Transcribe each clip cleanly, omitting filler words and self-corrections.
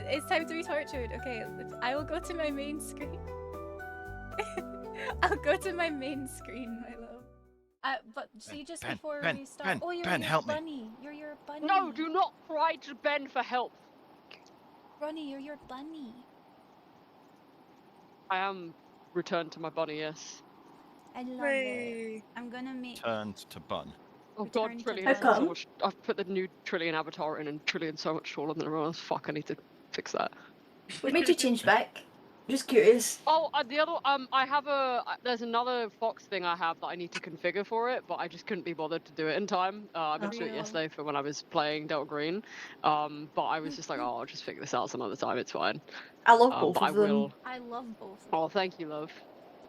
it's time to be tortured. Okay, I will go to my main screen. I'll go to my main screen, my love. But see, just Ben, before Ben, we start. Ben, Oh, you're Ben, your help me. bunny. You're your bunny. No, do not cry to Ben for help. Ronnie, you're your bunny. I am returned to my bunny, yes. I love it. Whee. I'm gonna make. Turned to bun. Oh god, Return to Trillian How is so come? much. I've put the new Trillian avatar in, and Trillian's so much taller than everyone else. Fuck, I need to fix that. What made you change back? Just curious. Oh, the other I have there's another Fox thing I have that I need to configure for it, but I just couldn't be bothered to do it in time. I meant to do it Real. yesterday for when I was playing Delta Green. But I was just like, oh, I'll just figure this out some other time. It's fine. I love both But of I them. will. I love both. Of Oh, them. thank you, love.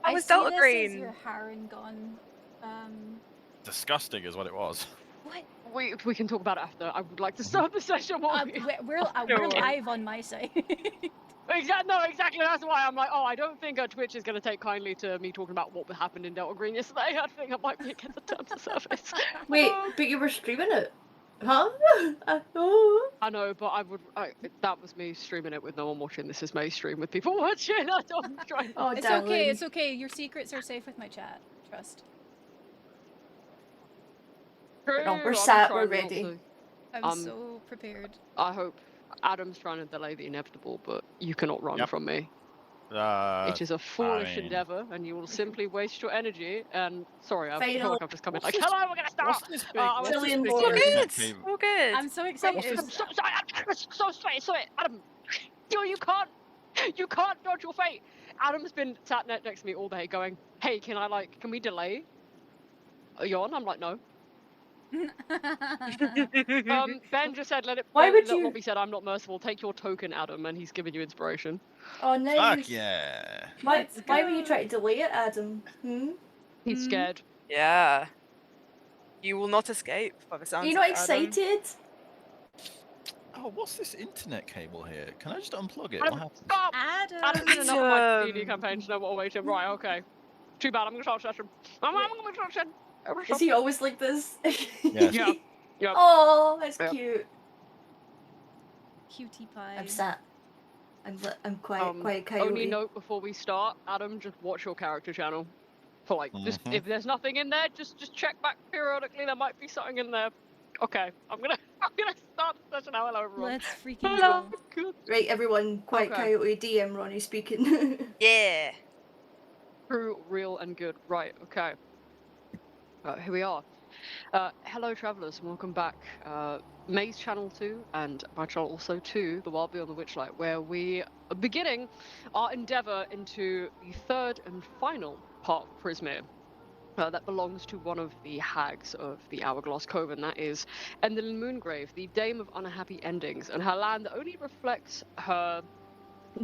I I was see Delta this Green. as your Harangon. Disgusting is what it was. What? We can talk about it after. I would like to start the session while we... We're No. live on my side. Exactly. That's why I'm like, oh, I don't think Twitch is going to take kindly to me talking about what happened in Delta Green yesterday. I think I might be against the terms of service. Wait, but you were streaming it? Huh? Oh. I know, but that was me streaming it with no one watching. This is me stream with people watching. I don't try. Oh, It's darling. okay. It's okay. Your secrets are safe with my chat. Trust. No, we're I'm sat, we're trying not ready. to. I'm so prepared. I hope Adam's trying to delay the inevitable, but you cannot run Yep. from me. Uh, It is a foolish mean- endeavor, and you will simply waste your energy. And sorry, I feel Final- like I've just come in What's like, this- hello, we're gonna start. What's this big? I what's was this Trillian big Lord. internet Good. cable? All good. I'm so excited. I'm so sorry. I'm so sorry, Adam. You can't dodge your fate. Adam's been sat next to me all day, going, "Hey, can we delay?" Yawn. I'm like, no. Ben just said, Why would let you- what we said, I'm not merciful. Take your token, Adam, and he's giving you inspiration. Oh, nice. Fuck yeah. Why were you trying to delay it, Adam? Hmm? He's scared. Yeah. You will not escape by the Are sounds you not of it, Adam. excited? Oh, what's this internet cable here? Can I just unplug it? Adam, What happens? stop! Adam. Adam's in enough of my Adam. DND campaign to know what awaiting. Right, okay. Too bad, I'm gonna start session. I'm gonna start session. Is he always like this? Yes. Yeah. Yep. Oh, that's Yep. cute. Cutie pie. I'm sat. I'm quiet coyote. Only note before we start, Adam, just watch your character channel. For like, just Mhm. if there's nothing in there, just check back periodically. There might be something in there. Okay, I'm gonna start the session now. Hello, everyone. Let's freaking Hello. go. Good. Right, everyone, quiet Okay. coyote DM Ronnie speaking. Yeah. True, real, and good. Right, okay. Here we are. Hello, travellers, and welcome back. May's channel 2, and my channel also 2, The Wild Beyond the Witchlight, where we are beginning our endeavour into the third and final part of Prismere. That belongs to one of the hags of the Hourglass Cove, and that is Endelyn Moongrave, the Dame of Unhappy Endings, and her land that only reflects her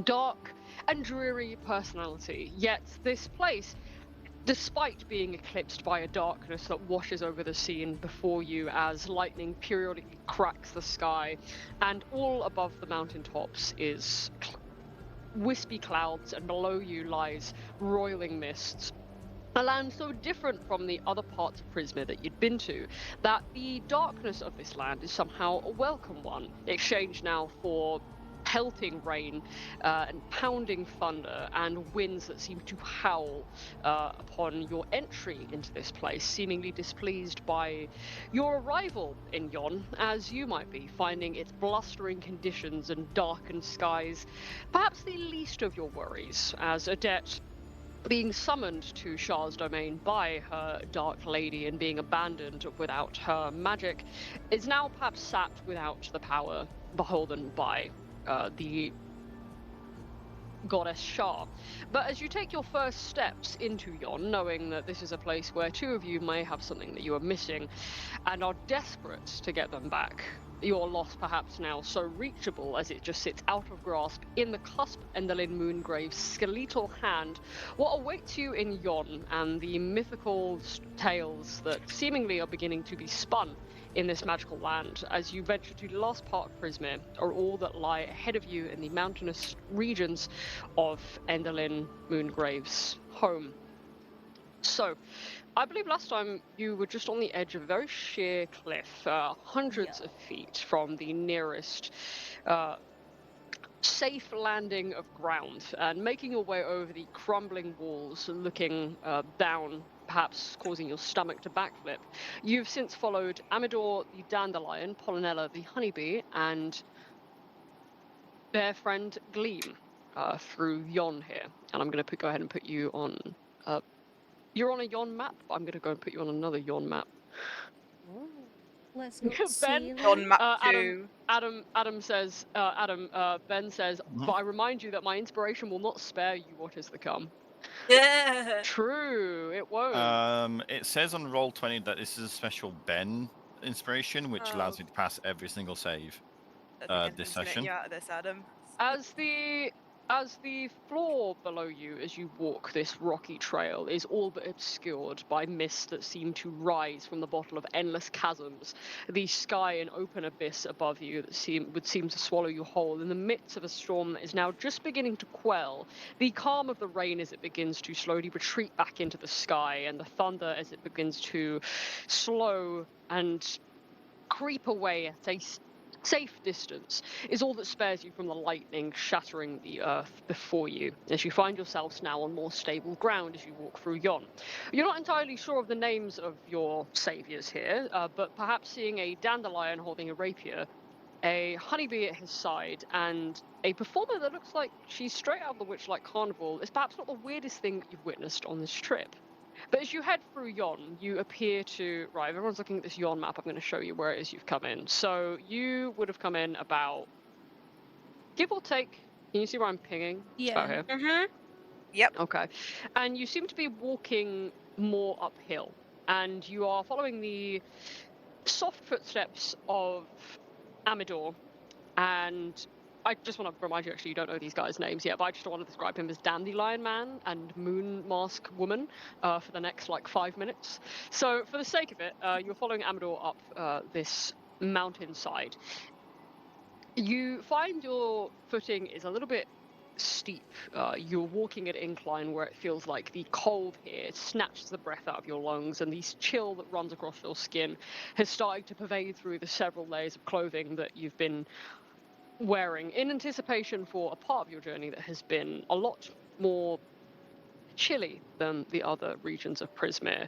dark and dreary personality. Yet this place, despite being eclipsed by a darkness that washes over the scene before you as lightning periodically cracks the sky, and all above the mountaintops is wispy clouds, and below you lies roiling mists. A land so different from the other parts of Prismere that you'd been to, that the darkness of this land is somehow a welcome one, exchanged now for pelting rain and pounding thunder and winds that seem to howl upon your entry into this place, seemingly displeased by your arrival in Yon, as you might be, finding its blustering conditions and darkened skies perhaps the least of your worries, as Adet, being summoned to Shah's domain by her Dark Lady and being abandoned without her magic, is now perhaps sat without the power beholden by the goddess Shah. But as you take your first steps into Yon, knowing that this is a place where two of you may have something that you are missing and are desperate to get them back, your loss perhaps now so reachable as it just sits out of grasp in the cusp of Endelyn Moongrave's skeletal hand, what awaits you in Yon and the mythical tales that seemingly are beginning to be spun in this magical land as you venture to the last part of Prismere, are all that lie ahead of you in the mountainous regions of Endelyn Moongrave's home. So, I believe last time you were just on the edge of a very sheer cliff, hundreds of feet from the nearest safe landing of ground and making your way over the crumbling walls, looking down, perhaps causing your stomach to backflip. You've since followed Amador the dandelion, Pollinella the honeybee, and their friend Gleam through Yon here. And I'm going to go ahead and put you on. You're on a Yon map. I'm going to go and put you on another Yon map. Let's go Ben, see. On map Adam, 2. Ben says, but I remind you that my inspiration will not spare you what is to come. Yeah. True, it won't. It says on Roll20 that this is a special Ben inspiration, which allows you to pass every single save. I think I'm This just getting session. you out of this, Adam. As the floor below you, as you walk this rocky trail, is all but obscured by mist that seem to rise from the bottom of endless chasms, the sky an open abyss above you that would seem to swallow you whole. In the midst of a storm that is now just beginning to quell, the calm of the rain as it begins to slowly retreat back into the sky, and the thunder as it begins to slow and creep away at a safe distance, is all that spares you from the lightning shattering the earth before you, as you find yourselves now on more stable ground as you walk through Yon. You're not entirely sure of the names of your saviours here, but perhaps seeing a dandelion holding a rapier, a honeybee at his side, and a performer that looks like she's straight out of the Witchlight Carnival is perhaps not the weirdest thing that you've witnessed on this trip. But as you head through Yon, you appear to... Right, if everyone's looking at this Yon map, I'm going to show you where it is you've come in. So you would have come in about... Give or take... Can you see where I'm pinging? It's about Yeah. here. Mm-hmm. Yep. Okay. And you seem to be walking more uphill. And you are following the soft footsteps of Amador. And I just want to remind you, actually, you don't know these guys' names yet, but I just want to describe him as Dandelion Man and Moon Mask Woman for the next, 5 minutes. So, for the sake of it, you're following Amador up this mountainside. You find your footing is a little bit steep. You're walking at incline where it feels like the cold here snatches the breath out of your lungs, and the chill that runs across your skin has started to pervade through the several layers of clothing that you've been wearing in anticipation for a part of your journey that has been a lot more chilly than the other regions of Prismere.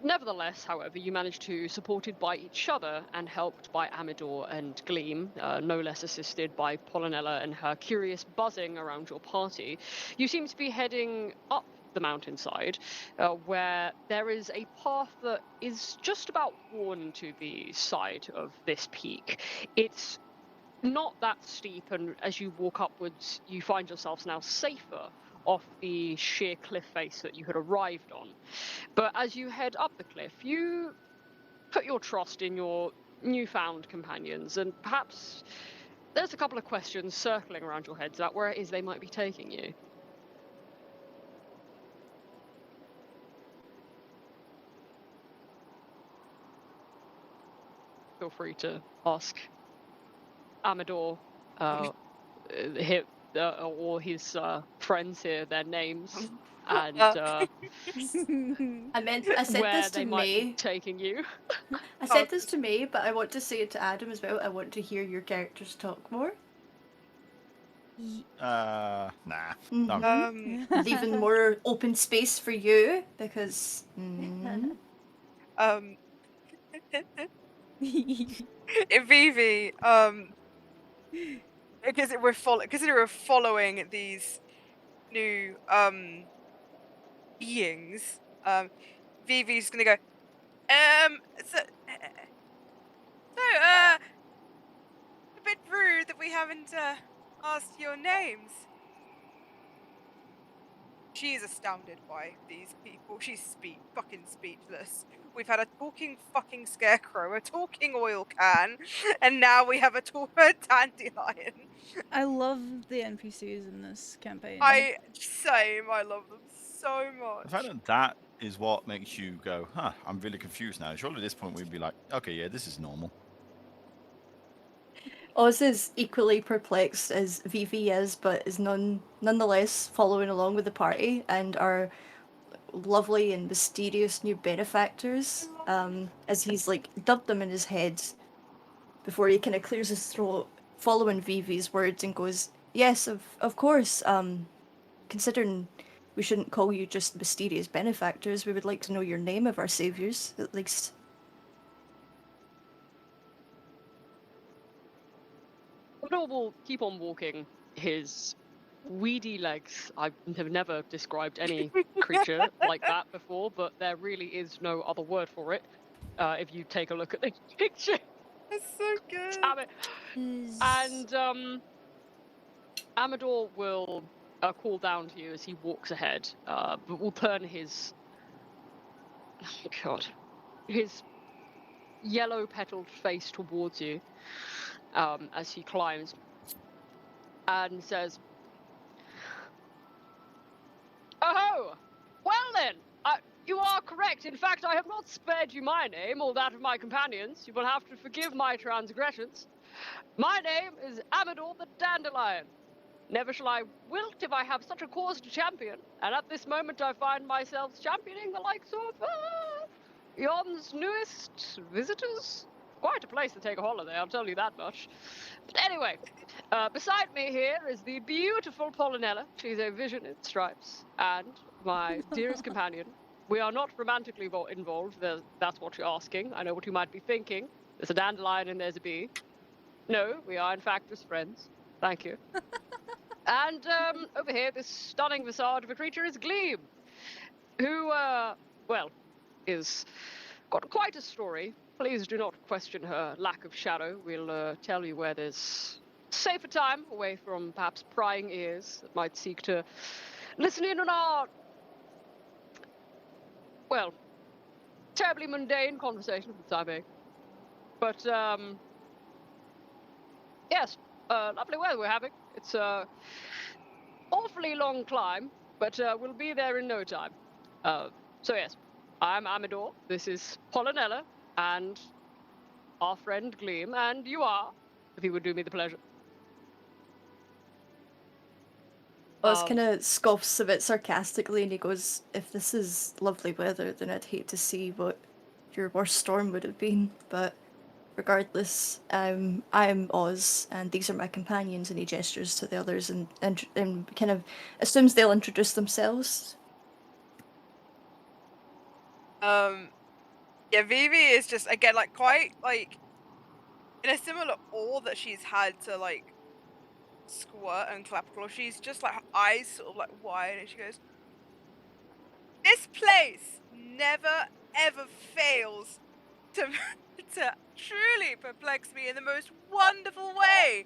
Nevertheless, however, you managed to, supported by each other and helped by Amador and Gleam, no less assisted by Pollinella and her curious buzzing around your party, you seem to be heading up the mountainside, where there is a path that is just about worn to the side of this peak. It's not that steep, and as you walk upwards, you find yourselves now safer off the sheer cliff face that you had arrived on. But as you head up the cliff, you put your trust in your newfound companions, and perhaps there's a couple of questions circling around your heads about where it is they might be taking you. Feel free to ask Amador or his friends here their names and I said where this to they might be May. taking you. I said this to May, but I want to say it to Adam as well. I want to hear your characters talk more. Nah. Mhm. No. Leaving more open space for you because. Vivi, because we're following these new beings, Vivi's gonna go, so a bit rude that we haven't asked your names. She's astounded by these people. She's fucking speechless. We've had a talking fucking scarecrow, a talking oil can, and now we have a dandelion. I love the NPCs in this campaign. I love them so much. The fact that is what makes you go, I'm really confused now. Surely at this point we'd be like, okay, yeah, this is normal. Oz is equally perplexed as Vivi is, but is nonetheless following along with the party and our lovely and mysterious new benefactors, as he's dubbed them in his head before he kind of clears his throat, following Vivi's words and goes, Yes, of course. Considering we shouldn't call you just mysterious benefactors, we would like to know your name of our saviors, at least. Commodore will keep on walking his weedy legs. I have never described any creature like that before, but there really is no other word for it. If you take a look at the picture, That's so good. damn it. And Amador will call down to you as he walks ahead, but will turn his his yellow petaled face towards you as he climbs and says, "Oh, well then, you are correct. In fact, I have not spared you my name or that of my companions. You will have to forgive my transgressions. My name is Amador the Dandelion. Never shall I wilt if I have such a cause to champion, and at this moment I find myself championing the likes of yon's newest visitors. Quite a place to take a holiday, I'll tell you that much. But anyway, beside me here is the beautiful Pollinella. She's a vision in stripes, and my dearest companion. We are not romantically involved. That's what you're asking. I know what you might be thinking. There's a dandelion and there's a bee. No, we are in fact just friends. Thank you. And over here, this stunning visage of a creature is Gleam, who, is got quite a story. Please do not question her lack of shadow. We'll tell you where there's safer time, away from perhaps prying ears that might seek to listen in on our, terribly mundane conversation for the time being. But, yes, lovely weather we're having. It's a awfully long climb, but we'll be there in no time. So yes, I'm Amador, this is Pollinella, and our friend Gleam, and you are, if you would do me the pleasure. Oz kind of scoffs a bit sarcastically and he goes, "If this is lovely weather, then I'd hate to see what your worst storm would have been, but regardless, I'm Oz, and these are my companions," and he gestures to the others and kind of assumes they'll introduce themselves. Yeah, Vivi is just, again, like, quite, like, in a similar awe that she's had to, like, squirt and clapclaw. She's just, like, her eyes sort of, like, wide, and she goes, "This place never, ever fails to truly perplex me in the most wonderful way.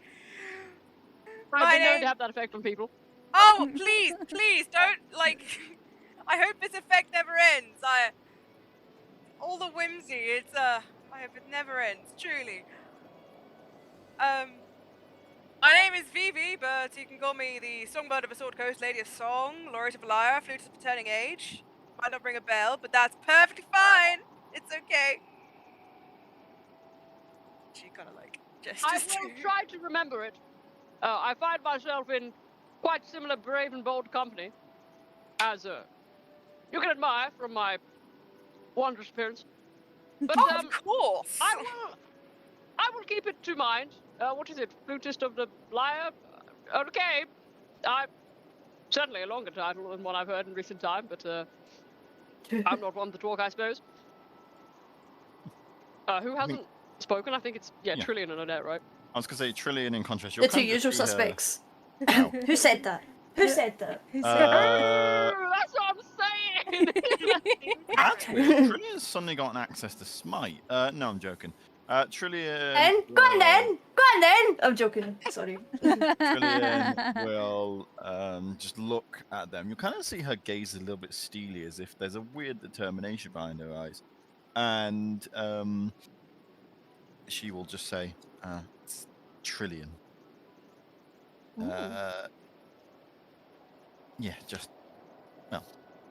I've been known to have that effect on people. Oh, please, don't, like, I hope this effect never ends. All the whimsy, it's, I hope it never ends, truly. My name is Vivi, but you can call me the Songbird of a Sword Coast, Lady of Song, Laureate of a Lyre, Flute of Returning Age. Might not ring a bell, but that's perfectly fine. It's okay." She kind of, like, gestures I to will you. try to remember it. I find myself in quite similar brave and bold company, as you can admire from my wondrous appearance. But Oh, of course. I will keep it to mind. What is it? Flutist of the Lyre? Okay. Certainly a longer title than what I've heard in recent time, but I'm not one to talk, I suppose. Who hasn't spoken? I think it's Trillian and Odette, right? I was gonna say Trillian in contrast. The two usual suspects. Wow. Who said that? Who said that? That's what I'm saying. That's weird. Trillian's suddenly gotten access to Smite. No, I'm joking. Trillian. Go on then. I'm joking. Sorry. Trillian will just look at them. You kind of see her gaze a little bit steely, as if there's a weird determination behind her eyes, and she will just say, "It's Trillian." Yeah, just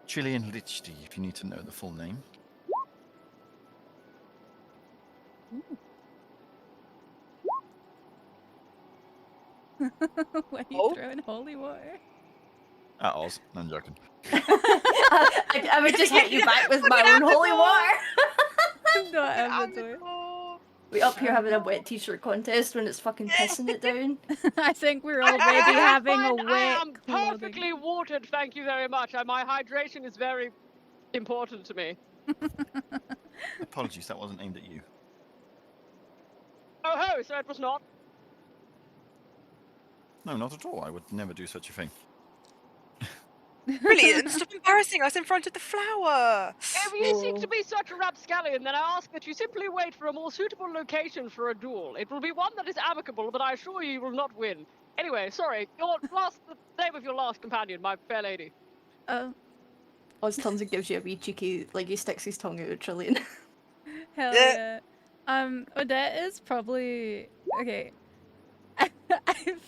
Trillian Lichty, if you need to know the full name. Why are you throwing holy water? At Oz. No, I'm joking. I would just hit you back with my own holy water. No, Amador. We up here having a wet t-shirt contest when it's fucking pissing it down. I think we're I already having a find I wet am clothing. perfectly watered, thank you very much. My hydration is very important to me. Apologies, that wasn't aimed at you. Oh ho, so it was not. No, not at all. I would never do such a thing. Brilliant! Stop embarrassing us in front of the flower. If you seek Oh. to be such a rapscallion, then I ask that you simply wait for a more suitable location for a duel. It will be one that is amicable, but I assure you will not win. Anyway, sorry, the name of your last companion, my fair lady. Oh, Oz turns and gives you a wee cheeky, like he sticks his tongue out, Trillian. hell Yeah. yeah. Odette is probably okay. I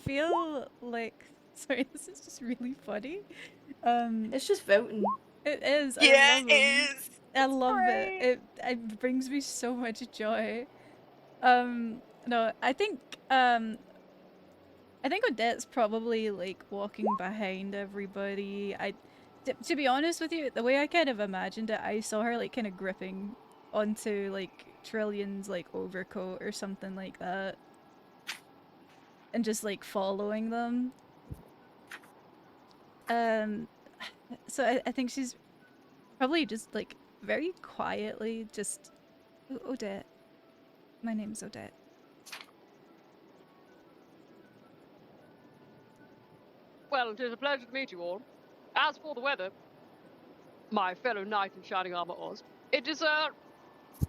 feel like sorry, this is just really funny. It's just Velton. It is. Yeah, I love it him. is. I love great. it brings me so much joy. No, I think Odette's probably like walking behind everybody. To be honest with you, the way I kind of imagined it, I saw her like kind of gripping onto like Trillion's like overcoat or something like that. And just like following them. So I think she's probably just like very quietly just Odette. My name's Odette. Well, it is a pleasure to meet you all. As for the weather, my fellow knight in shining armor Oz, it is a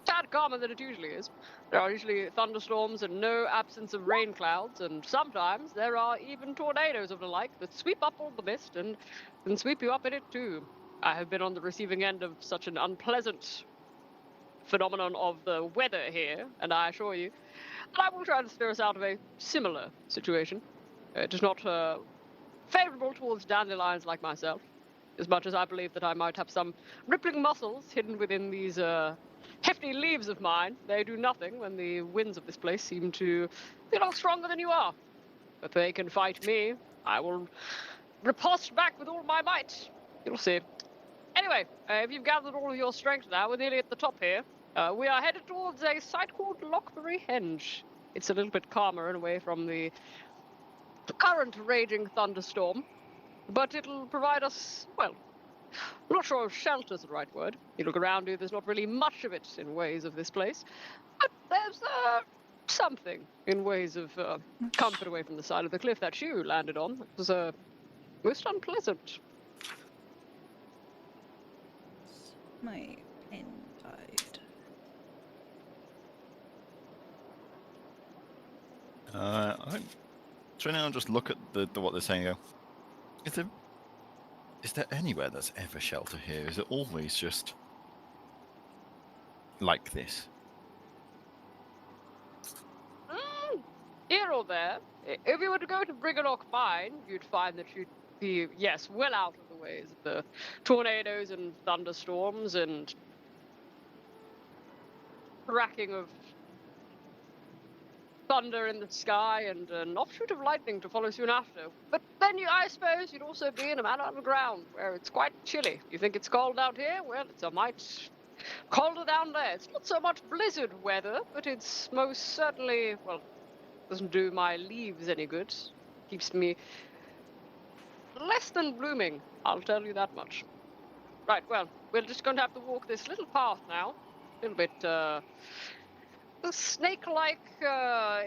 tad calmer than it usually is. There are usually thunderstorms and no absence of rain clouds, and sometimes there are even tornadoes of the like that sweep up all the mist and sweep you up in it too. I have been on the receiving end of such an unpleasant phenomenon of the weather here, and I assure you, I will try to steer us out of a similar situation. It is not favorable towards dandelions like myself, as much as I believe that I might have some rippling muscles hidden within these hefty leaves of mine. They do nothing when the winds of this place seem to be a lot stronger than you are. If they can fight me, I will riposte back with all my might. You'll see. Anyway, if you've gathered all of your strength now, we're nearly at the top here. We are headed towards a site called Lockbury Henge. It's a little bit calmer and away from the current raging thunderstorm, but it'll provide us, well, I'm not sure if shelter's the right word. You look around you, there's not really much of it in ways of this place, but there's something in ways of comfort away from the side of the cliff that you landed on. It was most unpleasant. My pen died. I think. So now just look at the what they're saying. And go, is there anywhere that's ever shelter here? Is it always just like this? Here or there. If you were to go to Brigalock Mine, you'd find that you'd be, yes, well out of the ways of the tornadoes and thunderstorms and cracking of thunder in the sky and an offshoot of lightning to follow soon after. But then I suppose you'd also be in a man underground where it's quite chilly. You think it's cold out here? Well, it's a mite colder down there. It's not so much blizzard weather, but it's most certainly, well, doesn't do my leaves any good. Keeps me less than blooming, I'll tell you that much. Right, well, we're just going to have to walk this little path now. A little bit, snake-like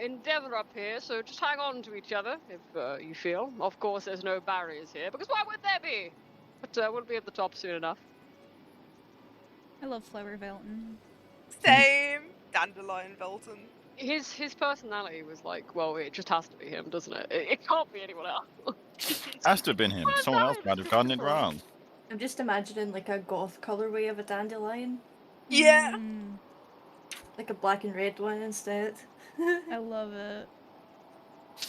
endeavor up here, so just hang on to each other if you feel. Of course, there's no barriers here, because why would there be? But we'll be at the top soon enough. I love Flower Velton. Same. Dandelion Velton. His personality was like, well, it just has to be him, doesn't it? It can't be anyone else. Has to have been him. Well, Someone else that might is have gotten it beautiful. wrong. I'm just imagining like a goth colorway of a dandelion. Yeah. Mm, Like a black and red one instead. I love it.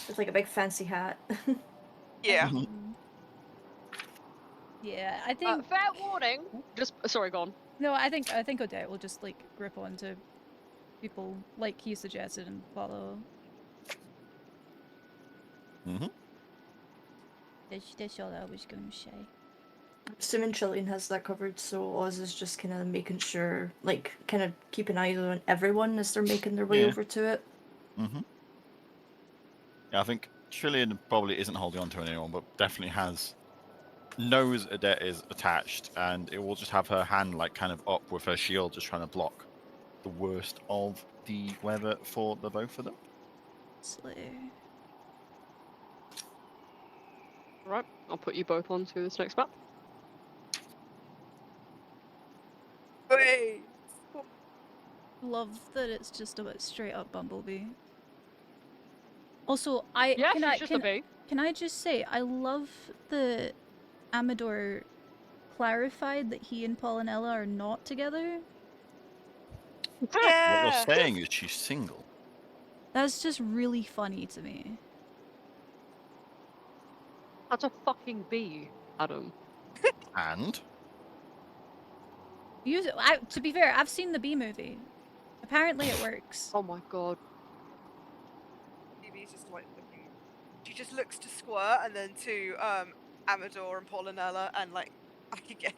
With like a big fancy hat. Yeah. Mm. Yeah, I think Fair warning. Just sorry, go on. no, I think Odette will just like grip onto people like he suggested and follow. Mm-hmm. That's all I was going to say. Assuming Trillian has that covered, so Oz is just kind of making sure, like, kind of keep an eye on everyone as they're making their way Yeah. over to it. Mm-hmm. Yeah, I think Trillian probably isn't holding on to anyone, but definitely knows Adet is attached, and it will just have her hand like kind of up with her shield, just trying to block the worst of the weather for the both of them. Slay. Right, I'll put you both onto this next map. Wait. Love that it's just about straight up Bumblebee. Also, Yeah, she's just a bee. can I just say I love that Amador clarified that he and Paulinella are not together. What Yeah. you're saying is she's single. That's just really funny to me. That's a fucking bee, Adam. And To be fair, I've seen the Bee movie. Apparently it works. Oh my god. Phoebe's just like looking. She just looks to Squirt and then to Amador and Paulinella and like back again.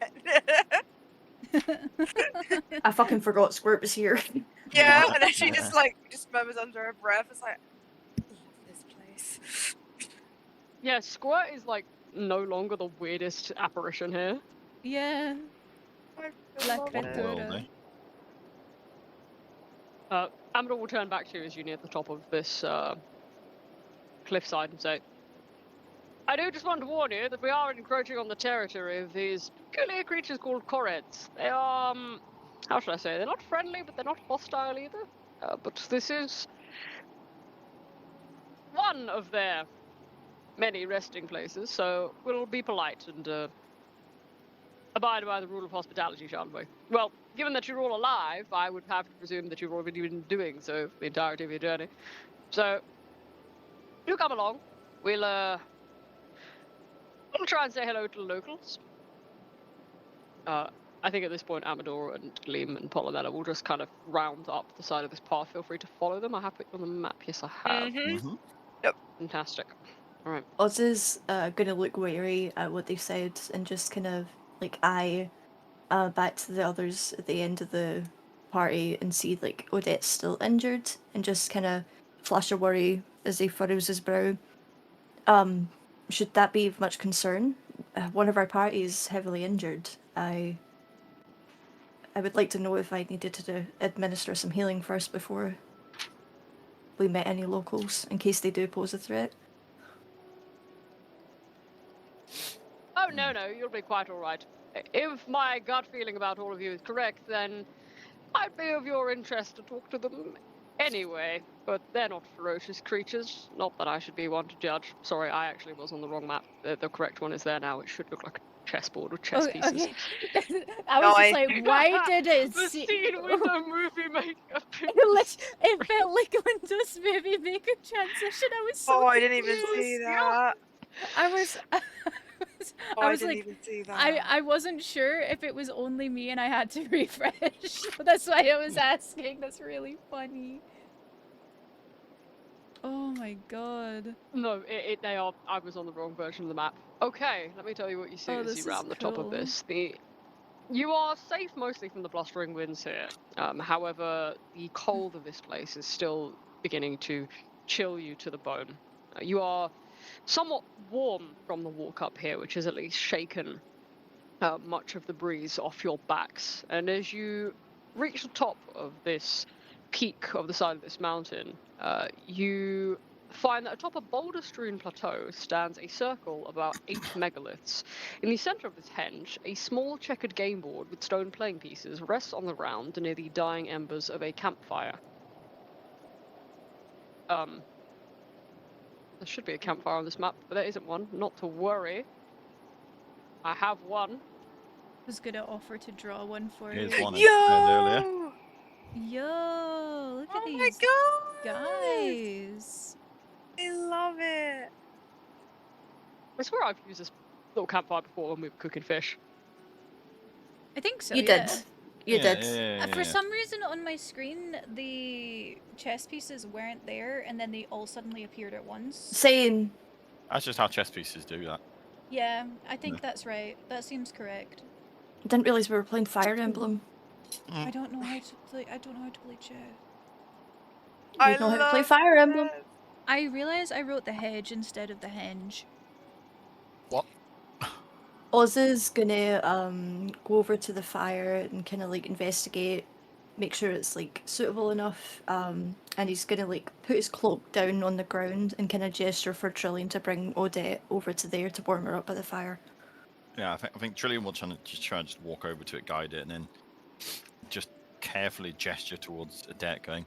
I fucking forgot Squirt was here. Yeah, and then she just murmurs under her breath. It's like, I love this place. Yeah, Squirt is like no longer the weirdest apparition here. Yeah. I La love what a it. world, eh? Amador will turn back to you as you near the top of this cliffside and say, I do just want to warn you that we are encroaching on the territory of these peculiar creatures called Koreds. They are, how should I say, they're not friendly, but they're not hostile either. But this is one of their many resting places, so we'll be polite and abide by the rule of hospitality, shall we? Well, given that you're all alive, I would have to presume that you've already been doing so for the entirety of your journey. So, do come along. We'll try and say hello to the locals. I think at this point, Amador and Gleam and Polynella will just kind of round up the side of this path. Feel free to follow them. I have it on the map. Yes, I have. Mm-hmm. Fantastic. All right. Oz is gonna look wary at what they said and just kind of like eye back to the others at the end of the party and see like Odette's still injured and just kind of flash a worry as he furrows his brow. Should that be of much concern? One of our party is heavily injured. I would like to know if I needed to administer some healing first before we met any locals, in case they do pose a threat. Oh, no, you'll be quite all right. If my gut feeling about all of you is correct, then I'd be of your interest to talk to them anyway. But they're not ferocious creatures. Not that I should be one to judge. Sorry, I actually was on the wrong map. The correct one is there now. It should look like a chessboard with chess pieces. Okay. I was just like, why did it The see- scene with the movie maker. It felt like Windows Movie Maker transition. I was so Oh, I didn't even confused. see that. I was Oh, I didn't even see that. I wasn't sure if it was only me and I had to refresh. That's why I was asking. That's really funny. Oh my god. No, they are. I was on the wrong version of the map. Okay, let me tell you what you see Oh, as this you is round the top of cool. this. You are safe mostly from the blustering winds here. However, the cold of this place is still beginning to chill you to the bone. You are somewhat warm from the walk up here, which has at least shaken much of the breeze off your backs. And as you reach the top of this peak of the side of this mountain, you find that atop a boulder-strewn plateau stands a circle of about 8 megaliths. In the center of this henge, a small checkered game board with stone playing pieces rests on the ground near the dying embers of a campfire. There should be a campfire on this map, but there isn't one. Not to worry. I have one. I was gonna offer to draw one for Here's you. one earlier. Yo! Yo, look at Oh my these god! guys. I love it. I swear I've used this little campfire before when we were cooking fish. I think so. You yeah. did. You did. For some reason on my screen, the chess pieces weren't there, and then they all suddenly appeared at once. Same. That's just how chess pieces do that. Yeah, I think that's right. That seems correct. I didn't realise we were playing Fire Emblem. I don't know how to play. I don't know how to play chess. I You know how to play love Fire Emblem? chess. I realize I wrote the hedge instead of the henge. What? Oz is gonna go over to the fire and kind of like investigate, make sure it's like suitable enough, and he's gonna like put his cloak down on the ground and kind of gesture for Trillian to bring Odette over to there to warm her up by the fire. Yeah, I think Trillian will try to just walk over to it, guide it, and then just carefully gesture towards Odette, going,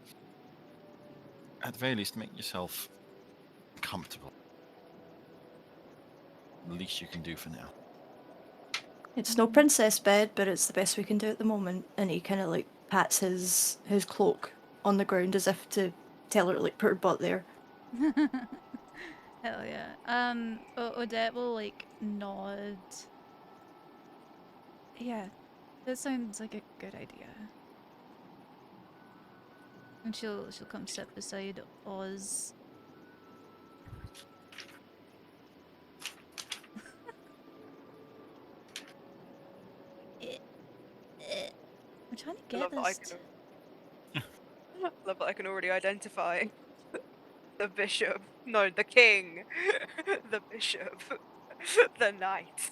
at the very least, make yourself comfortable. The least you can do for now. It's no princess bed, but it's the best we can do at the moment. And he kind of like pats his cloak on the ground as if to tell her to like put her butt there. Hell yeah. Odette will like nod. Yeah, that sounds like a good idea. And she'll come sit beside Oz. I'm trying to I get love that I this. love that I can already identify the bishop. No, the king. The bishop. The knight.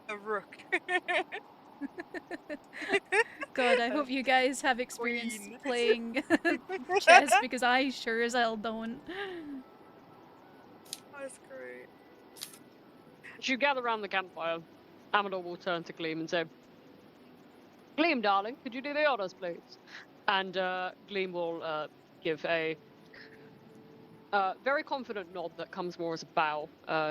The rook. God, I hope you guys have experience Queen. playing chess because I sure as hell don't. That's great. As you gather around the campfire, Amador will turn to Gleam and say, Gleam, darling, could you do the honors, please? And Gleam will give a very confident nod that comes more as a bow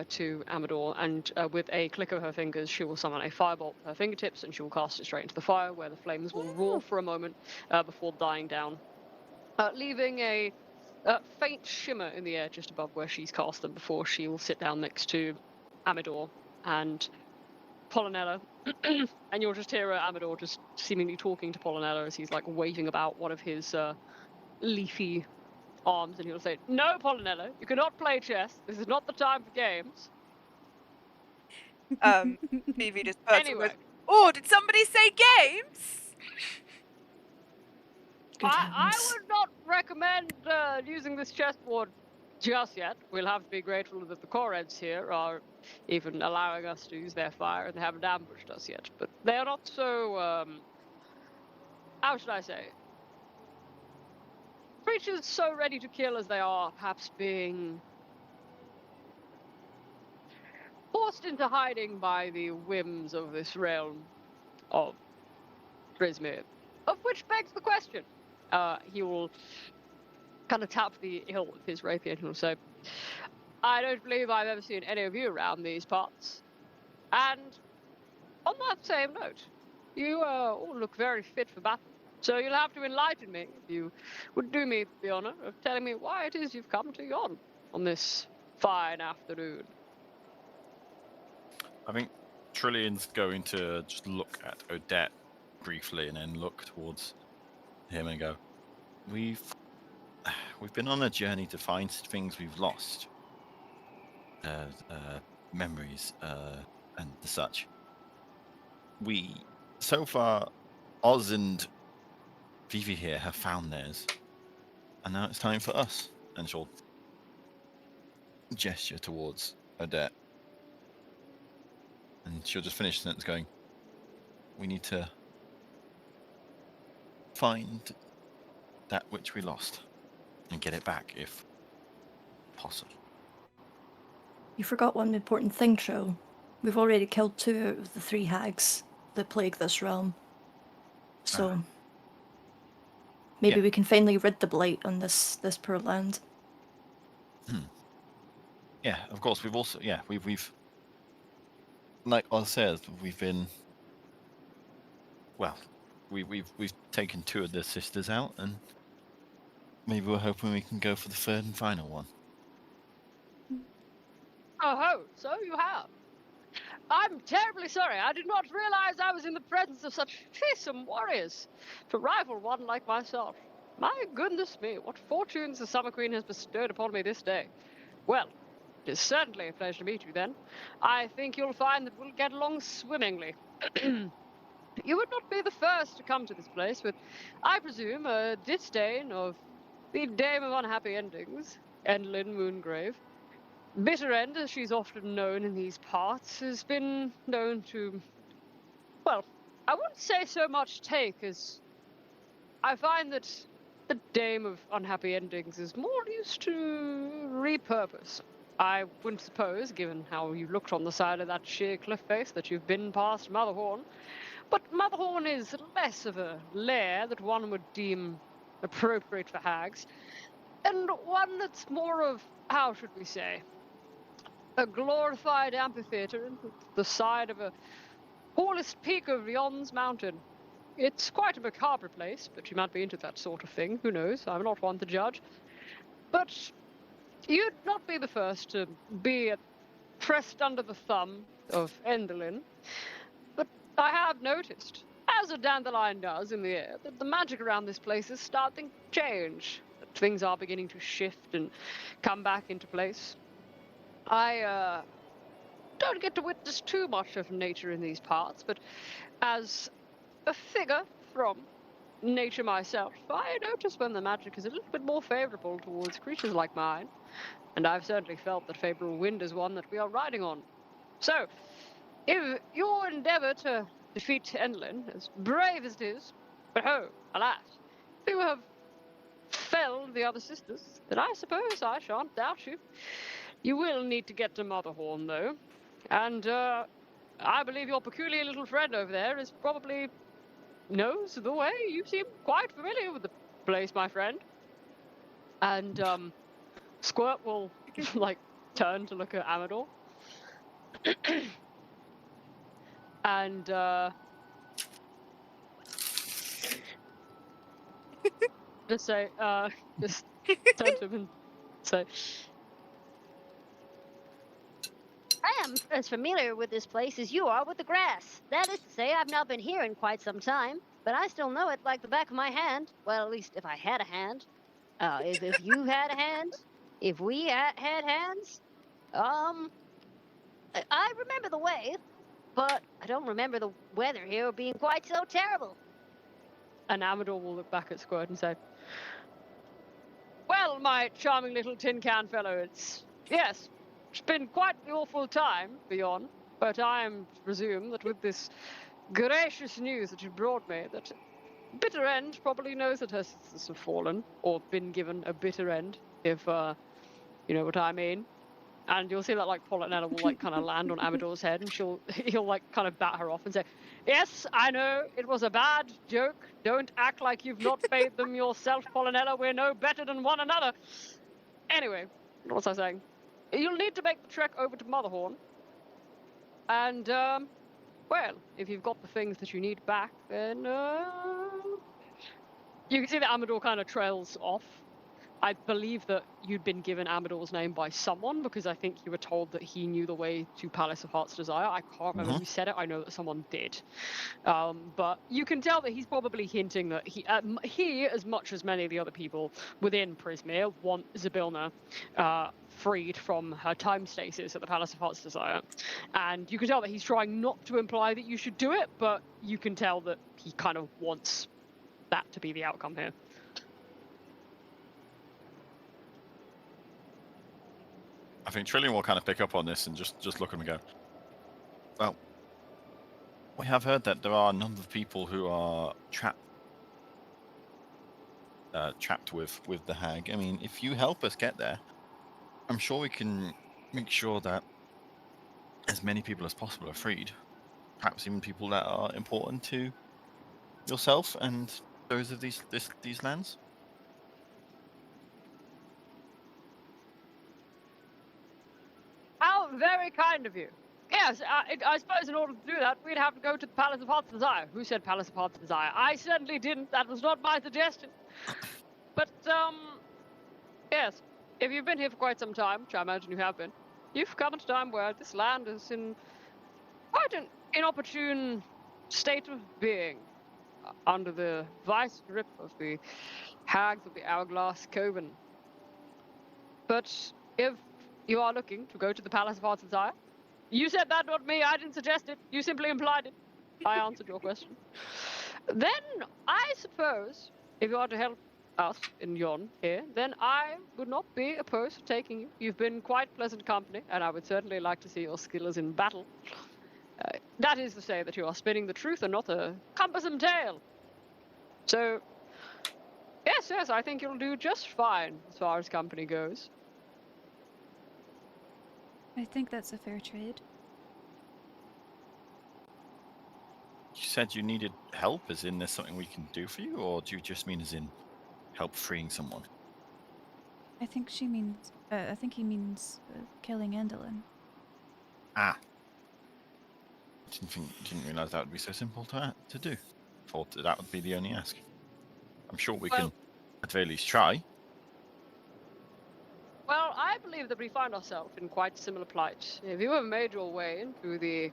to Amador, and with a click of her fingers, she will summon a firebolt with her fingertips, and she will cast it straight into the fire, where the flames will roar for a moment before dying down, leaving a faint shimmer in the air just above where she's cast them before she will sit down next to Amador and Pollinella. And you'll just hear Amador just seemingly talking to Pollinella as he's like waving about one of his leafy arms, and he'll say, No, Pollinella, you cannot play chess. This is not the time for games. Phoebe just perks up and Anyway. goes, oh, did somebody say games? Good I heavens. would not recommend using this chessboard just yet. We'll have to be grateful that the Koreds here are even allowing us to use their fire, and they haven't ambushed us yet. But they are not so, how should I say? Creatures so ready to kill as they are, perhaps being forced into hiding by the whims of this realm of Grismere. Of which begs the question. He will kind of tap the hilt with his rapier and he'll say, I don't believe I've ever seen any of you around these parts. And on that same note, you all look very fit for battle. So you'll have to enlighten me if you would do me the honor of telling me why it is you've come to yon on this fine afternoon. I think Trillian's going to just look at Odette briefly and then look towards him and go, We've been on a journey to find things we've lost. Memories, and the such. So far, Oz and Vivi here have found theirs. And now it's time for us. And she'll gesture towards Odette. And she'll just finish the sentence going, we need to find that which we lost and get it back if possible. You forgot one important thing, Trill. We've already killed 2 out of the 3 hags that plague this realm. So maybe Yeah. we can finally rid the blight on this poor land. Yeah, of course. We've also, we've like Oz says, we've been, well, we've taken 2 of the sisters out, and maybe we're hoping we can go for the 3rd and final one. Oh, so you have. I'm terribly sorry. I did not realize I was in the presence of such fearsome warriors to rival one like myself. My goodness me, what fortunes the Summer Queen has bestowed upon me this day. Well, It is certainly a pleasure to meet you then. I think you'll find that we'll get along swimmingly. You would not be the first to come to this place with, I presume, a disdain of the Dame of Unhappy Endings, Endlin Moongrave. Bitterend, as she's often known in these parts, has been known to, well, I wouldn't say so much take as I find that the Dame of Unhappy Endings is more used to repurpose. I wouldn't suppose, given how you looked on the side of that sheer cliff face, that you've been past Motherhorn. But Motherhorn is less of a lair that one would deem appropriate for hags, and one that's more of, how should we say, a glorified amphitheater at the side of a tallest peak of Yon's mountain. It's quite a macabre place, but you might be into that sort of thing. Who knows? I'm not one to judge. But you'd not be the first to be pressed under the thumb of Endelin. But I have noticed, as a dandelion does in the air, that the magic around this place is starting to change. That things are beginning to shift and come back into place. I don't get to witness too much of nature in these parts, but as a figure from nature myself, I notice when the magic is a little bit more favorable towards creatures like mine, and I've certainly felt that favorable wind is one that we are riding on. So, if your endeavor to defeat Enlin, as brave as it is, but oh, alas, if you have felled the other sisters, then I suppose I shan't doubt you. You will need to get to Motherhorn, though, and I believe your peculiar little friend over there is probably knows the way. You seem quite familiar with the place, my friend. And Squirt will like turn to look at Amador. And just say, just turn to him and say, I am as familiar with this place as you are with the grass. That is to say, I've not been here in quite some time, but I still know it like the back of my hand. Well, at least if I had a hand. If you had a hand, if we had hands, I remember the way, but I don't remember the weather here being quite so terrible. and Amador will look back at Squirt and say, well, my charming little tin can fellow, yes, it's been quite the awful time, beyond, but I am to presume that with this gracious news that you brought me, that Bitter End probably knows that her sisters have fallen, or been given a bitter end, if, you know what I mean. And you'll see that, like, Polynella will, like, kind of land on Amador's head, and he'll, like, kind of bat her off and say, yes, I know, it was a bad joke. Don't act like you've not made them yourself, Polynella. We're no better than one another. Anyway, what was I saying? You'll need to make the trek over to Motherhorn. And, well, if you've got the things that you need back, then, you can see that Amador kind of trails off. I believe that you'd been given Amador's name by someone, because I think you were told that he knew the way to Palace of Heart's Desire. I can't remember who said it. I know that someone did. But you can tell that he's probably hinting that he, as much as many of the other people within Prismere, want Zybilna freed from her time stasis at the Palace of Heart's Desire. And you can tell that he's trying not to imply that you should do it, but you can tell that he kind of wants that to be the outcome here. I think Trillian will kind of pick up on this and just look at him and go, well, we have heard that there are a number of people who are trapped with the hag. I mean, if you help us get there, I'm sure we can make sure that as many people as possible are freed. Perhaps even people that are important to yourself and those of these lands. How very kind of you. Yes, I suppose in order to do that, we'd have to go to the Palace of Heart's Desire. Who said Palace of Heart's Desire? I certainly didn't. That was not my suggestion. But, yes, if you've been here for quite some time, which I imagine you have been, you've come at a time where this land is in quite an inopportune state of being, under the vice grip of the hags of the Hourglass Coven. But if you are looking to go to the Palace of Hearts and Desire. You said that, not me. I didn't suggest it. You simply implied it. I answered your question. Then I suppose if you are to help us in Yon here, then I would not be opposed to taking you. You've been quite pleasant company, and I would certainly like to see your skills in battle. That is to say that you are spinning the truth and not a cumbersome tale. So, yes, I think you'll do just fine as far as company goes. I think that's a fair trade. You said you needed help, as in there's something we can do for you, or do you just mean as in help freeing someone? I think she means. I think he means killing Endelin. Ah. Didn't realise that would be so simple to do. Thought that would be the only ask. I'm sure we can at the very least try. Well, I believe that we find ourselves in quite similar plight. If you have made your way into the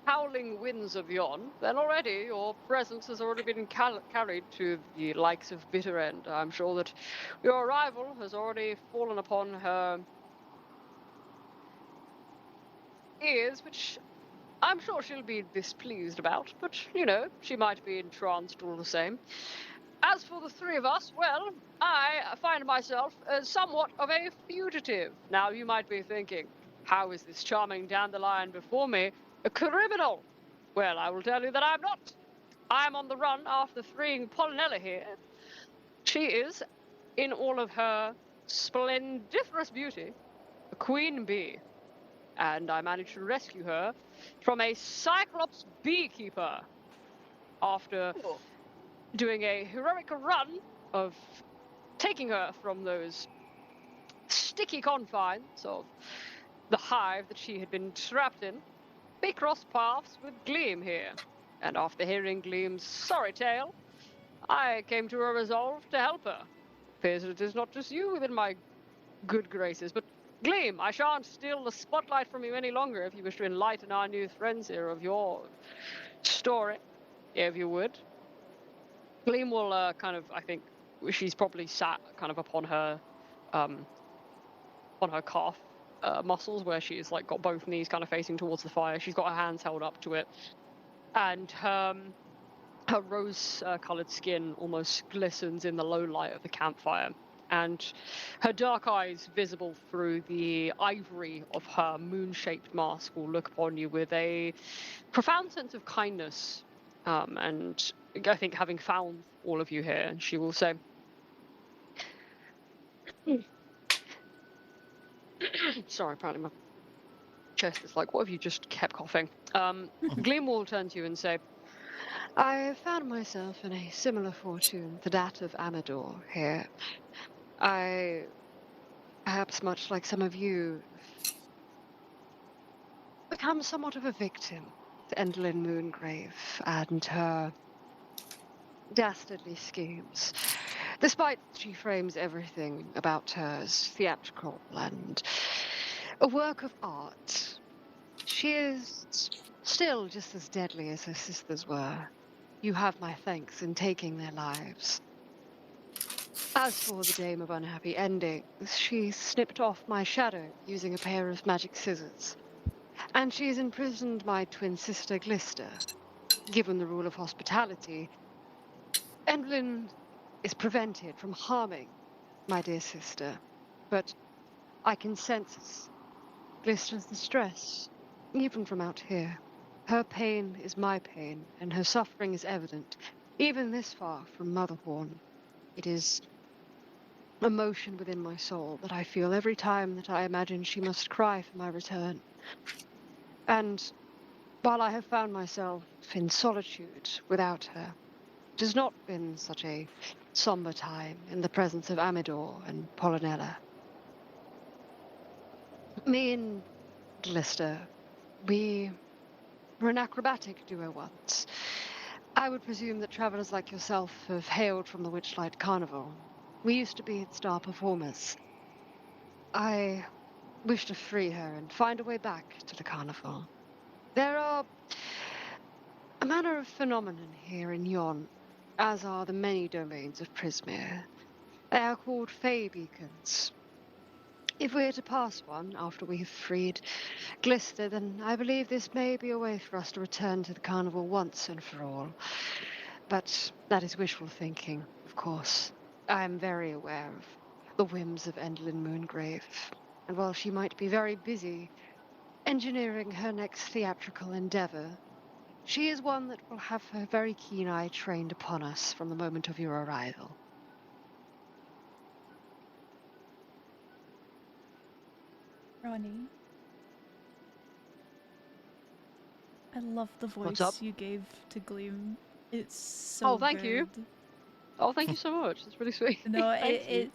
howling winds of Yon, then already your presence has already been carried to the likes of Bitter End. I'm sure that your arrival has already fallen upon her ears, which I'm sure she'll be displeased about, but, you know, she might be entranced all the same. As for the three of us, well, I find myself somewhat of a fugitive. Now, you might be thinking, how is this charming dandelion before me a criminal? Well, I will tell you that I'm not. I'm on the run after freeing Polynella here. She is, in all of her splendiferous beauty, a queen bee. And I managed to rescue her from a Cyclops beekeeper after Cool. doing a heroic run of taking her from those sticky confines of the hive that she had been trapped in. We crossed paths with Gleam here, and after hearing Gleam's sorry tale, I came to a resolve to help her. Appears it is not just you within my good graces, but Gleam, I shan't steal the spotlight from you any longer if you wish to enlighten our new friends here of your story, if you would. Gleam will kind of, I think, she's probably sat kind of upon her calf muscles where she's like got both knees kind of facing towards the fire. She's got her hands held up to it, and her rose-colored skin almost glistens in the low light of the campfire, and her dark eyes, visible through the ivory of her moon-shaped mask, will look upon you with a profound sense of kindness. And I think, having found all of you here, she will say, sorry, apparently my chest is like, what have you just kept coughing? Gleam will turn to you and say, I found myself in a similar fortune to that of Amador here. I, perhaps much like some of you, become somewhat of a victim to Endelyn Moongrave and her dastardly schemes. Despite she frames everything about her as theatrical and a work of art, she is still just as deadly as her sisters were. You have my thanks in taking their lives. As for the Dame of Unhappy Endings, she snipped off my shadow using a pair of magic scissors. And she's imprisoned my twin sister Glister. Given the rule of hospitality, Endelyn is prevented from harming my dear sister. But I can sense Glister's distress, even from out here. Her pain is my pain, and her suffering is evident, even this far from Motherhorn. It is emotion within my soul that I feel every time that I imagine she must cry for my return. And while I have found myself in solitude without her, it has not been such a somber time in the presence of Amador and Polynella. Me and Glister, we were an acrobatic duo once. I would presume that travelers like yourself have hailed from the Witchlight Carnival. We used to be star performers. I wish to free her and find a way back to the carnival. There are a manner of phenomenon here in Yon, as are the many domains of Prismere. They are called Fey beacons. If we're to pass one after we have freed Glister, then I believe this may be a way for us to return to the carnival once and for all. But that is wishful thinking, of course. I am very aware of the whims of Endlin Moongrave, and while she might be very busy engineering her next theatrical endeavour, she is one that will have her very keen eye trained upon us from the moment of your arrival. Ronnie, I love the What's up? voice you gave to Gleam. It's so Oh, thank good. you. Oh, thank you so much. That's really sweet. No, Thank you.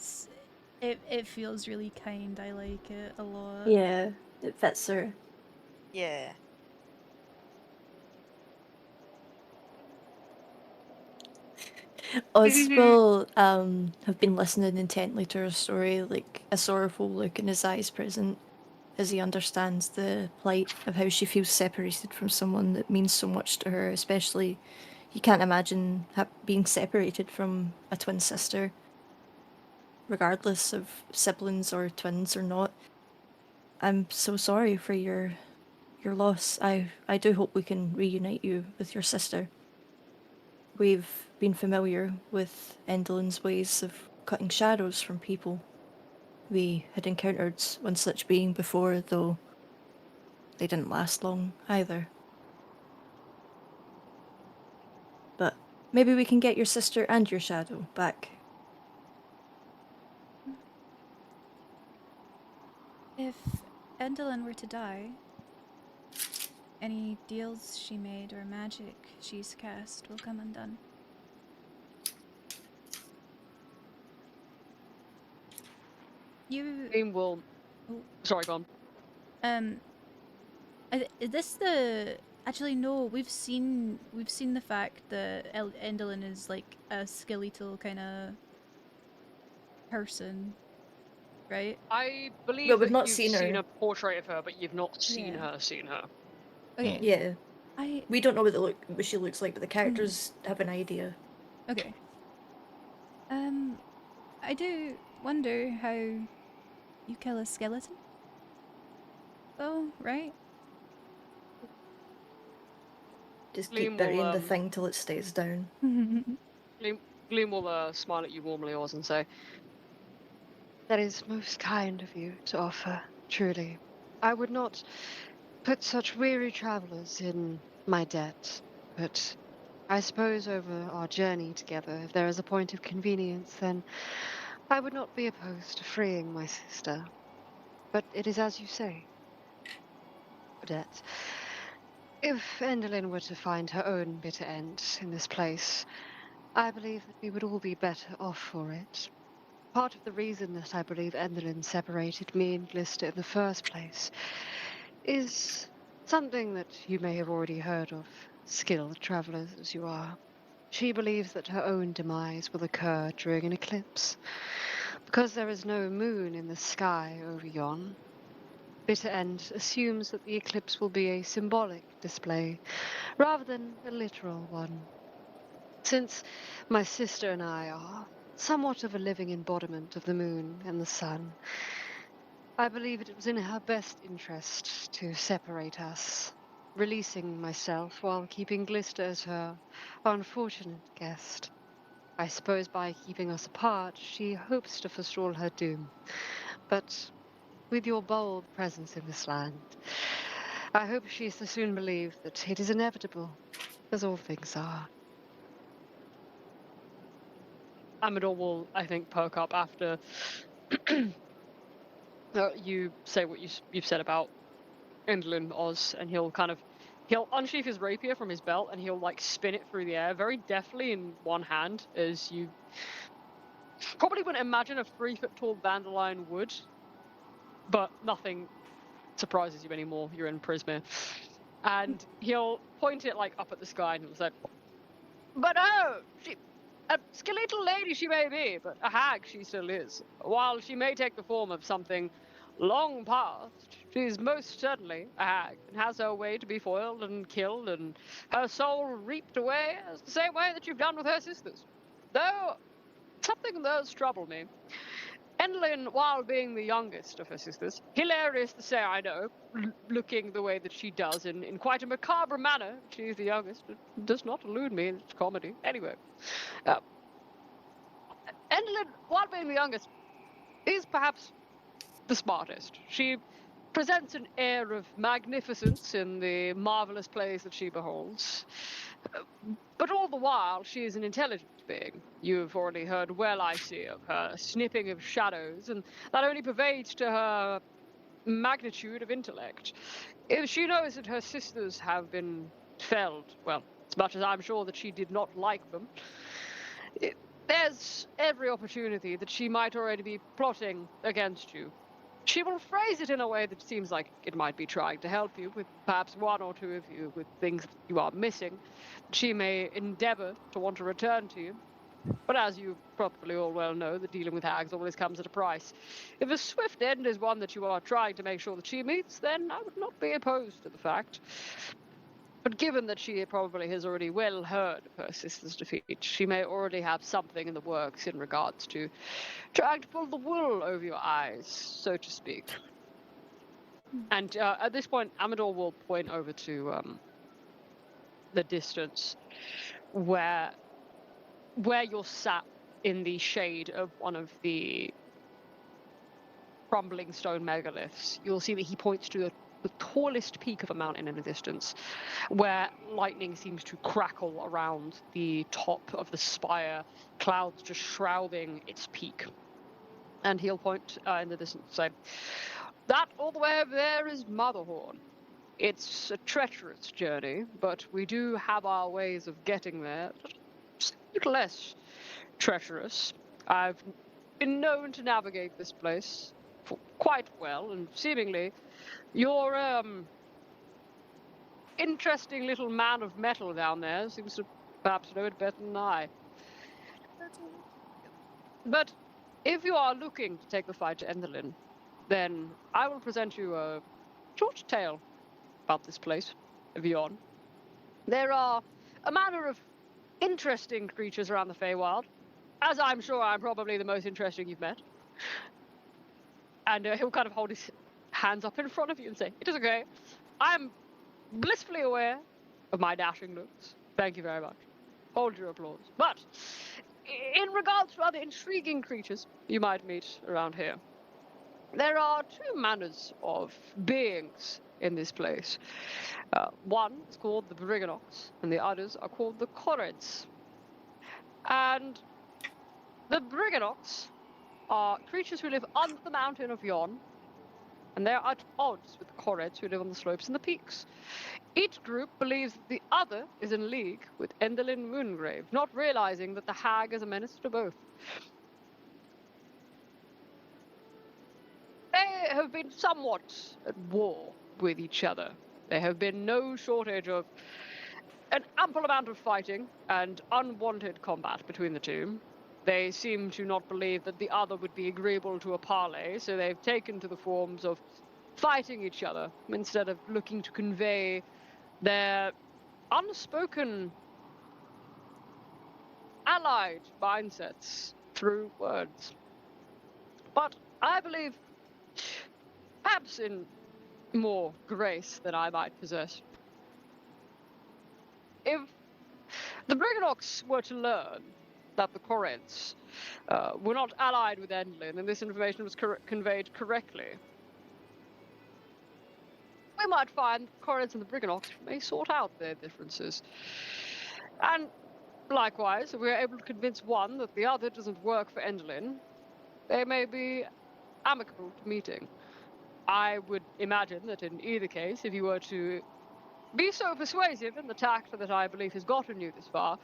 it feels really kind. I like it a lot. Yeah, it fits her. Yeah. Oz will have been listening intently to her story, like a sorrowful look in his eyes present, as he understands the plight of how she feels separated from someone that means so much to her, especially he can't imagine being separated from a twin sister, regardless of siblings or twins or not. I'm so sorry for your loss. I do hope we can reunite you with your sister. We've been familiar with Endelin's ways of cutting shadows from people. We had encountered one such being before, though they didn't last long either. But maybe we can get your sister and your shadow back. If Endelyn were to die, any deals she made or magic she's cast will come undone. You Team will. Oh. Sorry, go on. Is this the actually no? We've seen the fact that Endelyn is like a skeletal kind of person, right? I believe Well, we've that not you've seen seen her. a portrait of her, but you've not seen Yeah. her. Seen her. Okay. Yeah. I We don't know what she looks like, but the characters have an idea. okay. I do wonder how you kill a skeleton. Oh, right. Just Gleam keep will burying the thing till it stays down. Gleam will smile at you warmly, Oz, and say, "That is most kind of you to offer. Truly, I would not put such weary travellers in my debt, but I suppose over our journey together, if there is a point of convenience, then I would not be opposed to freeing my sister. But it is as you say, Odette. If Endelyn were to find her own bitter end in this place, I believe that we would all be better off for it. Part of the reason that I believe Endelyn separated me and Glister in the first place is something that you may have already heard of, skilled travellers as you are. She believes that her own demise will occur during an eclipse. Because there is no moon in the sky over yon, Bitter End assumes that the eclipse will be a symbolic display rather than a literal one. Since my sister and I are somewhat of a living embodiment of the moon and the sun, I believe it was in her best interest to separate us, releasing myself while keeping Glister as her unfortunate guest. I suppose by keeping us apart, she hopes to forestall her doom. But with your bold presence in this land, I hope she is to soon believe that it is inevitable, as all things are. Amador will, I think, perk up after you say what you've said about Indolin Oz, and he'll unsheath his rapier from his belt and he'll like spin it through the air very deftly in one hand, as you probably wouldn't imagine a 3 foot tall dandelion would, but nothing surprises you anymore. You're in Prisma. And he'll point it like up at the sky and he'll say, "But oh, she, a skeletal lady she may be, but a hag she still is. While she may take the form of something long past, she is most certainly a hag, and has her way to be foiled and killed, and her soul reaped away as the same way that you've done with her sisters. Though something does trouble me. Enlil, while being the youngest of her sisters, hilarious to say I know, looking the way that she does in quite a macabre manner, she is the youngest. It does not elude me in its comedy. Anyway, Enlil, while being the youngest, is perhaps the smartest. She presents an air of magnificence in the marvelous plays that she beholds. But all the while, she is an intelligent being. You've already heard well, I see, of her snipping of shadows, and that only pervades to her magnitude of intellect. If she knows that her sisters have been felled, well, as much as I'm sure that she did not like them, there's every opportunity that she might already be plotting against you. She will phrase it in a way that seems like it might be trying to help you, with perhaps one or two of you with things that you are missing. She may endeavor to want to return to you. But as you probably all well know, that dealing with hags always comes at a price. If a swift end is one that you are trying to make sure that she meets, then I would not be opposed to the fact. But given that she probably has already well heard of her sister's defeat, she may already have something in the works in regards to trying to pull the wool over your eyes, so to speak. And at this point, Amador will point over to the distance where you're sat in the shade of one of the crumbling stone megaliths. You'll see that he points to the tallest peak of a mountain in the distance, where lightning seems to crackle around the top of the spire, clouds just shrouding its peak. And he'll point in the distance and say, "That all the way over there is Motherhorn. It's a treacherous journey, but we do have our ways of getting there. Just a little less treacherous. I've been known to navigate this place quite well, and seemingly your interesting little man of metal down there seems to perhaps know it better than I. But if you are looking to take the fight to Enderlin, then I will present you a short tale about this place, Vion. There are a manner of interesting creatures around the Feywild, as I'm sure I'm probably the most interesting you've met. And he'll kind of hold his hands up in front of you and say, "It is okay. I'm blissfully aware of my dashing looks. Thank you very much. Hold your applause. But in regards to other intriguing creatures you might meet around here, there are two manners of beings in this place. One is called the Briganox, and the others are called the Korreds. And the Briganox are creatures who live under the mountain of Yon, and they're at odds with the Korreds who live on the slopes and the peaks. Each group believes that the other is in league with Enderlin Moongrave, not realizing that the hag is a menace to both. They have been somewhat at war with each other. There have been no shortage of an ample amount of fighting and unwanted combat between the two. They seem to not believe that the other would be agreeable to a parley, so they've taken to the forms of fighting each other instead of looking to convey their unspoken allied mindsets through words. But I believe, perhaps in more grace than I might possess, if the Briganox were to learn that the Korreds were not allied with Endlin and this information was conveyed correctly, we might find the Korreds and the Briganox may sort out their differences. And likewise, if we are able to convince one that the other doesn't work for Endlin, they may be amicable to meeting. I would imagine that in either case, if you were to be so persuasive in the tact that I believe has gotten you this far,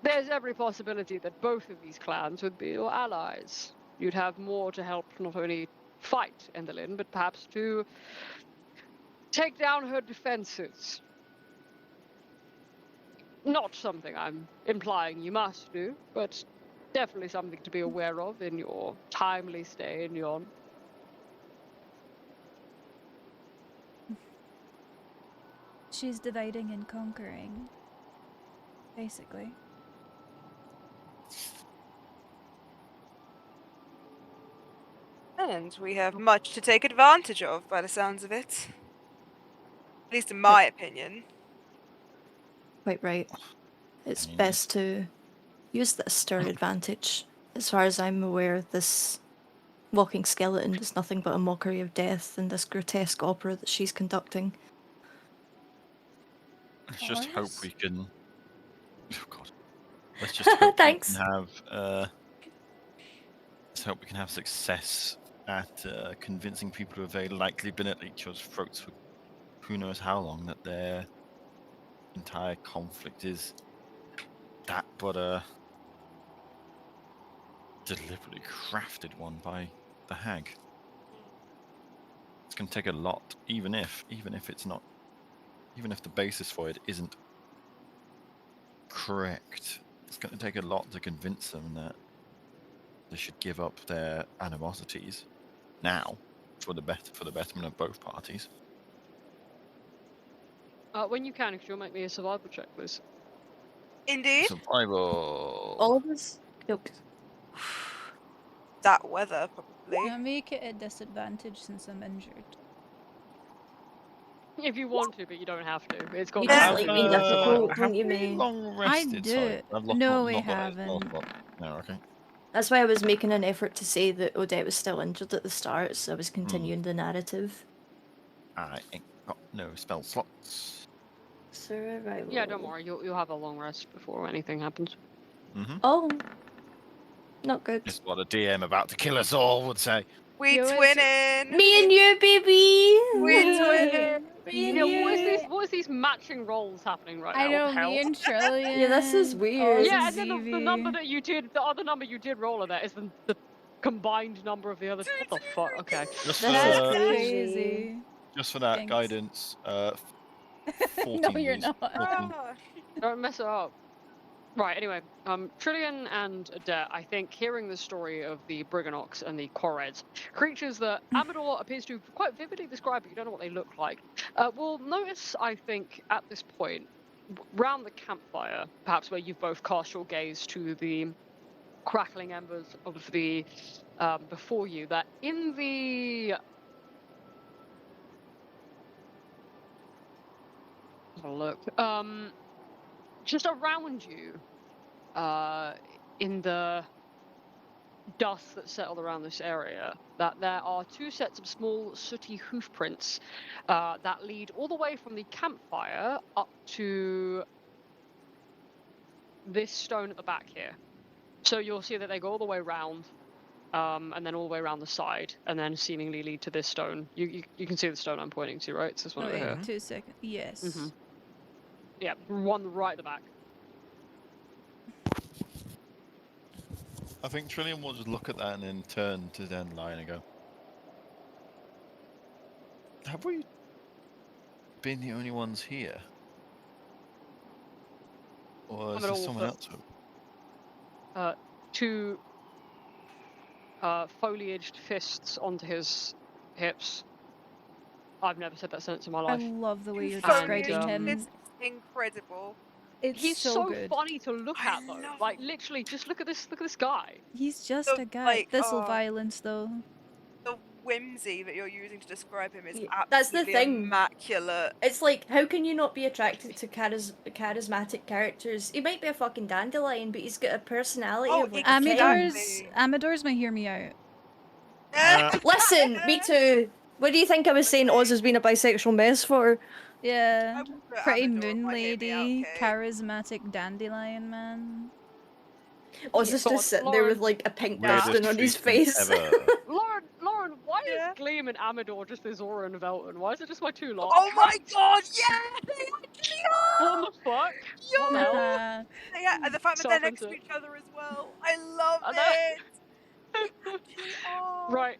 there's every possibility that both of these clans would be your allies. You'd have more to help not only fight Enderlin, but perhaps to take down her defenses. Not something I'm implying you must do, but definitely something to be aware of in your timely stay in Yon. She's dividing and conquering, basically. And we have much to take advantage of, by the sounds of it. At least in my opinion. Quite right. It's mean, best to use this to our advantage. As far as I'm aware, this walking skeleton is nothing but a mockery of death in this grotesque opera that she's conducting. Let's just hope Ours? we can. Oh God. Let's just hope Thanks. we can have. Let's hope we can have success at convincing people who have very likely been at each other's throats for who knows how long that their entire conflict is that but a deliberately crafted one by the hag. It's going to take a lot, even if it's not, even if the basis for it isn't correct. It's going to take a lot to convince them that they should give up their animosities now for the betterment of both parties. When you can, if you'll make me a survival check, please. Indeed. Survival. All of us? Nope. That weather, probably. Can I make it a disadvantage since I'm injured? If you want to, but you don't have to. It's got You nothing just to like do being with the survival. difficult, have don't you, we May? long I rested? do. Sorry, I've No, we not got it. haven't. No, okay. That's why I was making an effort to say that Odette was still injured at the start, so I was continuing the narrative. I ain't got no spell slots. Survival. Yeah, don't worry. You'll have a long rest before anything happens. Mm-hmm. Oh, not good. It's what a DM about to kill us all would say. We You always- twinning. Me and you, baby. We twinning. Me and Yeah, you. what is these matching rolls happening right I now? know, What the hell? me and Trillian. Yeah, this is weird. Oz Yeah, and and then the ZV. number that you did, the other number you did roll on that is the combined number of the others. What the fuck? Okay. Just This That's is crazy. just for that Thanks. guidance, 14. No, you're please. not. 14. Ah, Don't mess it up. Right, anyway, Trillian and Adet, I think, hearing the story of the Briganox and the Koreds, creatures that Amador appears to quite vividly describe, but you don't know what they look like, will notice, I think, at this point, round the campfire, perhaps where you've both cast your gaze to the crackling embers of the before you, that in the have a look. Just around you, in the dust that settled around this area, that there are two sets of small sooty hoof prints that lead all the way from the campfire up to this stone at the back here. So you'll see that they go all the way around, and then all the way around the side, and then seemingly lead to this stone. You can see the stone I'm pointing to, right? It's this one Oh, over wait, here. 2 seconds. Yes. Mhm. Yeah, one right at the back. I think Trillian will just look at that and then turn to Dandelion and go, have we been the only ones here? Or is Amador there will someone put- else? Two foliaged fists onto his hips. I've never said that sentence in my I life. love the way you're Foliage describing him. It's incredible. It's He's so so good. funny to look I at, though. love Like him. literally, just look at this. Look at this guy. He's just So, a guy. like, This'll violence, though. The whimsy that you're using to describe him is Yeah, absolutely that's the thing. immaculate. It's like, how can you not be attracted to charismatic characters? He might be a fucking dandelion, but he's got a personality Oh, of like exactly. a king. Amador's my hear me out. Listen, me too. What do you think I was saying Oz has been a bisexual mess for? Yeah. I will put Pretty Amador on moon my hear me out lady, cake. charismatic dandelion man. Oz is God, just sitting there Lauren. with like a pink Yeah. dusting on his treatment face. ever. Lauren, why Yeah. is Gleam and Amador just Azora and Velton? Why is it just my two lot? Oh my god, yeah! They actually are! What the fuck? Yo! What the hell? Yeah, and the fact that they're next to Self-insert. each other as well. I love I know. it! They actually are! Right.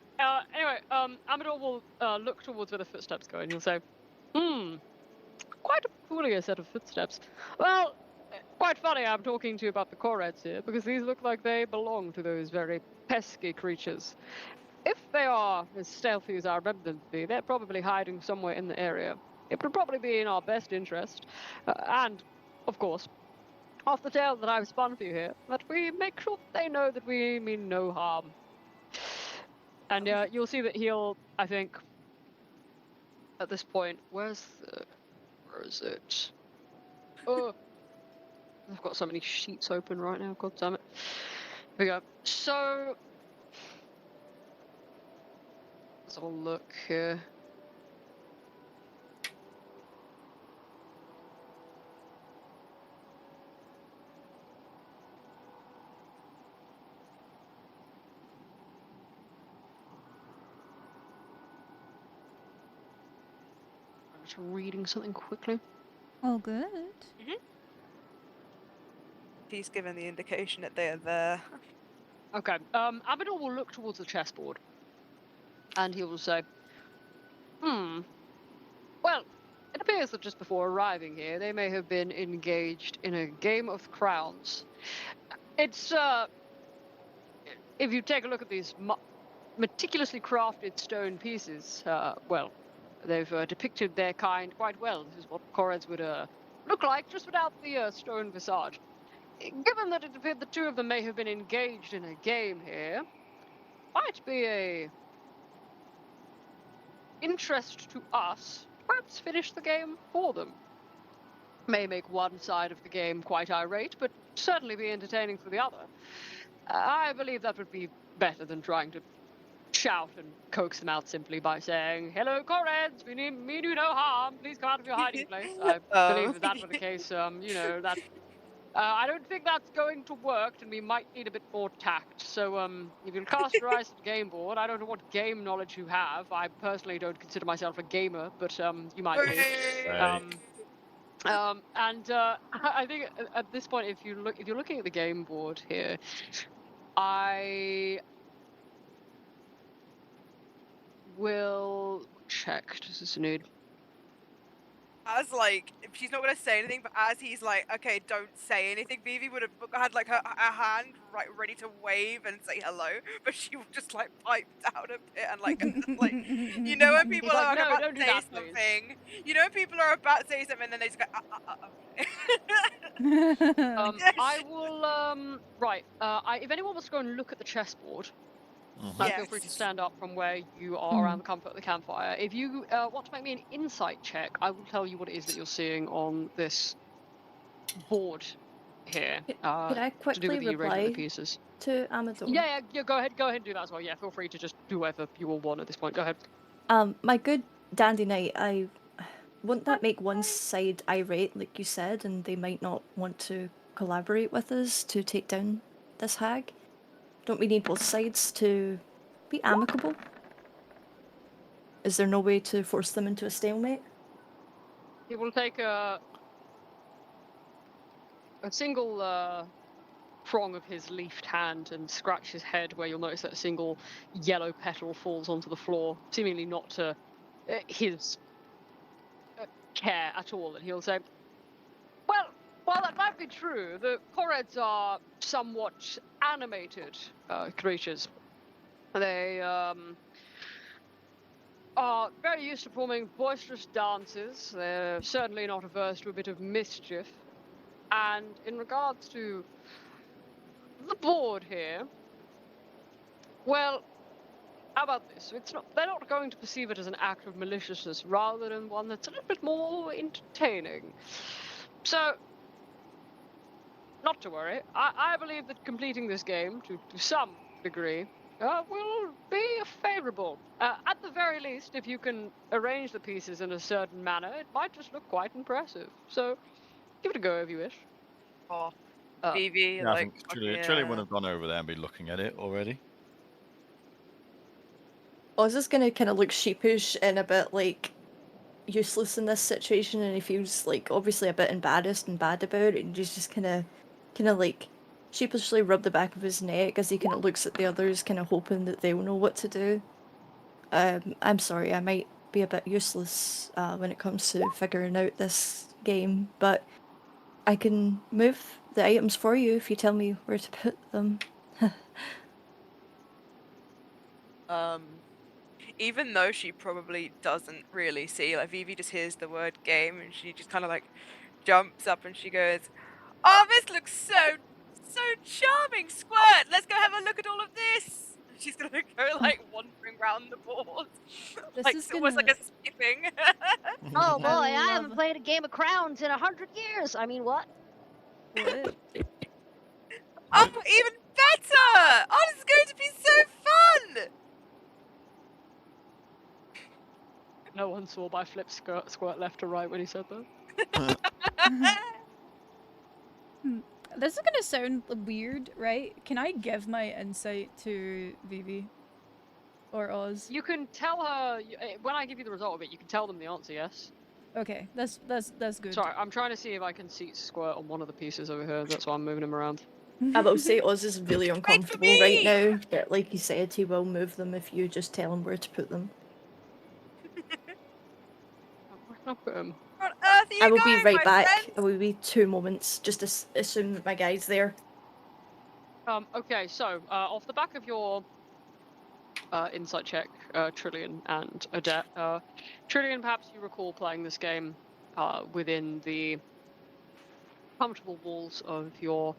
Anyway, Amador will look towards where the footsteps go, and he'll say, quite a peculiar set of footsteps. Well, quite funny I'm talking to you about the Koreds here, because these look like they belong to those very pesky creatures. If they are as stealthy as I remember them to be, they're probably hiding somewhere in the area. It would probably be in our best interest, and, of course, off the tale that I've spun for you here, that we make sure they know that we mean no harm. And you'll see that he'll, I think, at this point, where is it? Oh, I've got so many sheets open right now. God damn it. Here we go. So let's have a look here. I'm just reading something quickly. Oh, good. He's given the indication that they are there. Okay. Abador will look towards the chessboard, and he will say, Well, it appears that just before arriving here, they may have been engaged in a game of crowns. It's if you take a look at these meticulously crafted stone pieces, well, they've depicted their kind quite well. This is what Koreds would look like, just without the stone visage. Given that it appeared the two of them may have been engaged in a game here, might be a interest to us. Perhaps finish the game for them. May make one side of the game quite irate, but certainly be entertaining for the other. I believe that would be better than trying to shout and coax them out simply by saying, "Hello, Koreds, we mean you no harm. Please come out of your hiding place." I believe if that were the case, that I don't think that's going to work, and we might need a bit more tact. So, if you'll cast your eyes at the game board, I don't know what game knowledge you have. I personally don't consider myself a gamer, but you might be. I think at this point, if you're looking at the game board here, I will check. Does this need? As like, if she's not gonna say anything, but as he's like, okay, don't say anything, Vivi would have had like her hand right ready to wave and say hello, but she just like piped out a bit and like you know when people He's like, are "No, about don't to do say that, please." something, you know when people are about to say something and then they just go okay. I will. Right. If anyone wants to go and look at the chessboard, feel free to Yes. stand up from where you are around the comfort of the campfire. If you want to make me an insight check, I will tell you what it is that you're seeing on this board here. Could I To do quickly with the arrangement of reply the pieces. to Amador? Yeah. Go ahead and do that as well. Yeah, feel free to just do whatever you all want at this point. Go ahead. My good dandy knight, wouldn't that make one side irate, like you said, and they might not want to collaborate with us to take down this hag? Don't we need both sides to be amicable? Is there no way to force them into a stalemate? He will take a single prong of his leafed hand and scratch his head, where you'll notice that a single yellow petal falls onto the floor, seemingly not to his care at all. And he'll say, "Well, while that might be true, the Koreds are somewhat animated creatures. They are very used to performing boisterous dances. They're certainly not averse to a bit of mischief. And in regards to the board here, well, how about this? They're not going to perceive it as an act of maliciousness, rather than one that's a little bit more entertaining. So, not to worry. I believe that completing this game, to some degree, will be favourable. At the very least, if you can arrange the pieces in a certain manner, it might just look quite impressive. So, give it a go if you wish." Oh, Uh, Vivi, Yeah, I like think Trilly would have gone over there and be looking at it already. Oz is gonna kind of look sheepish and a bit like useless in this situation, and he feels like obviously a bit embarrassed and bad about it, and he's just kind of like sheepishly rub the back of his neck as he kind of looks at the others, kind of hoping that they'll know what to do. I'm sorry, I might be a bit useless when it comes to figuring out this game, but I can move the items for you if you tell me where to put them. Even though she probably doesn't really see, like Vivi just hears the word game and she just kind of like jumps up and she goes, "Oh, this looks so charming, Squirt! Let's go have a look at all of this." She's gonna go like wandering round the board, This like is almost like a gonna- skipping. Oh boy, I love- haven't played a game of Crowns in 100 years. I mean, what? What? Oh, even better! Oh, this is going to be so fun! No one saw my flip squirt left to right when he said that. This is gonna sound weird, right? Can I give my insight to Vivi? Or Oz? You can tell her when I give you the result of it. You can tell them the answer. Yes. Okay, that's good. Sorry, I'm trying to see if I can seat Squirt on one of the pieces over here. That's why I'm moving him around. I will say Oz is really uncomfortable right now, but like he said, he will move them if you just tell him where to put them. Where can I put him? Where on earth are you I will going, be right my back. friend? I will be 2 moments. Just assume that my guy's there. Okay, so off the back of your insight check, Trillian and Adet, Trillian, perhaps you recall playing this game within the comfortable walls of your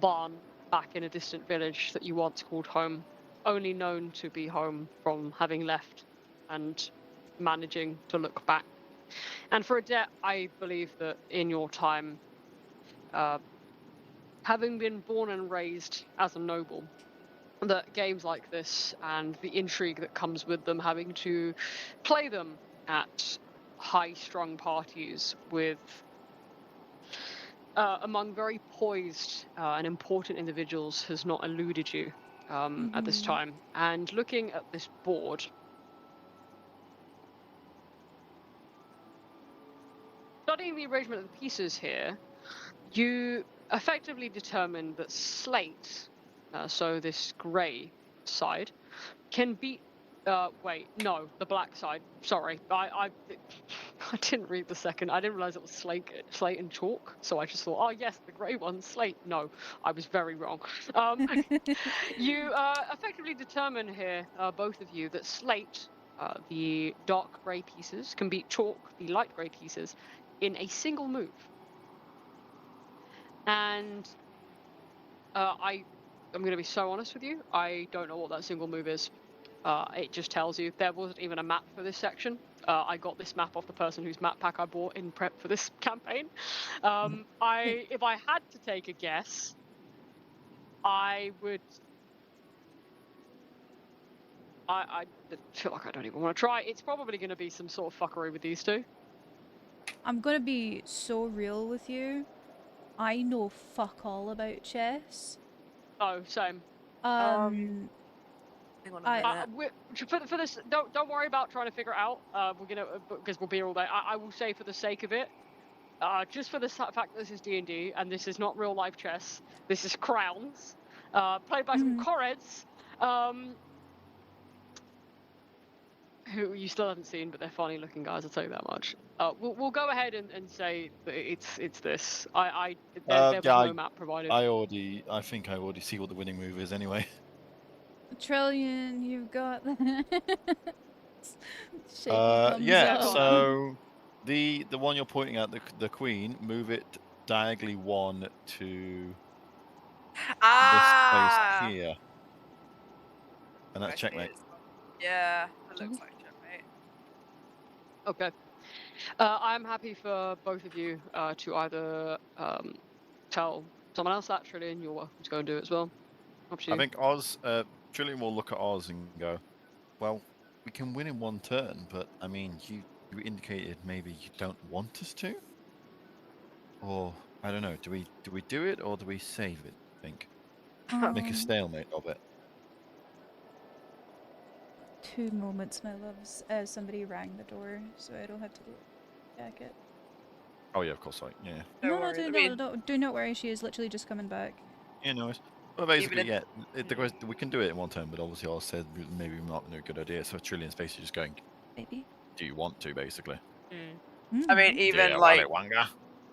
barn back in a distant village that you once called home, only known to be home from having left and managing to look back. And for Adet, I believe that in your time, having been born and raised as a noble, that games like this and the intrigue that comes with them, having to play them at high-strung parties with among very poised and important individuals, has not eluded you at this time. And looking at this board, studying the arrangement of the pieces here, you effectively determine that slate, so this grey side, can beat. Wait, no, the black side. Sorry, I didn't read the second. I didn't realize it was slate and chalk. So I just thought, oh yes, the grey one, slate. No, I was very wrong. You effectively determine here, both of you, that slate, the dark grey pieces, can beat chalk, the light grey pieces, in a single move. And I'm going to be so honest with you, I don't know what that single move is. It just tells you. There wasn't even a map for this section. I got this map off the person whose map pack I bought in prep for this campaign. If I had to take a guess, I would. I feel like I don't even want to try. It's probably going to be some sort of fuckery with these two. I'm gonna be so real with you. I know fuck all about chess. Oh, same. Hang on a minute. For this, don't worry about trying to figure it out. We're gonna because we'll be here all day. I will say, for the sake of it, just for the fact that this is D&D and this is not real life chess, this is Crowns, played by some Coreds, who you still haven't seen, but they're funny looking guys. I'll tell you that much. We'll go ahead and say that it's this. There was no map provided. I think I already see what the winning move is anyway. Trillian, you've got shaky thumbs Yeah. up. So the one you're pointing at, the queen, move it diagonally 1 to this place here, and that's checkmate. Yeah, that looks like checkmate. Okay. I'm happy for both of you to either tell someone else that. Trillian, you're welcome to go and do it as well. Up to you. I think Trillian will look at Oz and go, well, we can win in 1 turn, but I mean, you indicated maybe you don't want us to? Or, I don't know, do we do it, or do we save it, I think? Make a stalemate of it. 2 moments, my loves. Somebody rang the door, so I don't have to check it. Oh yeah, of course, right, yeah. Do not worry, she is literally just coming back. Yeah, no worries. Well, basically, yeah, we can do it in 1 turn, but obviously Oz said maybe not a good idea, so Trillian's basically just going, Maybe. do you want to, basically? I mean, even Yeah, like, right, Wanga.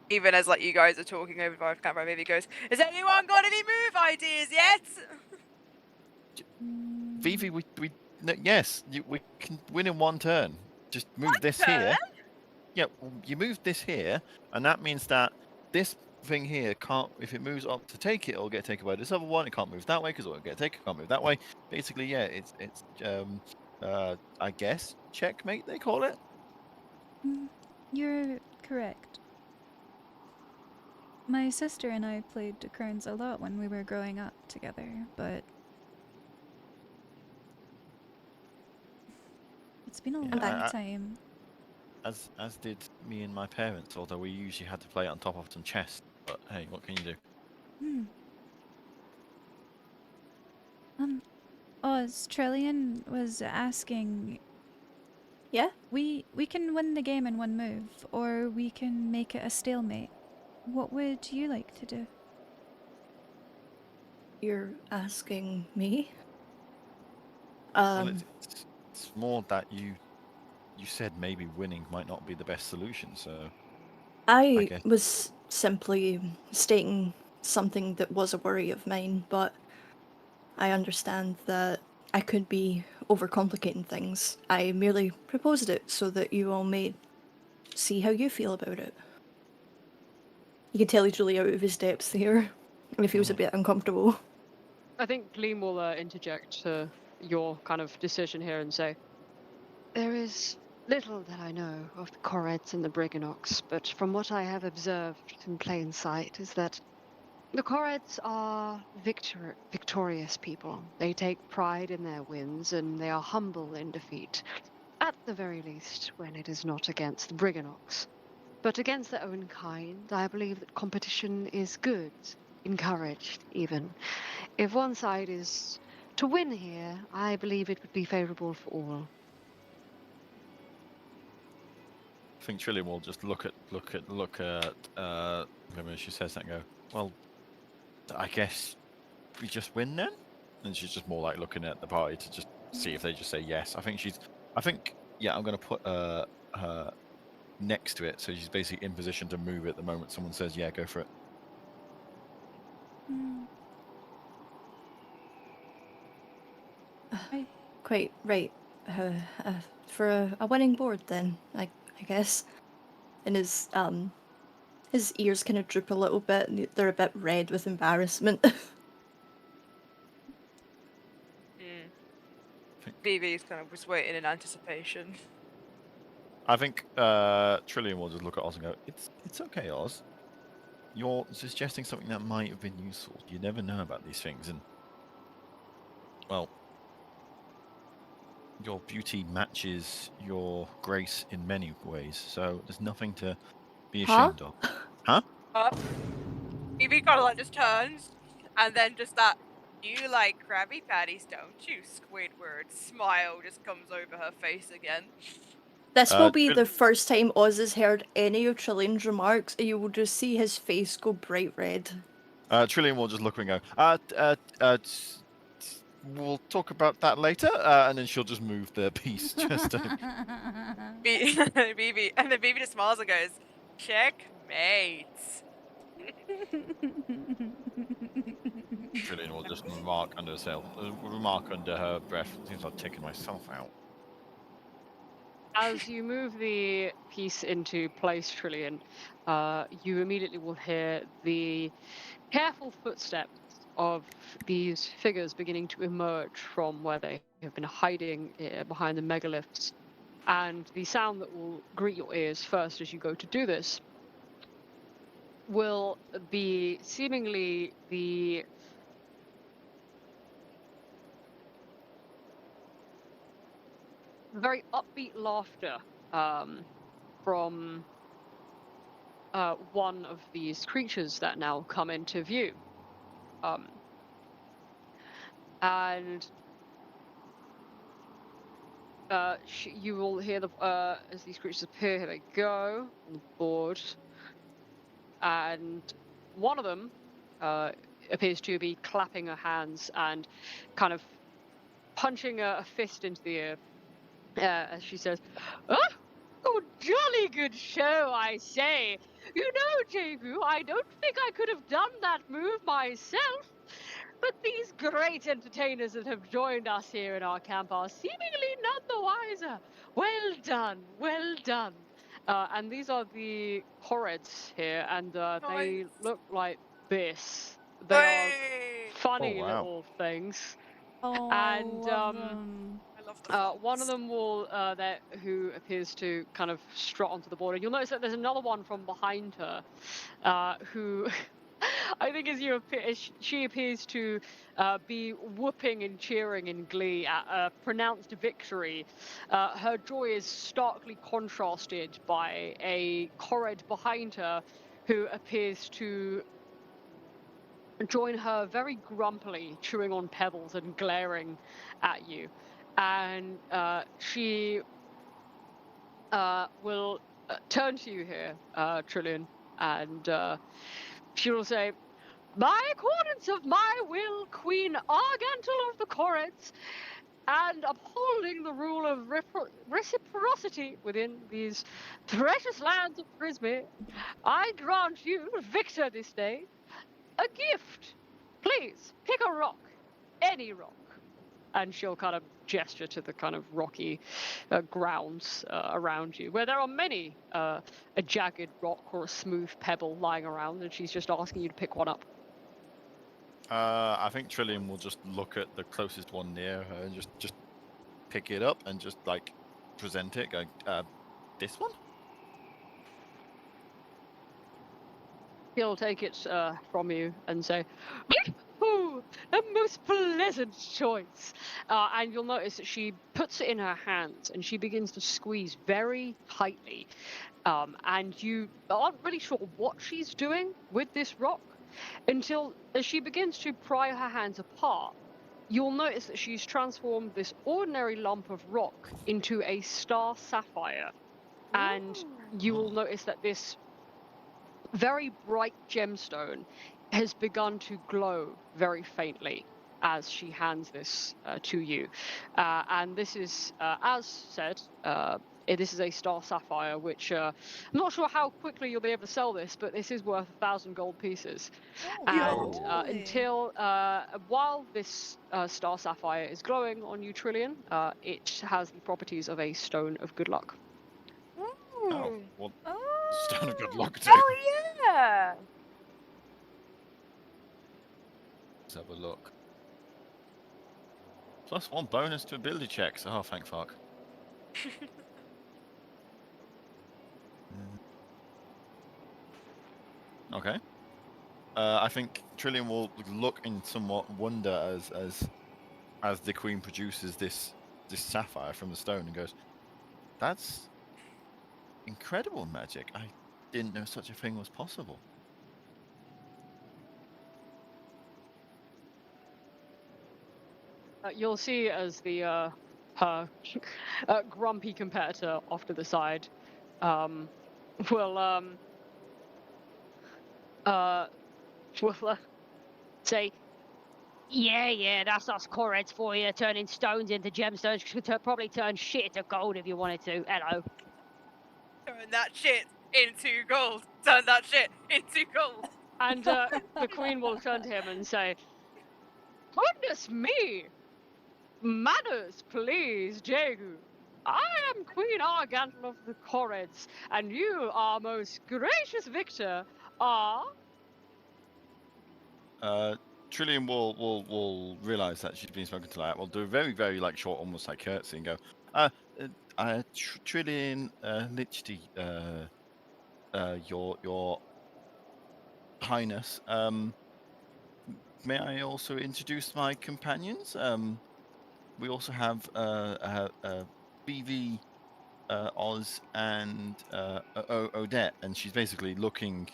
even as like you guys are talking over the camera, maybe goes, has anyone got any move ideas yet? Vivi, yes, we can win in 1 turn. Just move this here. Yeah, you move this here, and that means that this thing here can't. If it moves up to take it, it'll get taken by this other one. It can't move that way because it'll get taken. Can't move that way. Basically, yeah, it's I guess checkmate they call it. Mm, you're correct. My sister and I played Crowns a lot when we were growing up together, but it's been a Yeah, long time. as did me and my parents. Although we usually had to play it on top of some chess. But hey, what can you do? Hmm. Australian was asking, Yeah? we can win the game in one move, or we can make it a stalemate. What would you like to do? You're asking me? Well, Um, it's more that you said maybe winning might not be the best solution. So I I guess was simply stating something that was a worry of mine, but I understand that I could be overcomplicating things. I merely proposed it so that you all may see how you feel about it. You can tell he's really out of his depths here, and he feels a bit uncomfortable. I think Gleam will interject to your kind of decision here and say, there is little that I know of the Koreds and the Briganox, but from what I have observed in plain sight is that the Koreds are victorious people. They take pride in their wins and they are humble in defeat, at the very least when it is not against the Briganox. But against their own kind, I believe that competition is good, encouraged even. If one side is to win here, I believe it would be favorable for all. I think Trillium will just look at when she says that and go, well, I guess we just win then. And she's just more like looking at the party to just see if they just say yes. I think yeah, I'm gonna put her next to it, so she's basically in position to move it the moment someone says yeah, go for it. Hmm. I Quite right. For a winning board, then, I guess. And his ears kind of droop a little bit, and they're a bit red with embarrassment. Vivi's kind of was waiting in anticipation. I think Trillium will just look at Oz and go, it's okay, Oz. You're suggesting something that might have been useful. You never know about these things, and well, your beauty matches your grace in many ways, so there's nothing to be Huh? ashamed of. Huh? Vivi kind of like just turns, and then just that, you like Krabby Patties, don't you, Squidward? Smile just comes over her face again. This will be Trill- the first time Oz has heard any of Trillian's remarks, and you will just see his face go bright red. Trillium will just look and go, we'll talk about that later, and then she'll just move the piece just to... Vivi, and then Vivi just smiles and goes, checkmate. Trillian will just remark under her breath, seems like taking myself out. As you move the piece into place, Trillian, you immediately will hear the careful footsteps of these figures beginning to emerge from where they have been hiding behind the megaliths. And the sound that will greet your ears first as you go to do this will be seemingly the very upbeat laughter from one of these creatures that now come into view. And you will hear as these creatures appear, here they go on the board. And one of them appears to be clapping her hands and kind of punching a fist into the air as she says, "Oh, jolly good show, I say. You know, Jagu, I don't think I could have done that move myself. But these great entertainers that have joined us here in our camp are seemingly none the wiser. Well done, well done. And these are the Horreds here, and they Nice. look like this. They are Hey! funny wow. little things. Oh, And I love them. I love the fun. one of them will who appears to kind of strut onto the border. You'll notice that there's another one from behind her, who I think she appears to be whooping and cheering in glee at a pronounced victory. Her joy is starkly contrasted by a Corred behind her, who appears to join her very grumpily, chewing on pebbles and glaring at you. And she will turn to you here, Trillian, and she will say, "By accordance of my will, Queen Argantel of the Correts, and upholding the rule of reciprocity within these precious lands of Prismy, I grant you, victor this day, a gift. Please, pick a rock. Any rock." And she'll kind of gesture to the kind of rocky grounds around you, where there are many a jagged rock or a smooth pebble lying around, and she's just asking you to pick one up. I think Trillian will just look at the closest one near her and just pick it up and just like present it, going, this one? He'll take it from you and say, "Oh, a most pleasant choice." And you'll notice that she puts it in her hands and she begins to squeeze very tightly. And you aren't really sure what she's doing with this rock until, as she begins to pry her hands apart, you'll notice that she's transformed this ordinary lump of rock into a star sapphire. And you will notice that this very bright gemstone has begun to glow very faintly as she hands this to you. And this is, as said, this is a star sapphire, which I'm not sure how quickly you'll be able to sell this, but this is worth 1,000 gold pieces. And while this star sapphire is glowing on you, Trillian, it has the properties of a stone of good luck. Oh, well, stone of good luck too. Hell yeah! Let's have a look. +1 bonus to ability checks. Oh, thank fuck. Okay. I think Trillian will look in somewhat wonder as the queen produces this sapphire from the stone and goes, "That's incredible magic. I didn't know such a thing was possible." You'll see as the her grumpy competitor off to the side will say, "Yeah, that's us Correds for you, turning stones into gemstones. Could probably turn shit into gold if you wanted to. Hello." Turn that shit into gold. Turn that shit into gold. And the queen will turn to him and say, "Goodness me! Manners, please, Jagu. I am Queen Argantel of the Correds, and you, our most gracious victor, are..." Trillian will realize that she's been spoken to like that. Will do a very, very like short, almost like curtsy and go, Trillian Lichty, your Highness, may I also introduce my companions? We also have BV, Oz, and Odette, and she's basically looking.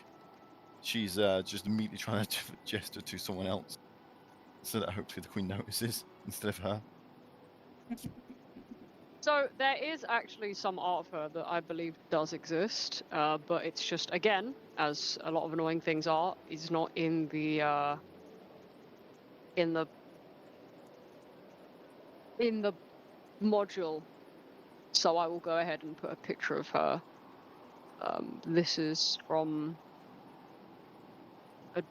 She's just immediately trying to gesture to someone else, so that hopefully the queen notices instead of her. So there is actually some art of her that I believe does exist, but it's just, again, as a lot of annoying things are, is not in the module. So I will go ahead and put a picture of her. This is from a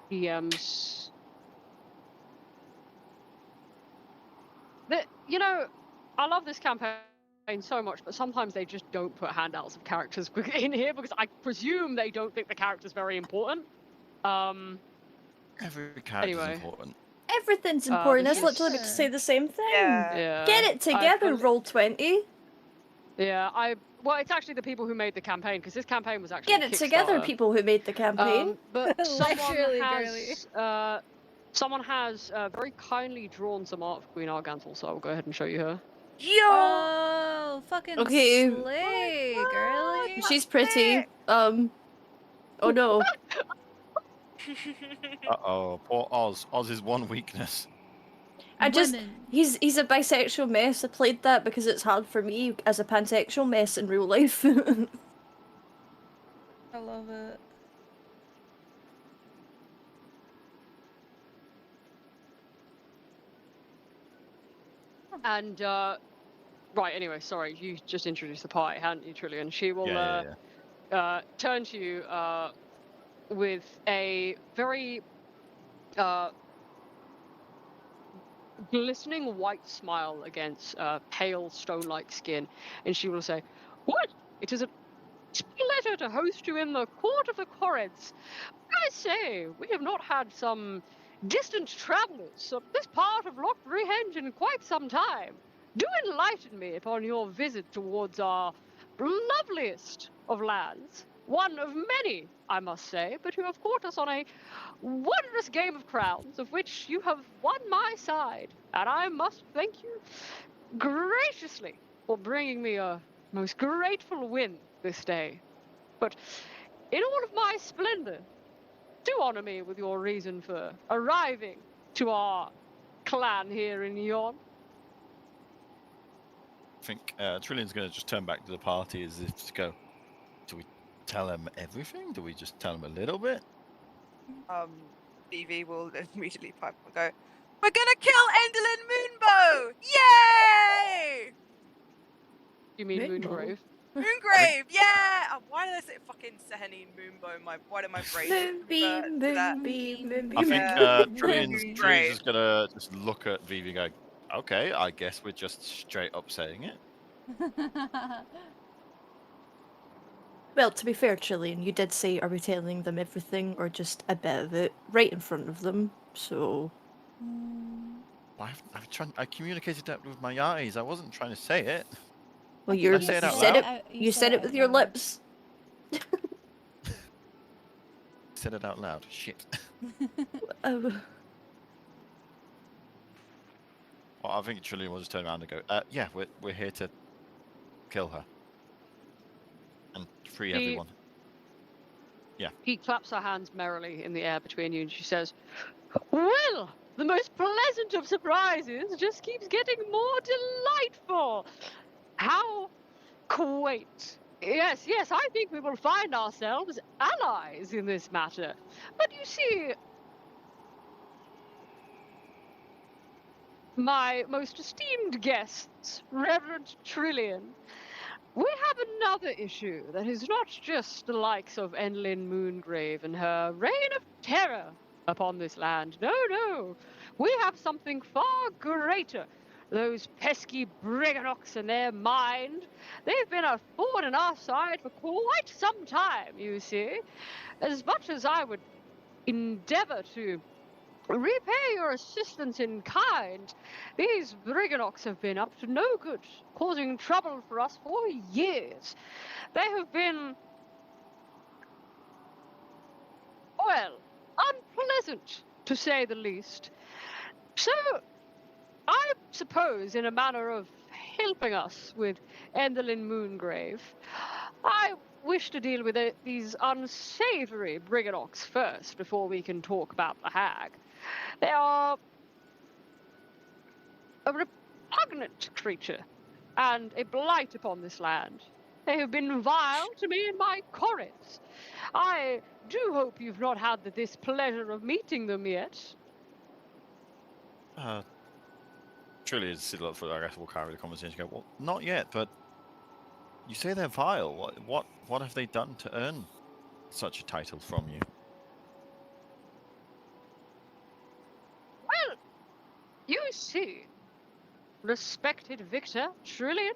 DM's. You know, I love this campaign so much, but sometimes they just don't put handouts of characters in here because I presume they don't think the character's very important. Every character's Anyway. important. Everything's important. this That's literally about to is- say the same thing. Yeah. Get it together, Roll20. Yeah, well, it's actually the people who made the campaign because this campaign was actually Get it together, Kickstarter. people who made the campaign. But Literally, girly. someone has very kindly drawn some art for Queen Arganthel, so I'll go ahead and show you her. Yo! Oh, fucking Okay. slay, girly. She's pretty. Oh no. Uh-oh, poor Oz. Oz's one weakness. Women. He's a bisexual mess. I played that because it's hard for me as a pansexual mess in real life. I love it. And right, anyway, sorry, you just introduced the party, hadn't you, Trillian? She will turn to you with a very glistening white smile against pale stone-like skin, and she will say, "What? It is a pleasure to host you in the court of the Corrids. I say, we have not had some distant travellers of this part of Loch Rehenge in quite some time. Do enlighten me upon your visit towards our loveliest of lands. One of many, I must say, but who have caught us on a wondrous game of crowns, of which you have won my side, and I must thank you graciously for bringing me a most grateful win this day. But in all of my splendor, do honor me with your reason for arriving to our clan here in Yon." I think Trillian's going to just turn back to the party as if to go, do we tell him everything? Do we just tell him a little bit? BV will immediately pipe and go, "We're gonna kill Enderlin Moonbow! Yay! You mean Moonbow? Moongrave? Moongrave, yeah! Oh, why did I say fucking Sehanine Moonbow? Why did my brain Moonbeam, revert to that? moonbeam, I moonbeam. think Yeah. Trillian's Great. just going to just look at Vivi and go, okay, I guess we're just straight up saying it. Well, to be fair, Trillian, you did say, are we telling them everything or just a bit of it right in front of them? So. Well, I communicated that with my eyes. I wasn't trying to say it. Well, Did I say it out loud? You said it with your lips. Said it out loud. Shit. Oh. Well, I think Trillian will just turn around and go, yeah, we're here to kill her. And free everyone. He claps her hands merrily in the air between you, and she says, "Well, the most pleasant of surprises just keeps getting more delightful. How quaint. Yes, I think we will find ourselves allies in this matter. But you see, my most esteemed guests, Reverend Trillian, we have another issue that is not just the likes of Enlyn Moongrave and her reign of terror upon this land. No. We have something far greater. Those pesky Briganocks and their mind. They've been a thorn in our side for quite some time, you see. As much as I would endeavor to repay your assistance in kind, these Briganocks have been up to no good, causing trouble for us for years. They have been, well, unpleasant, to say the least. So, I suppose, in a manner of helping us with Enderlin Moongrave, I wish to deal with these unsavory Briganocks first before we can talk about the hag. They are a repugnant creature and a blight upon this land. They have been vile to me and my Corrids. I do hope you've not had the displeasure of meeting them yet. Trillian is still up for, I guess we'll carry the conversation and go, well, not yet, but you say they're vile. What have they done to earn such a title from you? Well, you see, respected Victor Trillian,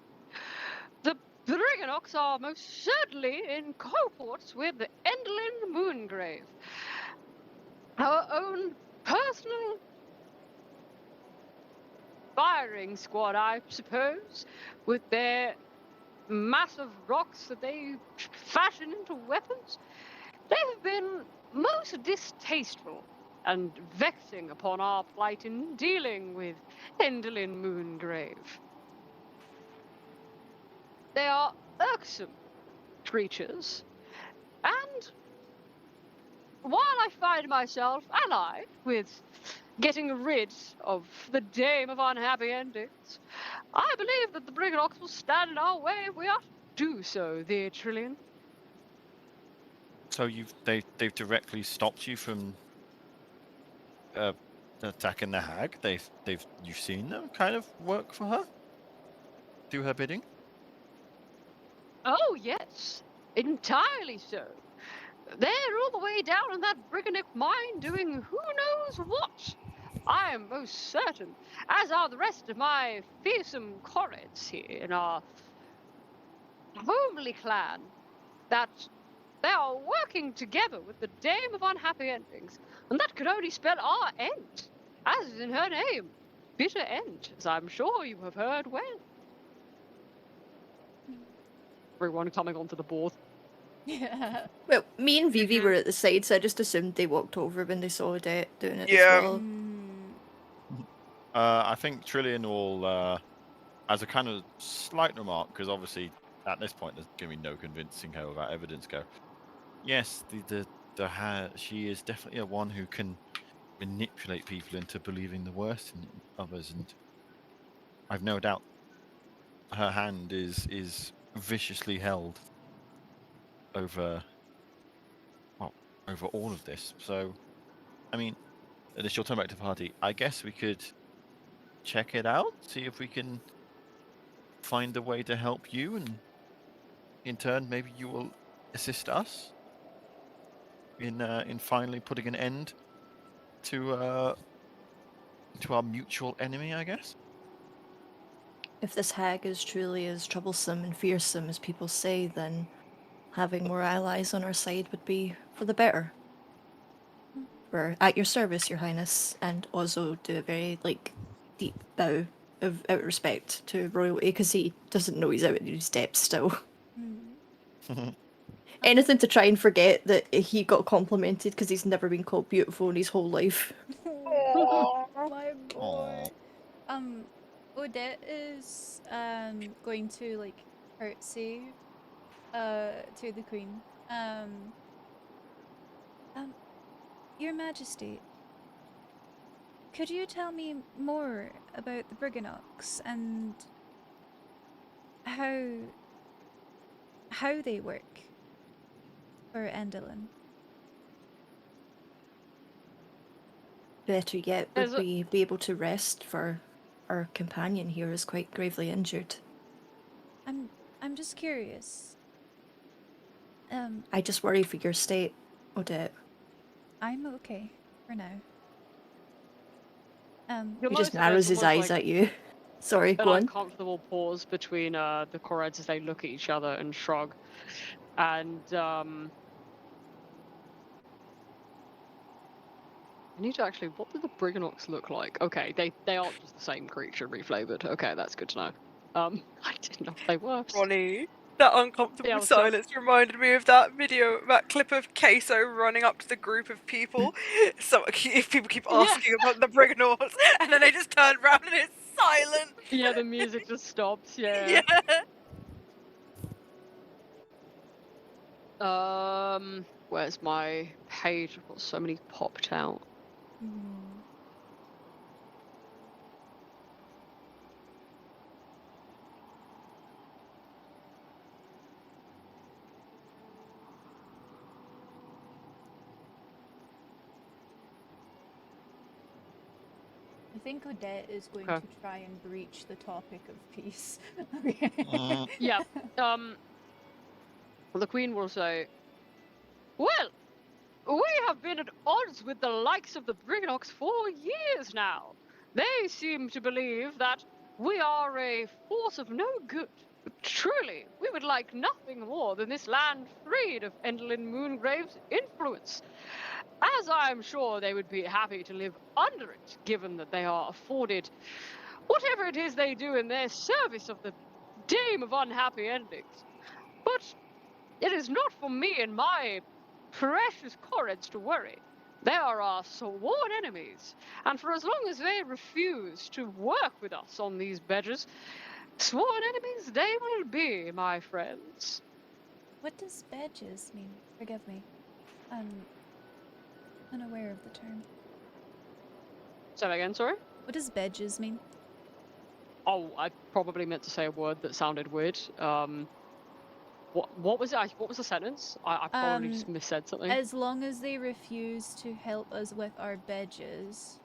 The Riganox are most certainly in cohorts with the Endlin Moongrave. Our own personal firing squad, I suppose, with their massive rocks that they fashion into weapons. They have been most distasteful and vexing upon our plight in dealing with Endlin Moongrave. They are irksome creatures, and while I find myself allied with getting rid of the Dame of Unhappy Endings, I believe that the Briganox will stand in our way if we are to do so, the Trillion. So they've directly stopped you from attacking the hag. You've seen them kind of work for her, do her bidding. Oh, yes, entirely so. They're all the way down in that Briganox mine doing who knows what. I am most certain, as are the rest of my fearsome Correds here in our homely clan, that they are working together with the Dame of Unhappy Endings, and that could only spell our end, as is in her name. Bitter end, as I'm sure you have heard well. Everyone coming onto the board. Yeah. Well, me and Vivi Mhm. were at the side, so I just assumed they walked over when they saw Odette doing it Yeah. as well. I think Trillian will, as a kind of slight remark, because obviously at this point there's going to be no convincing her without evidence. Go, yes, she is definitely a one who can manipulate people into believing the worst in others, and I've no doubt her hand is viciously held over over all of this. So, I mean, and she'll turn back to the party. I guess we could check it out, see if we can find a way to help you, and in turn, maybe you will assist us in finally putting an end to our mutual enemy, I guess. If this hag is truly as troublesome and fearsome as people say, then having more allies on our side would be for the better. We're at your service, Your Highness, and also do a very, deep bow of out respect to royalty, because he doesn't know he's out in his depths still. Anything to try and forget that he got complimented because he's never been called beautiful in his whole life. Oh, my boy. Aw. Odette is going to like curtsy to the queen. Your Majesty, could you tell me more about the Briganox and how they work for Endelin? Better yet, There's would a- we be able to rest, for our companion here is quite gravely injured. I'm just curious. I just worry for your state, Odette. I'm okay for now. You'll He just notice that narrows there's his almost, eyes like, at you. Sorry, an go on. uncomfortable pause between the Correds as they look at each other and shrug. And I need to actually, what do the Briganox look like? Okay, they aren't just the same creature reflavored. Okay, that's good to know. I didn't know if they were. Ronnie, that uncomfortable Yeah, what's up? silence reminded me of that video, that clip of Queso running up to the group of people. So if people keep Yeah. asking about the Briganox, and then they just turn around and it's silent. Yeah, the music just stops. Yeah. Where's my page? I've got so many popped out. I think Odette is going Okay. to try and breach the topic of peace. Yeah. The Queen will say, "Well, we have been at odds with the likes of the Briganox for years now. They seem to believe that we are a force of no good, Truly, we would like nothing more than this land freed of Endelyn Moongrave's influence, as I am sure they would be happy to live under it, given that they are afforded whatever it is they do in their service of the Dame of Unhappy Endings. But it is not for me and my precious Correds to worry. They are our sworn enemies, and for as long as they refuse to work with us on these badges, sworn enemies they will be, my friends. What does badges mean? Forgive me. I'm unaware of the term. Say that again, sorry? What does badges mean? Oh, I probably meant to say a word that sounded weird. What was it? What was the sentence? I probably just missaid something. As long as they refuse to help us with our badges,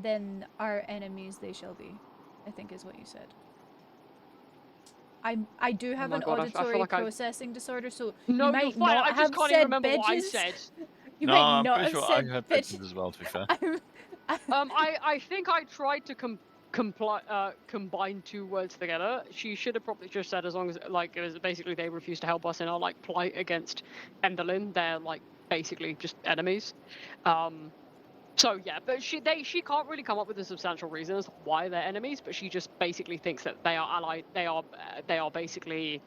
then our enemies they shall be, I think is what you said. I do have my an God, I feel auditory like I- processing disorder, so No, you might you're fine. not I just have can't even said remember what I badges. said. You No, might I'm not pretty have sure I said heard badges. bitches as well, to be fair. I think I tried to combine two words together. She should have probably just said as long as like it was basically they refuse to help us in our like plight against Enderlin. They're like basically just enemies. So yeah, but she can't really come up with a substantial reason as to why they're enemies. But she just basically thinks that they are allied. They are basically.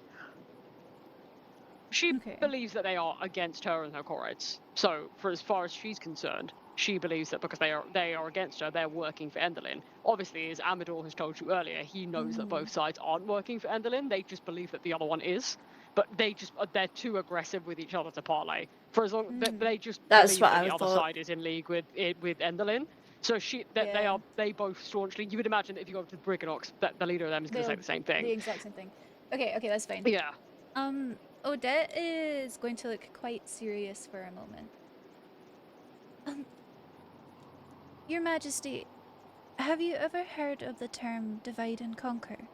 She Okay. believes that they are against her and her Correds. So, for as far as she's concerned, she believes that because they are against her, they're working for Enderlin. Obviously, as Amador has told you earlier, he knows that both sides aren't working for Enderlin. They just believe that the other one is, but they're too aggressive with each other to parlay. For as long they just That's believe what that I the other thought. side is in league with Enderlin. So Yeah. they both staunchly. You would imagine that if you go to the Briganox, that the leader of them is going to say the same The thing. exact same thing. Okay, that's fine. Yeah. Odette is going to look quite serious for a moment. Your Majesty, have you ever heard of the term divide and conquer?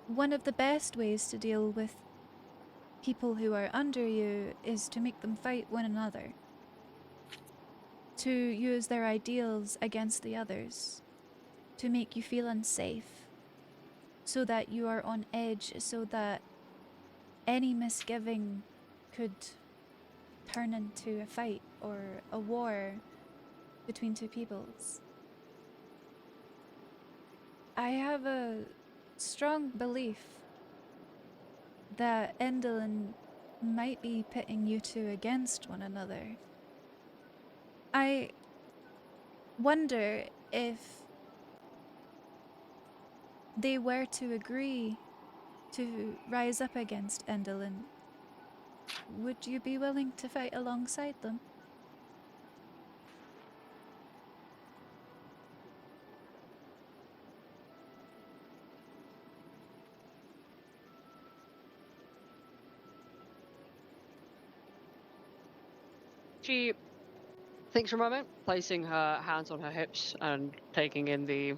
One of the best ways to deal with people who are under you is to make them fight one another. To use their ideals against the others. To make you feel unsafe. So that you are on edge, so that any misgiving could turn into a fight or a war between two peoples. I have a strong belief that Endelin might be pitting you two against one another. I wonder if they were to agree to rise up against Endelin, would you be willing to fight alongside them? She thinks for a moment, placing her hands on her hips and taking in the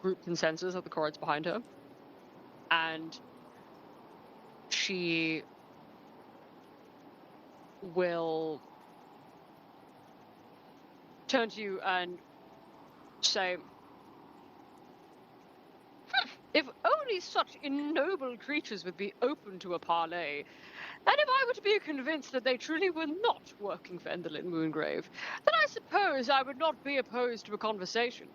group consensus of the Correds behind her. And she will turn to you and say, if only such ignoble creatures would be open to a parley, and if I were to be convinced that they truly were not working for Enderlin Moongrave, then I suppose I would not be opposed to a conversation.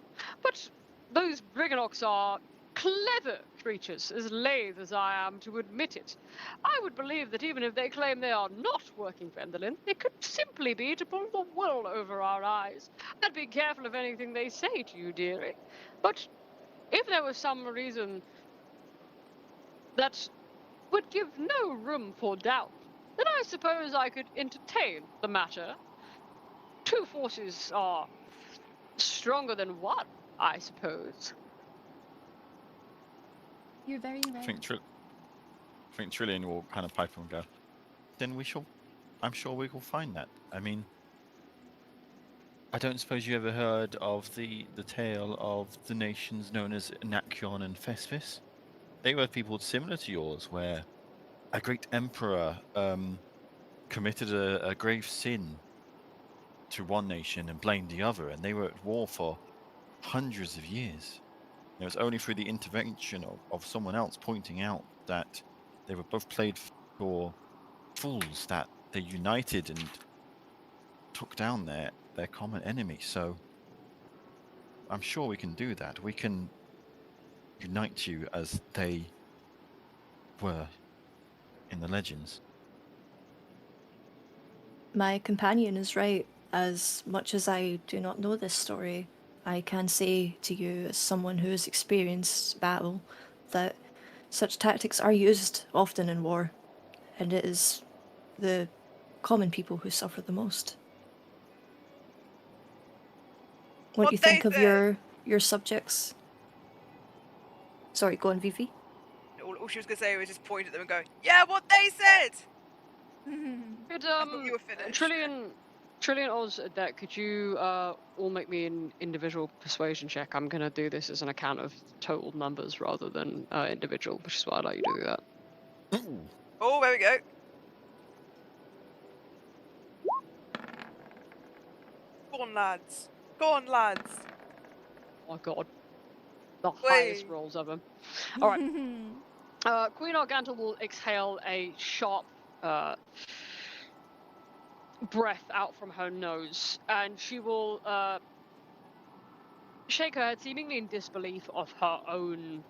But those Briganox are clever creatures, as loath as I am to admit it. I would believe that even if they claim they are not working for Enderlin, it could simply be to pull the wool over our eyes. I'd be careful of anything they say to you, dearie. But if there was some reason that would give no room for doubt, then I suppose I could entertain the matter. Two forces are stronger than one, I suppose. You're very I right. think Trillian will kind of pipe and go, then I'm sure we will find that. I mean, I don't suppose you ever heard of the tale of the nations known as Nakion and Fesfis? They were people similar to yours, where a great emperor committed a grave sin to one nation and blamed the other, and they were at war for hundreds of years. It was only through the intervention of someone else pointing out that they were both played for fools that they united and took down their common enemy. So I'm sure we can do that. We can unite you as they were in the legends. My companion is right. As much as I do not know this story, I can say to you, as someone who has experienced battle, that such tactics are used often in war, and it is the common people who suffer the most. What do you What they think of said. your subjects? Sorry, go on, Vivi. All she was gonna say was just point at them and go, "Yeah, what they said." Could I thought you were finished. Trillian, Oz, Adet, could you all make me an individual persuasion check? I'm gonna do this as an account of total numbers rather than individual, which is why I'd like you to do that. Oh, there we go. Go on, lads. Go on, lads. Oh my god, the highest Wait. rolls ever. All right. Queen Arganta will exhale a sharp breath out from her nose, and she will shake her head, seemingly in disbelief of her own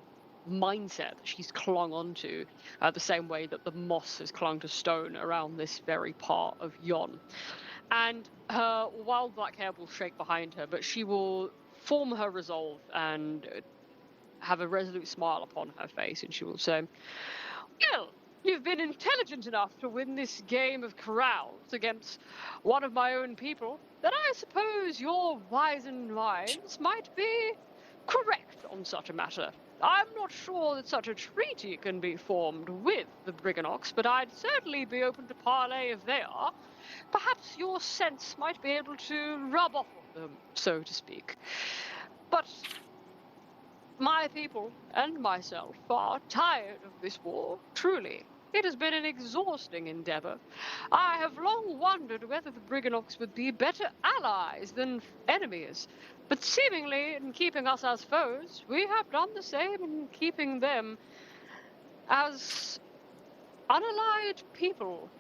mindset that she's clung onto, the same way that the moss has clung to stone around this very part of Yon. And her wild black hair will shake behind her, but she will form her resolve and have a resolute smile upon her face, and she will say, "Well, you've been intelligent enough to win this game of carouse against one of my own people, then I suppose your wizened minds might be correct on such a matter. I'm not sure that such a treaty can be formed with the Briganox, but I'd certainly be open to parley if they are. Perhaps your sense might be able to rub off on them, so to speak. But my people and myself are tired of this war, truly. It has been an exhausting endeavor. I have long wondered whether the Briganox would be better allies than enemies, but seemingly in keeping us as foes, we have done the same in keeping them as unallied people.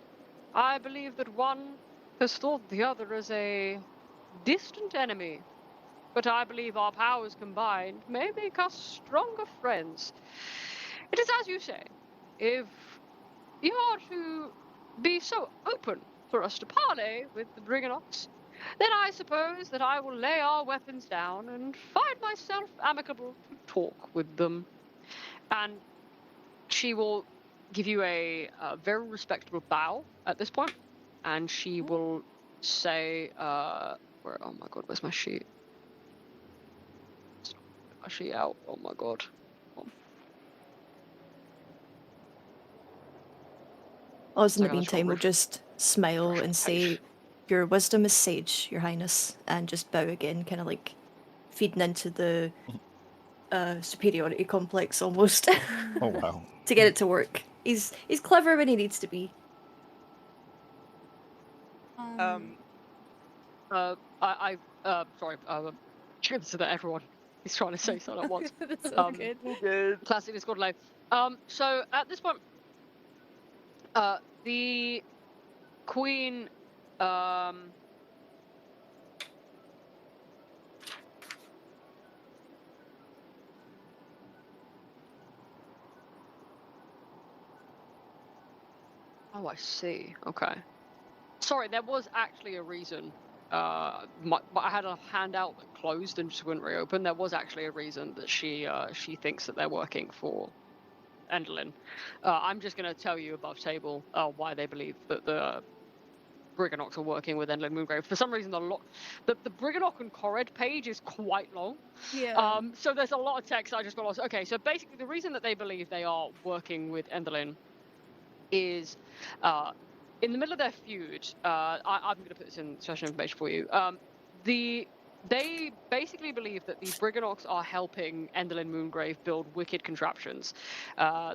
I believe that one has thought the other as a distant enemy, but I believe our powers combined may make us stronger friends. It is as you say, if you are to be so open for us to parley with the Briganox, then I suppose that I will lay our weapons down and find myself amicable to talk with them." And she will give you a very respectable bow at this point, and she will say, "Where? Oh my god, where's my sheet? My sheet out. Oh my god." Oz, in I the gotta meantime, will just smile and say, "Your wisdom is sage, Your Highness," and just bow again, kind of like feeding into the superiority complex almost Oh wow. to get it to work. He's clever when he needs to be. Sorry, so that everyone is trying to say something at once. That's all good. Good. Classic Discord live. So at this point, the Queen, oh, I see. Okay. Sorry, there was actually a reason. I had a handout that closed and just wouldn't reopen. There was actually a reason that she thinks that they're working for Enderlin. I'm just going to tell you above table why they believe that the Briganox are working with Enderlin Moongrave. For some reason, the Briganox and Corred page is quite long. Yeah. So there's a lot of text I just got lost. Okay, so basically the reason that they believe they are working with Enderlin is in the middle of their feud. I'm going to put this in special information for you. They basically believe that the Briganox are helping Enderlin Moongrave build wicked contraptions.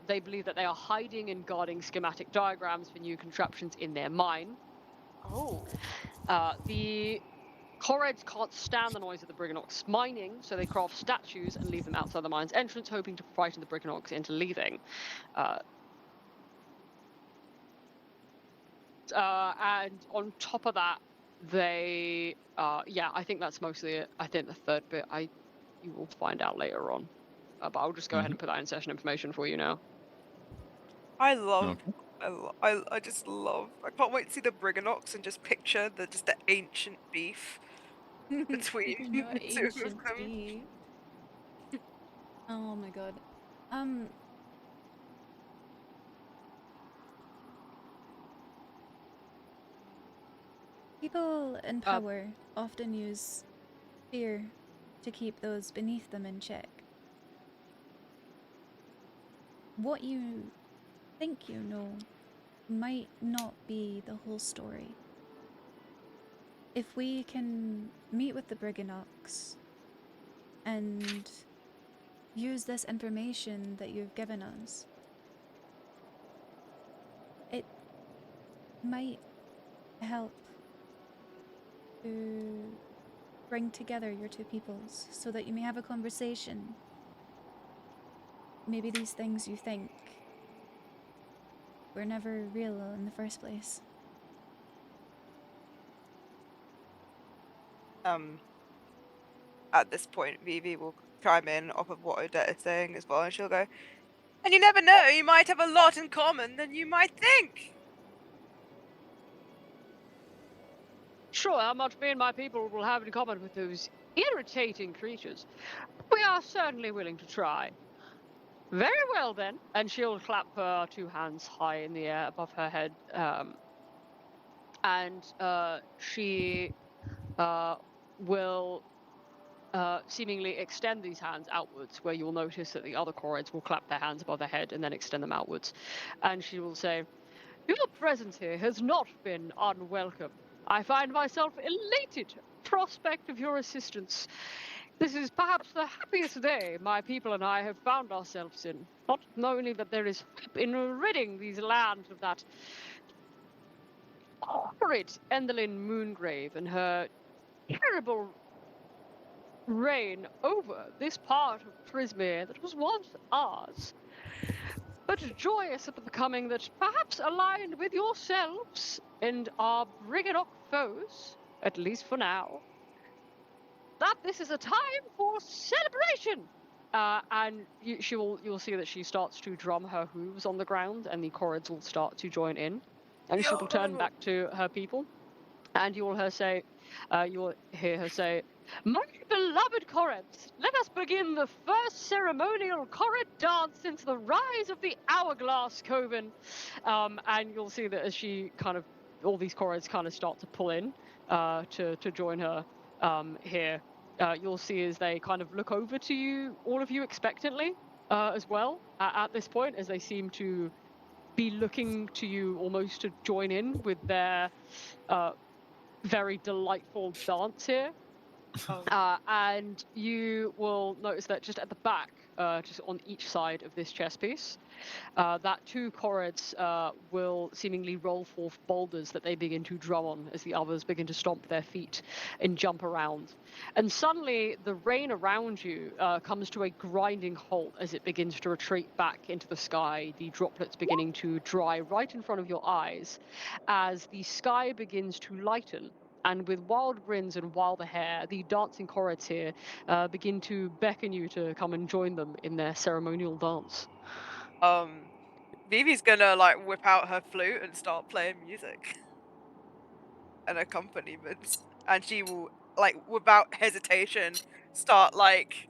They believe that they are hiding and guarding schematic diagrams for new contraptions in their mine. Oh. The Koreds can't stand the noise of the Briganox mining, so they craft statues and leave them outside the mine's entrance, hoping to frighten the Briganox into leaving. And on top of that, they, I think that's mostly it. I think the third bit, you will find out later on. But I'll just go ahead and put that in session information for you now. I love. Okay. I just love. I can't wait to see the Briganox and just picture the ancient beef between You're not the two of ancient them. beef. Oh my god. People in power often use fear to keep those beneath them in check. What you think you know might not be the whole story. If we can meet with the Briganox and use this information that you've given us, it might help to bring together your two peoples so that you may have a conversation. Maybe these things you think were never real in the first place. At this point, Vivi will chime in off of what Odette is saying as well, and she'll go, "And you never know, you might have a lot in common than you might think." Sure, how much me and my people will have in common with those irritating creatures. We are certainly willing to try. Very well then. And she'll clap her two hands high in the air above her head. And she will seemingly extend these hands outwards, where you'll notice that the other Koreds will clap their hands above their head and then extend them outwards. And she will say, "Your presence here has not been unwelcome. I find myself elated at the prospect of your assistance. This is perhaps the happiest day my people and I have found ourselves in. Not only that there is hope in ridding these lands of that horrid Endelyn Moongrave and her terrible reign over this part of Prismere that was once ours, but joyous at the becoming that perhaps aligned with yourselves and our Briganock foes, at least for now, that this is a time for celebration." And you'll see that she starts to drum her hooves on the ground, and the Koreds will start to join in, and she will turn back to her people, and you will hear her say, "My beloved Koreds, let us begin the first ceremonial Kored dance since the rise of the Hourglass Coven." And you'll see that as she all these Koreds kind of start to pull in to join her here. You'll see as they kind of look over to you, all of you expectantly as well at this point, as they seem to be looking to you almost to join in with their very delightful dance here. And you will notice that just at the back, just on each side of this chess piece, that two Koreds will seemingly roll forth boulders that they begin to drum on as the others begin to stomp their feet and jump around. And suddenly, the rain around you comes to a grinding halt as it begins to retreat back into the sky, the droplets beginning to dry right in front of your eyes as the sky begins to lighten. And with wild grins and wilder hair, the dancing Koreds here begin to beckon you to come and join them in their ceremonial dance. Vivi's gonna like whip out her flute and start playing music and accompaniment, and she will like without hesitation start like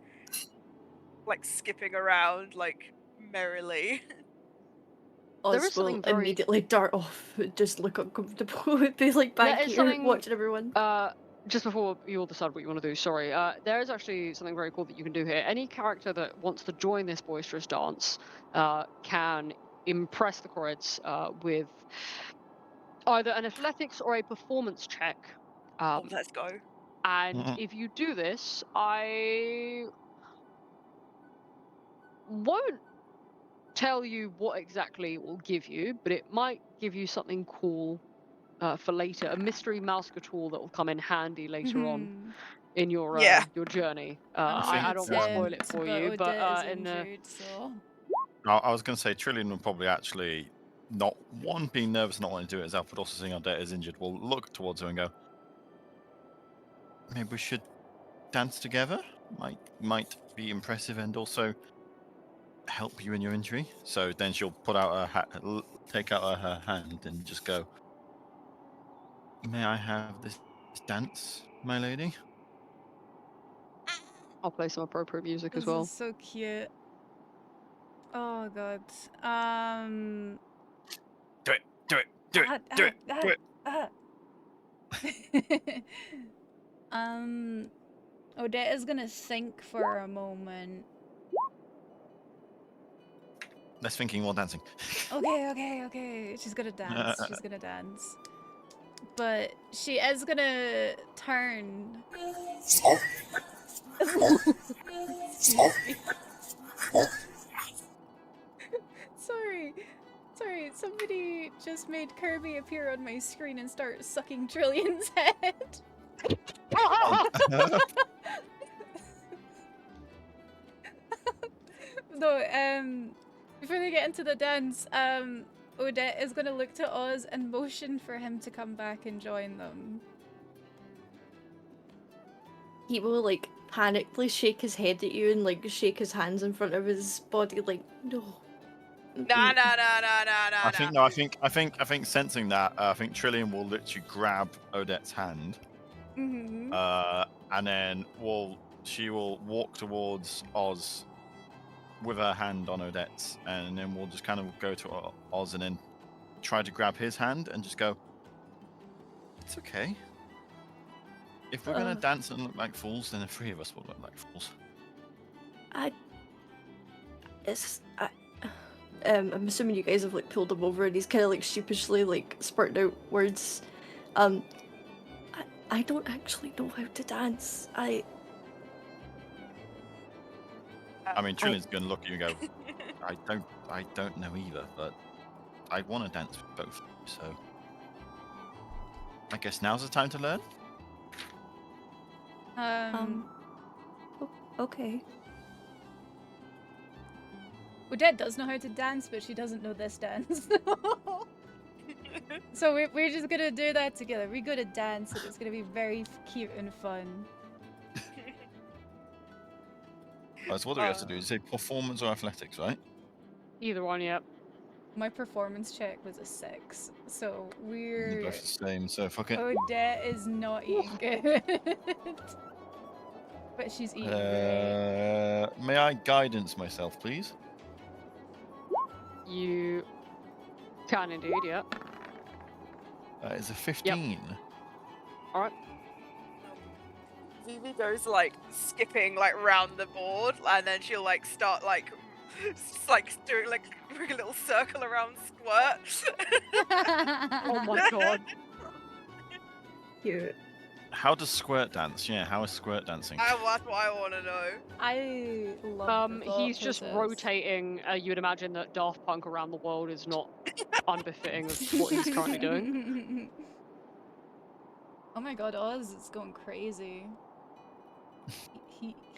skipping around like merrily. There Oz is will something very- immediately dart off and just look uncomfortable. Be like back There is here something- watching everyone. Just before you all decide what you want to do, sorry, there is actually something very cool that you can do here. Any character that wants to join this boisterous dance can impress the Koreds with either an athletics or a performance check. Let's go. And if you do this, I won't tell you what exactly it will give you, but it might give you something cool for later. A mystery mouse tool that will come in handy later on Mhm. in your Yeah. your journey. I'm think I don't want to spoil it attempt, for but you, but Odette is in injured, so I was going to say Trillian will probably actually not one being nervous, not wanting to do it herself, but also seeing Odette is injured, will look towards her and go, "Maybe we should dance together. Might be impressive and also help you in your injury." So then she'll put out take out her hand and just go, "May I have this dance, my lady?" I'll play some appropriate music as this well. is so cute. Oh god. Do it, do it, do it, do it, do it. Odette is gonna think for a moment. Less thinking, more dancing. Okay. She's gonna dance. She's gonna dance. But she is gonna turn. Excuse me. Sorry. Sorry, somebody just made Kirby appear on my screen and start sucking Trillian's head. No, before they get into the dance, Odette is gonna look to Oz and motion for him to come back and join them. He will like panically shake his head at you and like shake his hands in front of his body like no. Nah. I think sensing that, I think Trillian will literally grab Odette's hand, Mm-hmm. and then she will walk towards Oz with her hand on Odette's, and then we'll just kind of go to Oz and then try to grab his hand and just go, "It's okay. If we're gonna dance and look like fools, then the three of us will look like fools." I'm assuming you guys have like pulled him over and he's kind of like sheepishly like spurting out words. I don't actually know how to dance. I mean, Trillian's gonna look at you and go, I don't know either, but I want to dance with both, so I guess now's the time to learn. Okay. Odette does know how to dance, but she doesn't know this dance. So we're just gonna do that together. We're gonna dance, and it's gonna be very cute and fun. So what do we have to do? You say performance or athletics, right? Either one, yep. My performance check was a 6, so They're we're... both the same, so fuck it. Odette is not eating good. But she's eating great. May I guidance myself, please? You can indeed, yeah. It's a 15. Alright. Vivi goes like skipping like round the board, and then she'll like start like doing like a little circle around Squirt. Oh my god. Cute. How does Squirt dance? Yeah, how is Squirt dancing? That's what I want to know. I love the He's just process. rotating. You would imagine that Daft Punk around the world is not unbefitting of what he's currently doing. Oh my god, Oz is going crazy.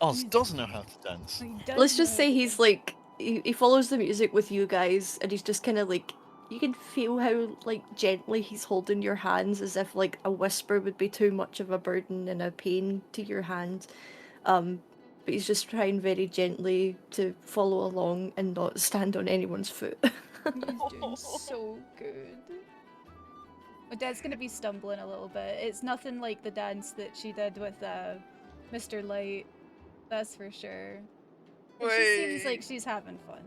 Oz does know how to dance. Let's just say he's like he follows the music with you guys and he's just kind of like you can feel how like gently he's holding your hands as if like a whisper would be too much of a burden and a pain to your hand. But he's just trying very gently to follow along and not stand on anyone's foot. He's doing so good. Odette's gonna be stumbling a little bit. It's nothing like the dance that she did with Mr. Light, that's for sure. And she seems like she's having fun.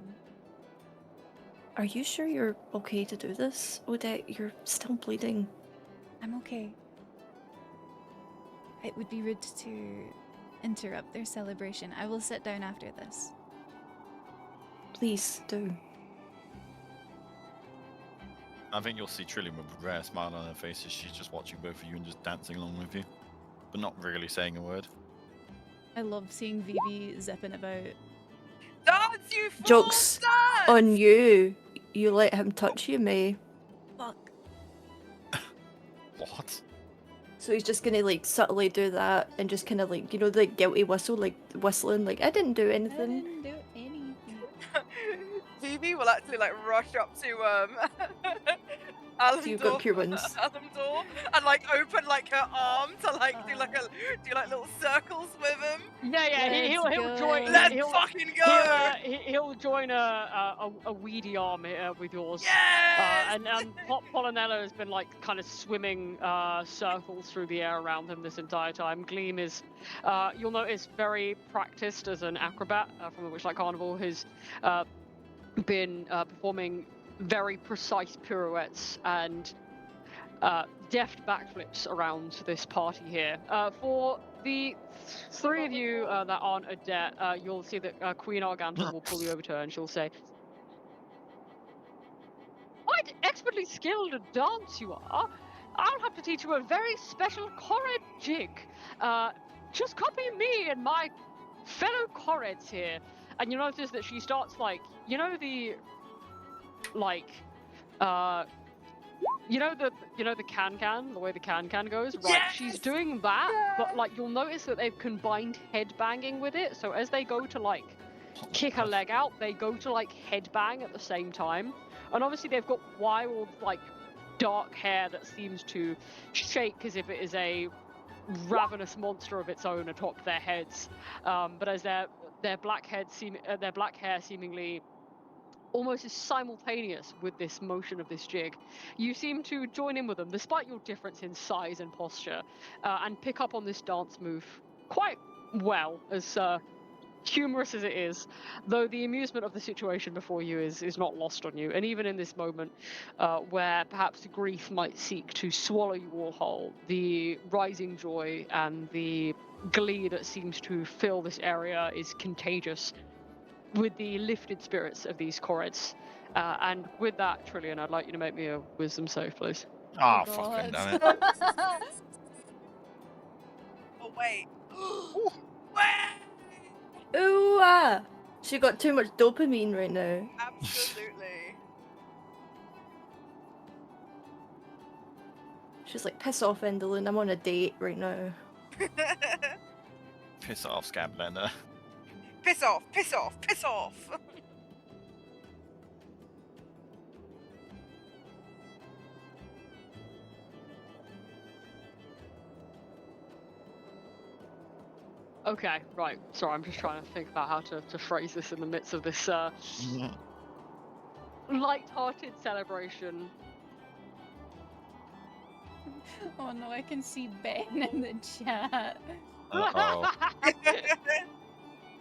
Are you sure you're okay to do this, Odette? You're still bleeding. I'm okay. It would be rude to interrupt their celebration. I will sit down after this. Please do. I think you'll see Trillian with a rare smile on her face as she's just watching both of you and just dancing along with you, but not really saying a word. I love seeing Vivi zipping about. Dance, you fool! Joke's Dance! on you. You let him touch you, May. Fuck. What? So he's just gonna like subtly do that and just kind of like, you know, the guilty whistle, like whistling, like I didn't do I anything. didn't do anything. Vivi will actually like rush up to So you've got Alamdor, pure wins. Alamdor, and like open like her arm to like do like little circles with him. Yeah. He'll Let's join. go. Let's He'll fucking go! he'll join a weedy arm with yours. Yes! And Polonella has been like kind of swimming circles through the air around him this entire time. Gleam is, you'll notice, very practiced as an acrobat from the Witchlight Carnival. Has been performing very precise pirouettes and deft backflips around this party here. For the three of you that aren't adept, you'll see that Queen Arganta will pull you over to her and she'll say, "Quite expertly skilled at dance you are. I'll have to teach you a very special Corred jig. Just copy me and my fellow Correds here." And you notice that she starts like, you know the can, the way the can goes, right? Yes! She's doing that, but like you'll notice that they've combined headbanging with it. So as they go to like kick a leg out, they go to like headbang at the same time. And obviously they've got wild like dark hair that seems to shake as if it is a ravenous monster of its own atop their heads. But as their black hair seemingly almost is simultaneous with this motion of this jig, you seem to join in with them despite your difference in size and posture, and pick up on this dance move quite well, as humorous as it is, though the amusement of the situation before you is not lost on you. And even in this moment where perhaps grief might seek to swallow you all whole, the rising joy and the glee that seems to fill this area is contagious with the lifted spirits of these Correds. And with that, Trillian, I'd like you to make me a wisdom save, please. Ah, Oh, fucking God. damn it. Oh wait. Ooh. Wait! Ooh, she got too much dopamine right now. Absolutely. She's like, piss off, Endolin, I'm on a date right now. Piss off, Scamblender. Piss off! Piss off! Piss off! Okay, right. Sorry, I'm just trying to think about how to phrase this in the midst of this light-hearted celebration. Oh no, I can see Ben in the chat. Uh-oh.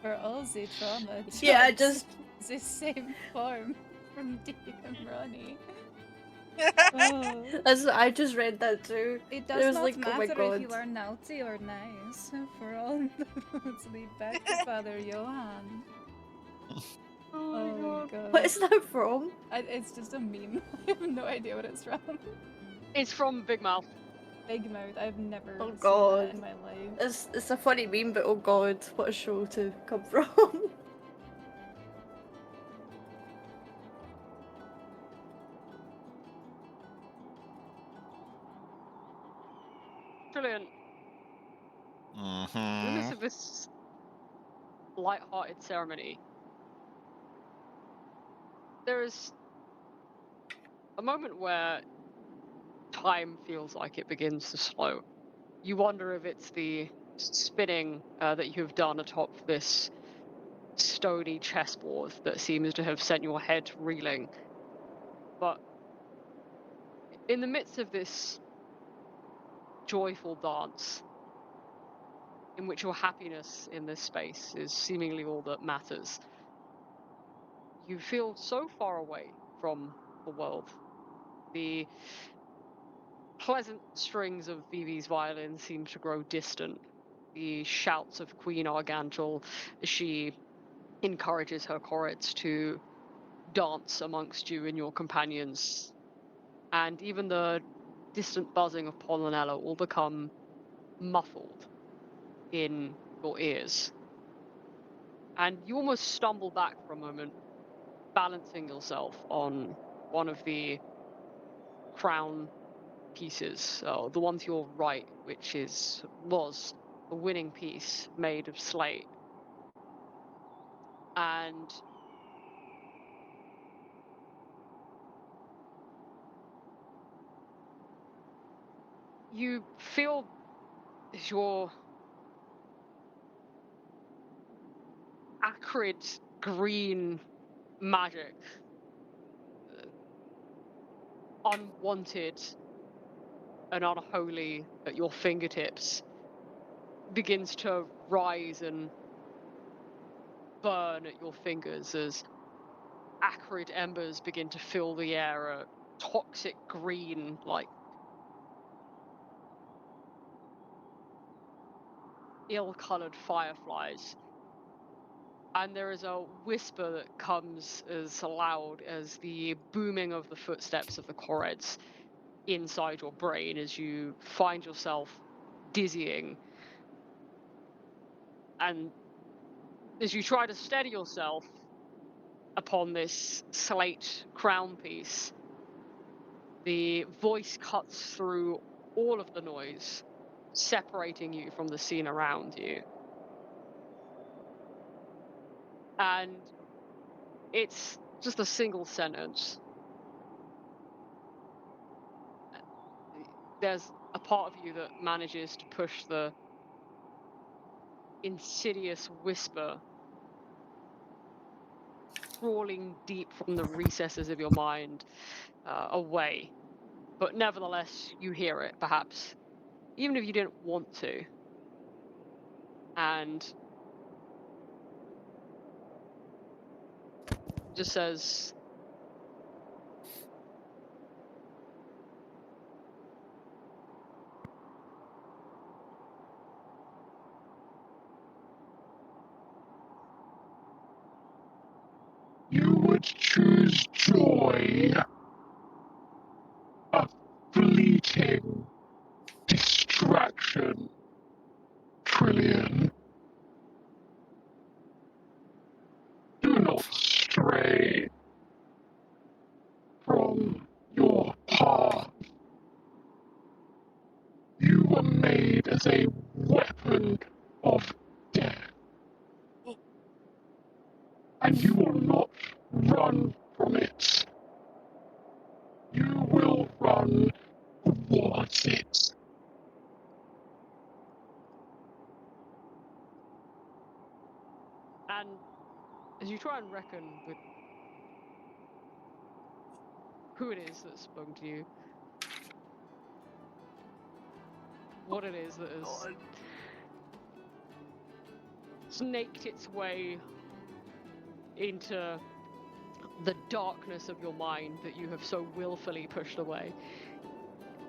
For all the trauma. Yeah, jokes, just the same form from Dave and Ronnie. Oh. I just read that too. It It does was not like, oh my matter if you God. are naughty or nice, for all the roads lead back to Father Johann. Oh god. What is that from? It's just a meme. I have no idea what it's from. It's from Big Mouth. Big Mouth. I've never Oh seen god. that in my life. It's a funny meme, but oh god, what a show to come from. Trillian, in the midst Mm-hmm. of this light-hearted ceremony, there is a moment where time feels like it begins to slow. You wonder if it's the spinning that you have done atop this stony chessboard that seems to have sent your head reeling. But in the midst of this joyful dance, in which your happiness in this space is seemingly all that matters, you feel so far away from the world. The pleasant strings of Vivi's violin seem to grow distant. The shouts of Queen Argantul as she encourages her Correds to dance amongst you and your companions, and even the distant buzzing of Polonella will become muffled in your ears. And you almost stumble back for a moment, balancing yourself on one of the crown pieces. The one to your right, which was a winning piece made of slate. And you feel your acrid green magic, unwanted and unholy at your fingertips, begins to rise and burn at your fingers as acrid embers begin to fill the air, a toxic green, like ill-colored fireflies. And there is a whisper that comes as loud as the booming of the footsteps of the Koreds inside your brain as you find yourself dizzying. And as you try to steady yourself upon this slate crown piece, the voice cuts through all of the noise, separating you from the scene around you. And it's just a single sentence. There's a part of you that manages to push the insidious whisper crawling deep from the recesses of your mind away. But nevertheless, you hear it, perhaps, even if you didn't want to. And just says, you would choose joy, a fleeting distraction, Trillian. Do not stray from your path. You were made as a weapon of death. And you will not run from it. You will run towards it. and as you try and reckon with who it is that's spoken to you, what it is that has snaked its way into the darkness of your mind that you have so willfully pushed away,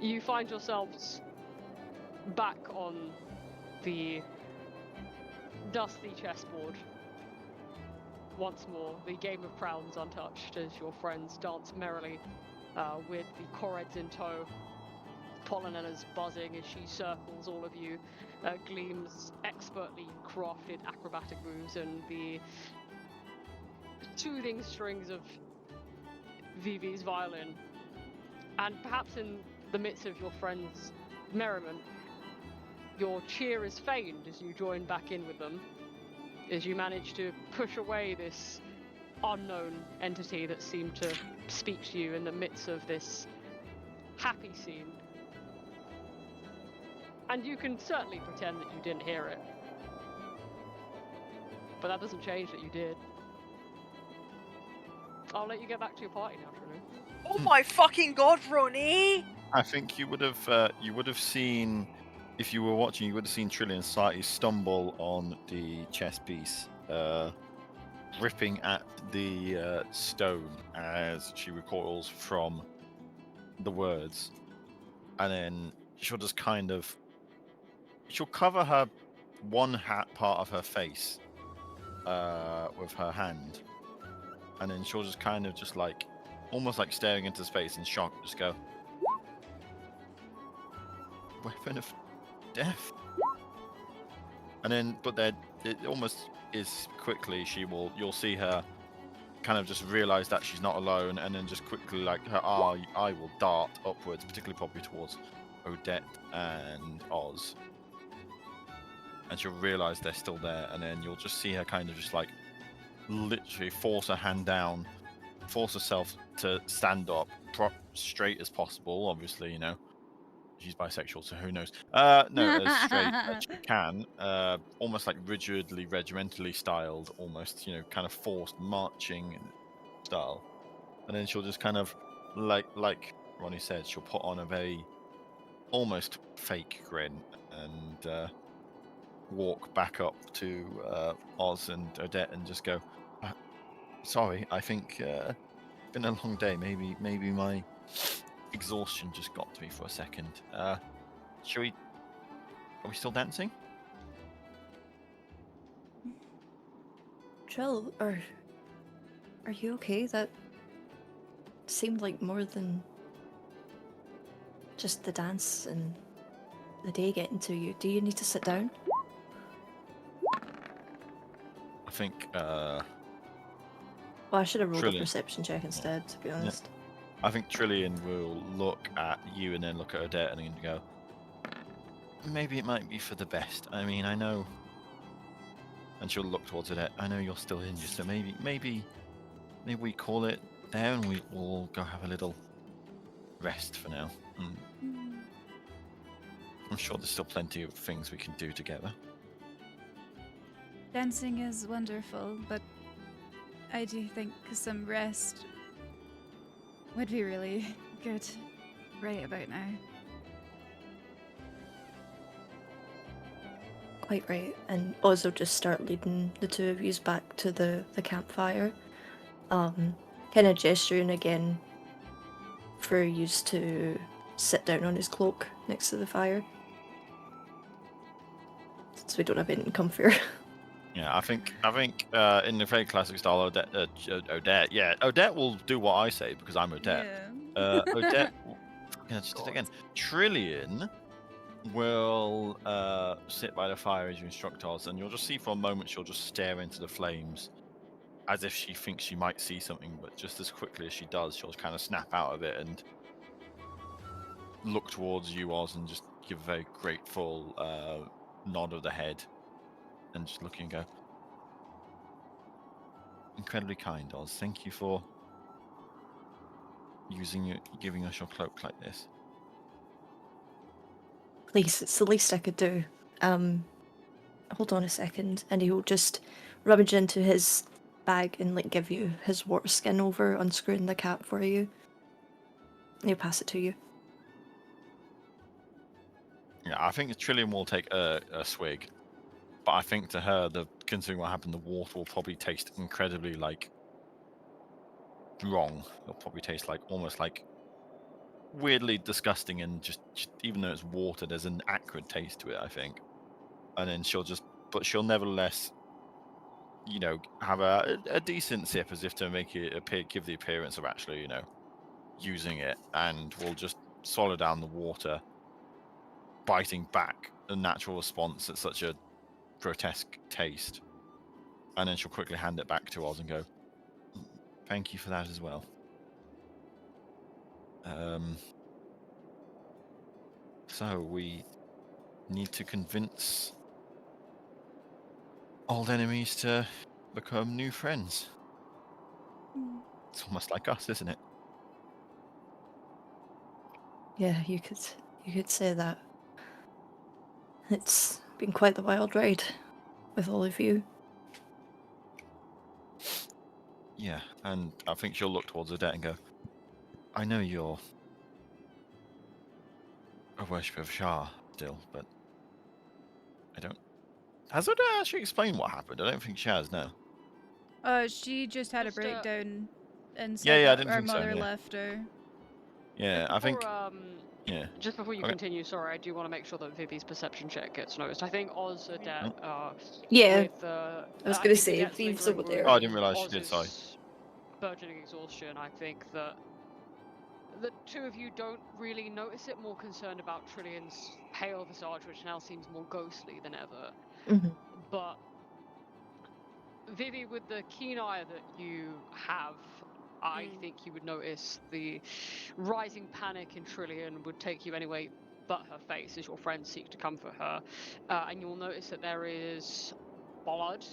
you find yourselves back on the dusty chessboard once more, the game of crowns untouched, as your friends dance merrily with the Koreds in tow. Pollinella's buzzing as she circles all of you, Gleam's expertly crafted acrobatic moves, and the soothing strings of Vivi's violin. And perhaps in the midst of your friends' merriment, your cheer is feigned as you join back in with them, as you manage to push away this unknown entity that seemed to speak to you in the midst of this happy scene. And you can certainly pretend that you didn't hear it, but that doesn't change that you did. I'll let you get back to your party now, Trillian. Oh my fucking god, Ronnie! I think you would have seen, if you were watching, you would have seen Trillian slightly stumble on the chess piece, ripping at the stone as she recoils from the words, and then she'll just she'll cover her one part of her face with her hand, and then she'll just almost like staring into space in shock, just go, "Weapon of death." And then, but then it almost is quickly, you'll see her kind of just realise that she's not alone, and then just quickly, like, her eye will dart upwards, particularly probably towards Odette and Oz. And she'll realise they're still there, and then you'll just see her kind of just, like, literally force her hand down, force herself to stand up straight as possible, obviously, you know. She's bisexual, so who knows? No, as straight as she can, almost like rigidly, regimentally styled, almost, you know, kind of forced marching style. And then she'll just kind of, like Ronnie said, she'll put on a very almost fake grin and walk back up to Oz and Odette and just go, "Sorry, I think it's been a long day. Maybe my exhaustion just got to me for a second. Should we? Are we still dancing?" Trill, are you okay? That seemed like more than just the dance and the day getting to you. Do you need to sit down? I think Well, I should have rolled a Trillian. perception check instead, to be honest. I think Trillian will look at you and then look at Odette and then go, "Maybe it might be for the best. I mean, I know." And she'll look towards Odette. "I know you're still injured, so maybe we call it there and we'll go have a little rest for now. I'm sure there's still plenty of things we can do together." Dancing is wonderful, but I do think some rest would be really good right about now. Quite right. And Oz will just start leading the two of yous back to the campfire. Kind of gesturing again for yous to sit down on his cloak next to the fire. So we don't have anything comfier. Yeah, I think in the very classic style, Odette will do what I say because I'm Odette. Yeah. Odette, yeah, just did it again. Trillian will sit by the fire as you instruct Oz, and you'll just see for a moment she'll just stare into the flames as if she thinks she might see something, but just as quickly as she does, she'll kind of snap out of it and look towards you, Oz, and just give a very grateful nod of the head and just look and go, "Incredibly kind, Oz. Thank you for giving us your cloak like this." Please, it's the least I could do. Hold on a second, and he'll just rummage into his bag and like give you his water skin over, unscrewing the cap for you. And he'll pass it to you. Yeah, I think Trillian will take a swig, but I think to her, considering what happened, the water will probably taste incredibly like wrong. It'll probably taste like almost like weirdly disgusting, and just even though it's water, there's an acrid taste to it, I think. And then she'll nevertheless, you know, have a decent sip as if to make it give the appearance of actually, you know, using it, and will just swallow down the water, biting back a natural response at such a grotesque taste. And then she'll quickly hand it back to Oz and go, "Thank you for that as well. So we need to convince old enemies to become new friends. It's almost like us, isn't it?" Yeah, you could say that. It's been quite the wild ride with all of you. Yeah, and I think she'll look towards Odette and go, "I know you're a worshipper of Shah still, but I don't..." Has Odette actually explained what happened? I don't think she has, no. She just had a Just, breakdown and Yeah, said yeah, I that didn't our think so, mother yeah. left her. Yeah, I think... Yeah. Just before you Okay. continue, sorry, I do want to make sure that Vivi's perception check gets noticed. I think Oz, Odette, Yeah, with I was I gonna think say, Odette's Vive's lingering over there. Oh, I wound, didn't realise she did, Oz's sorry. burgeoning exhaustion. I think that the two of you don't really notice it, more concerned about Trillian's pale visage, which now seems more ghostly than ever. Mhm. But Vivi, with the keen eye that you have, I think you would notice the rising panic in Trillian would take you anyway but her face as your friends seek to comfort her. And you'll notice that there is blood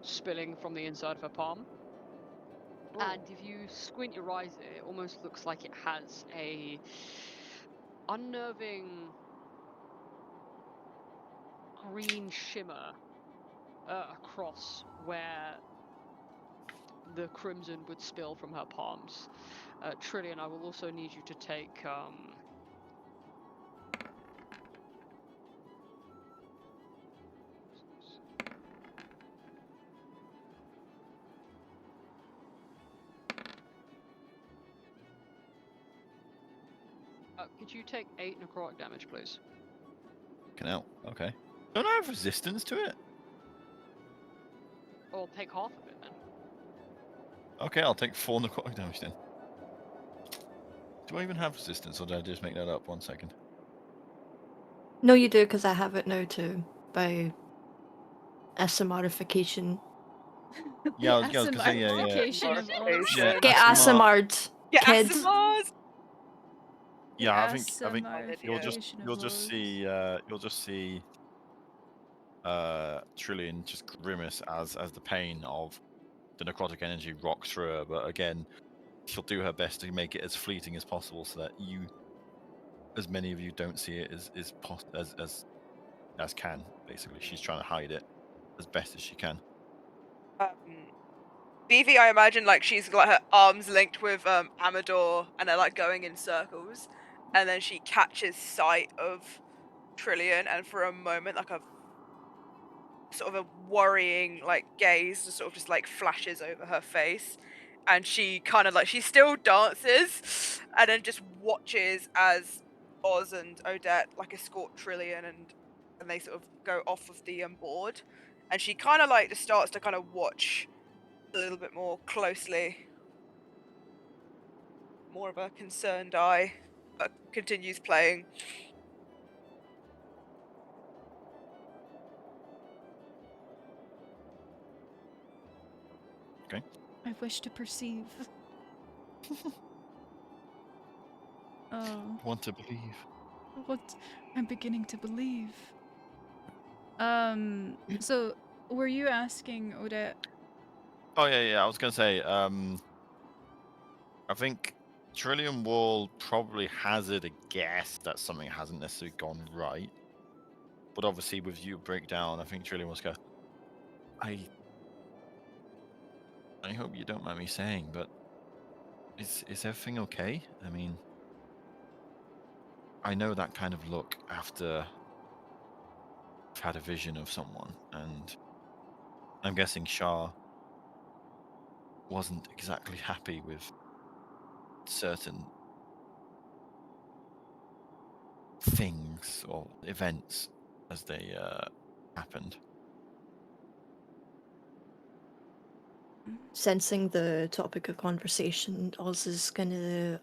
spilling from the inside of her palm. And if you squint your eyes, it almost looks like it has a unnerving green shimmer across where the crimson would spill from her palms. Trillian, I will also need you to take could you take 8 necrotic damage, please? Canal. Okay. Don't I have resistance to it? Or take half of it then. Okay, I'll take 4 necrotic damage then. Do I even have resistance, or did I just make that up? 1 second. No, you do, because I have it now too, by ASMRification. Yeah, The I was gonna say, yeah. ASMRification of Oz. Yeah, Get ASMR. ASMR'd, Get kids. ASMRs! Yeah, I think you'll ASMRification of Oz. you'll just see Trillian just grimace as the pain of the necrotic energy rocks through her, but again, she'll do her best to make it as fleeting as possible so that as many of you don't see it as can. Basically, she's trying to hide it as best as she can. Vivi, I imagine like she's got her arms linked with Amador, and they're like going in circles, and then she catches sight of Trillian, and for a moment, like a sort of a worrying like gaze sort of just like flashes over her face, and she kind of like she still dances, and then just watches as Oz and Odette like escort Trillian, and they sort of go off of the board, and she kind of like just starts to kind of watch a little bit more closely, more of a concerned eye, but continues playing. Okay. I wish to perceive. Oh, Want to believe? what? I'm beginning to believe. So were you asking Odette? Oh yeah. I was gonna say, I think Trillian will probably hazard a guess that something hasn't necessarily gone right. But obviously, with you breakdown, I think Trillian was go. I hope you don't mind me saying, but is everything okay? I mean, I know that kind of look after I've had a vision of someone, and I'm guessing Shah wasn't exactly happy with certain things or events as they happened. Sensing the topic of conversation, Oz is gonna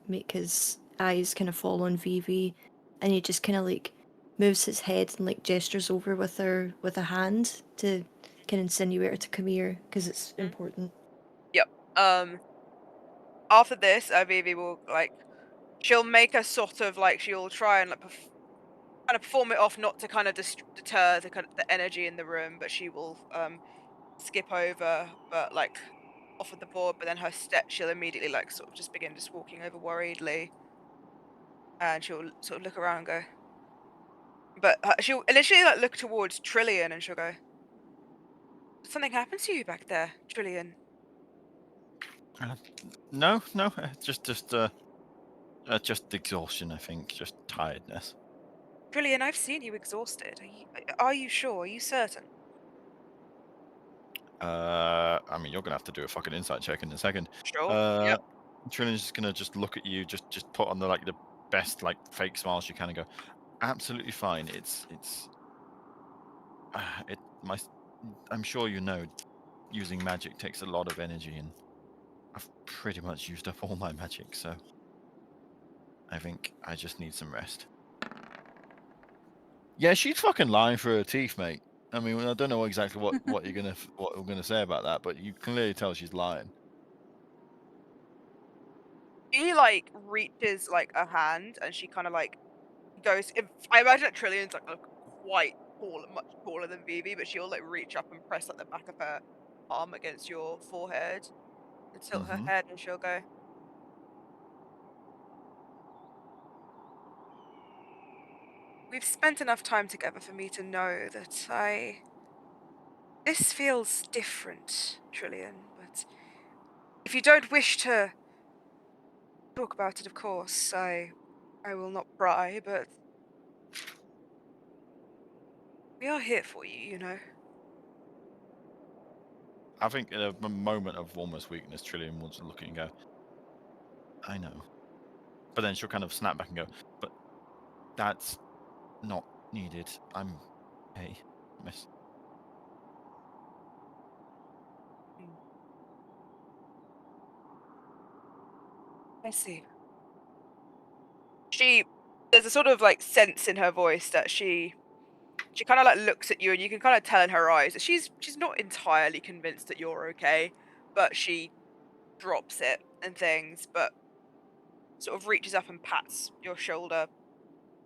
make his eyes kind of fall on Vivi, and he just kind of like moves his head and like gestures over with a hand to kind of insinuate her to come here because it's important. Yep. After this, Vivi will like she'll make a sort of like she'll try and like kind of perform it off, not to kind of deter the kind of the energy in the room, but she will skip over, but like off of the board. But then her step, she'll immediately like sort of just begin just walking over worriedly, and she'll sort of look around and go. But she'll initially like look towards Trillian, and she'll go, "Did something happen to you back there, Trillian?" No, just exhaustion. I think just tiredness. Trillian, I've seen you exhausted. Are you sure? Are you certain? I mean, you're gonna have to do a fucking insight check in a second. Sure. Yep. Trillian's just gonna look at you, just put on the best fake smile she can, and go, "Absolutely fine. I'm sure you know, using magic takes a lot of energy, and I've pretty much used up all my magic, so I think I just need some rest." Yeah, she's fucking lying through her teeth, mate. I mean, I don't know exactly what what we're gonna say about that, but you can clearly tell she's lying. She like reaches like a hand and she kind of like goes. I imagine that Trillian's like quite tall, much taller than Vivi, but she'll like reach up and press like the back of her arm against your forehead and tilt her Mhm. head, and she'll go, "We've spent enough time together for me to know that this feels different, Trillian, but if you don't wish to talk about it, of course, I will not pry, but we are here for you, you know." I think in a moment of almost weakness, Trillian will just look at you and go, "I know," but then she'll kind of snap back and go, "But that's not needed. I'm okay, miss." Mm. I see. There's a sort of like sense in her voice that she kind of like looks at you, and you can kind of tell in her eyes that she's not entirely convinced that you're okay, but she drops it and things, but sort of reaches up and pats your shoulder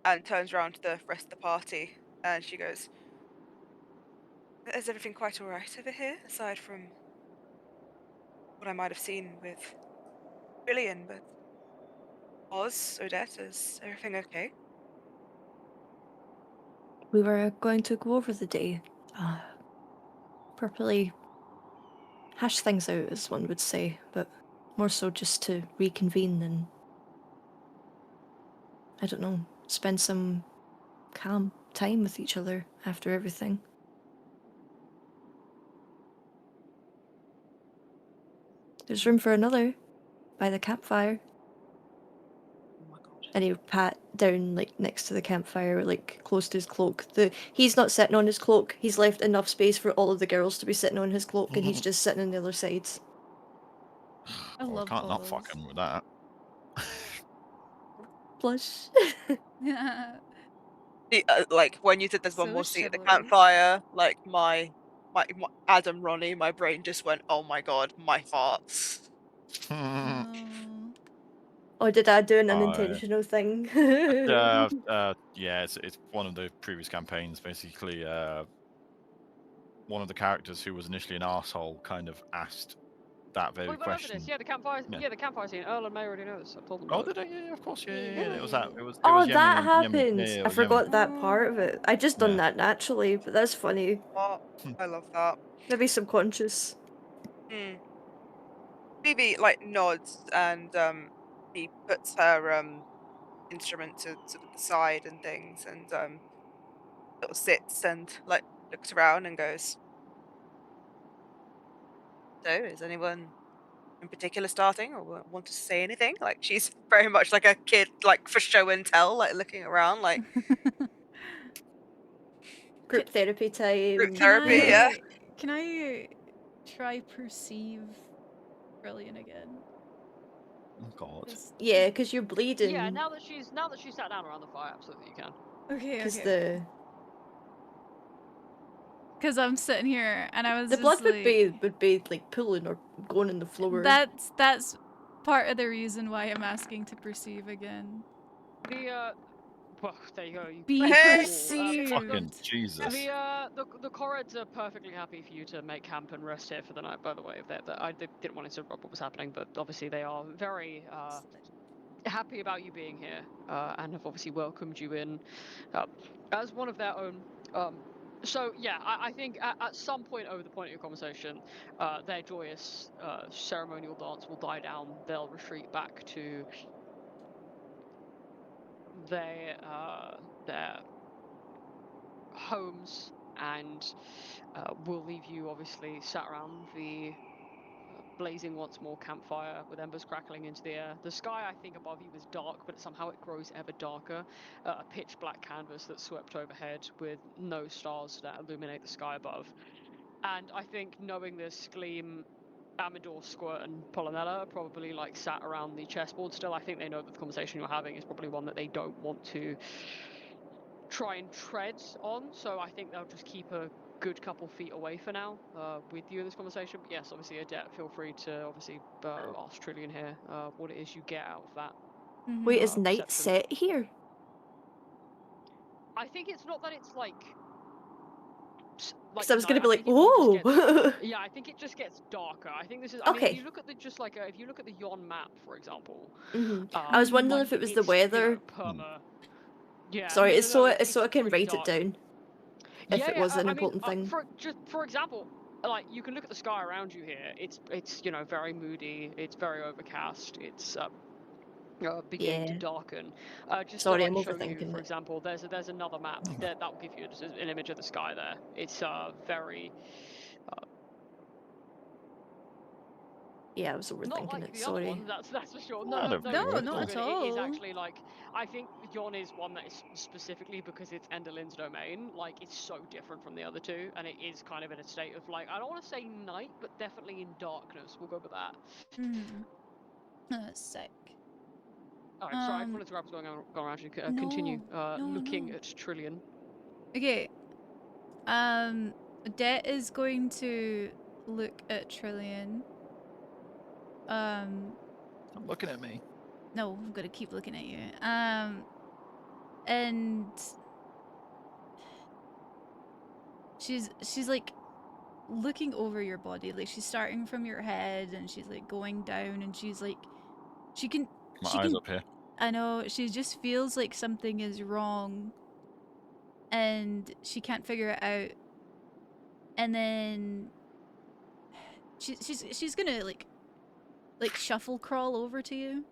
and turns around to the rest of the party, and she goes, "Is everything quite all right over here, aside from what I might have seen with Billion? But Oz, Odette, is everything okay?" We were going to go over the day, properly hash things out, as one would say, but more so just to reconvene and, I don't know, spend some calm time with each other after everything. There's room for another by the campfire. Oh my god. And he pat down like next to the campfire, like close to his cloak. He's not sitting on his cloak. He's left enough space for all of the girls to be sitting on his cloak, and he's just sitting on the other sides. I Well, I love can't not Oz. fucking with that. Blush. Like when you said there's one So more seat at the chivalrous. campfire, like my Adam Ronnie, my brain just went, "Oh my god, my heart." No. Or did I do an Oh, unintentional thing? yeah, it's one of the previous campaigns. Basically, one of the characters who was initially an asshole kind of asked that very We went over this. question. Yeah, the campfire. Yeah. Yeah, the campfire scene. Earl and May already know this. I told them Oh, about did it. I? Yeah, of course. Yeah, yeah, Yeah. yeah. It was that. It was Oh, Yemi that and Yemi. Yeah, happened. yeah, it I was Yemi. forgot that part of it. I just done Yeah. that naturally, but that's funny. Oh, I love that. Maybe subconscious. Hmm. Phoebe like nods, and he puts her instrument to the side and things, and sort of sits and like looks around and goes, "So, is anyone in particular starting or want to say anything?" Like she's very much like a kid, like for show and tell, like looking around, like Group therapy group time. therapy. Yeah. Can I try perceive Brilliant again? Oh God. Yeah, because you're Yeah, bleeding. now that she's sat down around the fire, absolutely you can. Okay, Because okay. Because I'm sitting here and I was the just blood like, would be like pooling or going in the floor. that's part of the reason why I'm asking to perceive again. The well, there you go. You Be clicked Hey! the wall. Fucking perceived. Jesus. The Corrids are perfectly happy for you to make camp and rest here for the night. By the way, they didn't want to interrupt what was happening, but obviously they are very happy about you being here and have obviously welcomed you in as one of their own. So yeah, I think at some point over the point of your conversation, their joyous ceremonial dance will die down. They'll retreat back to their homes, and we'll leave you obviously sat around the blazing once more campfire with embers crackling into the air. The sky, I think, above you is dark, but somehow it grows ever darker. A pitch black canvas that's swept overhead with no stars that illuminate the sky above. And I think knowing this, Gleam, Amador, Squirt, and Polonella are probably like sat around the chessboard still. I think they know that the conversation you're having is probably one that they don't want to try and tread on. So I think they'll just keep a good couple feet away for now with you in this conversation. But yes, obviously, Adet, feel free to obviously ask Trillian here what it is you get out of that. Mhm. Wait, is night perception. set here? I think it's not that it's like. Because I was going to night, be I like, think it more just oh! gets- yeah, I think it just gets darker. I think this is. I mean, if Okay. you look at the if you look at the Yon map, for example. I was wondering like, if it was the it's, you know, weather. Yeah. Sorry, no, it's no, so I can pretty write dark. it down. If it was an I mean, important thing. for example, like you can look at the sky around you here. It's you know very moody. It's very overcast. It's beginning to Yeah. darken. Just Sorry, to I'm like show you, overthinking for it. example, there's another map that will give you an image of the sky there. It's very Yeah, I was not overthinking like it. the other Sorry. one. That's for sure. I No, don't no, think you're No, good. so. not You're at good. It is all. actually like I think Yon is one that is specifically because it's Enderlin's domain. Like it's so different from the other two, and it is kind of in a state of like I don't want to say night, but definitely in darkness. We'll go with that. Hmm. Sick. All right, sorry, I just wanted to grab what's going around and continue No, looking no. at Trillian. Okay. Det is going to look at Trillian. Stop looking at me. No, I'm gonna keep looking at you. And she's like looking over your body, like she's starting from your head and she's like going down and she's like she My eyes can up here. I know she just feels like something is wrong and she can't figure it out. And then she's gonna like shuffle crawl over to you.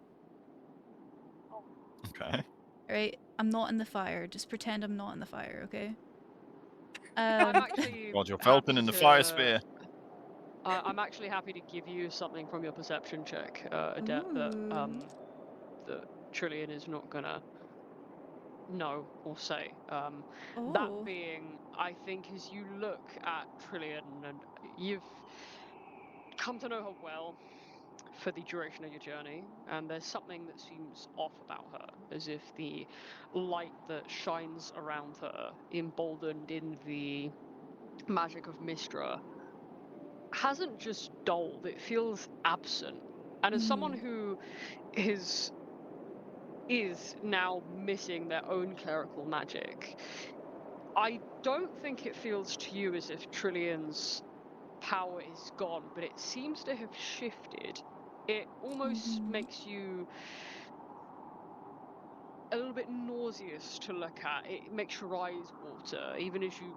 Okay. Right? I'm not in the fire. Just pretend I'm not in the fire, okay? I'm actually God, you're happy Felton in the to- fire sphere. I'm actually happy to give you something from your perception check, Adet, that Ooh. that Trillian is not gonna know or say. Oh. That being, I think as you look at Trillian and you've come to know her well for the duration of your journey, and there's something that seems off about her, as if the light that shines around her, emboldened in the magic of Mistra, hasn't just dulled, it feels absent. And as someone who is now missing their own clerical magic, I don't think it feels to you as if Trillian's power is gone, but it seems to have shifted. It almost makes you a little bit nauseous to look at. It makes your eyes water, even as you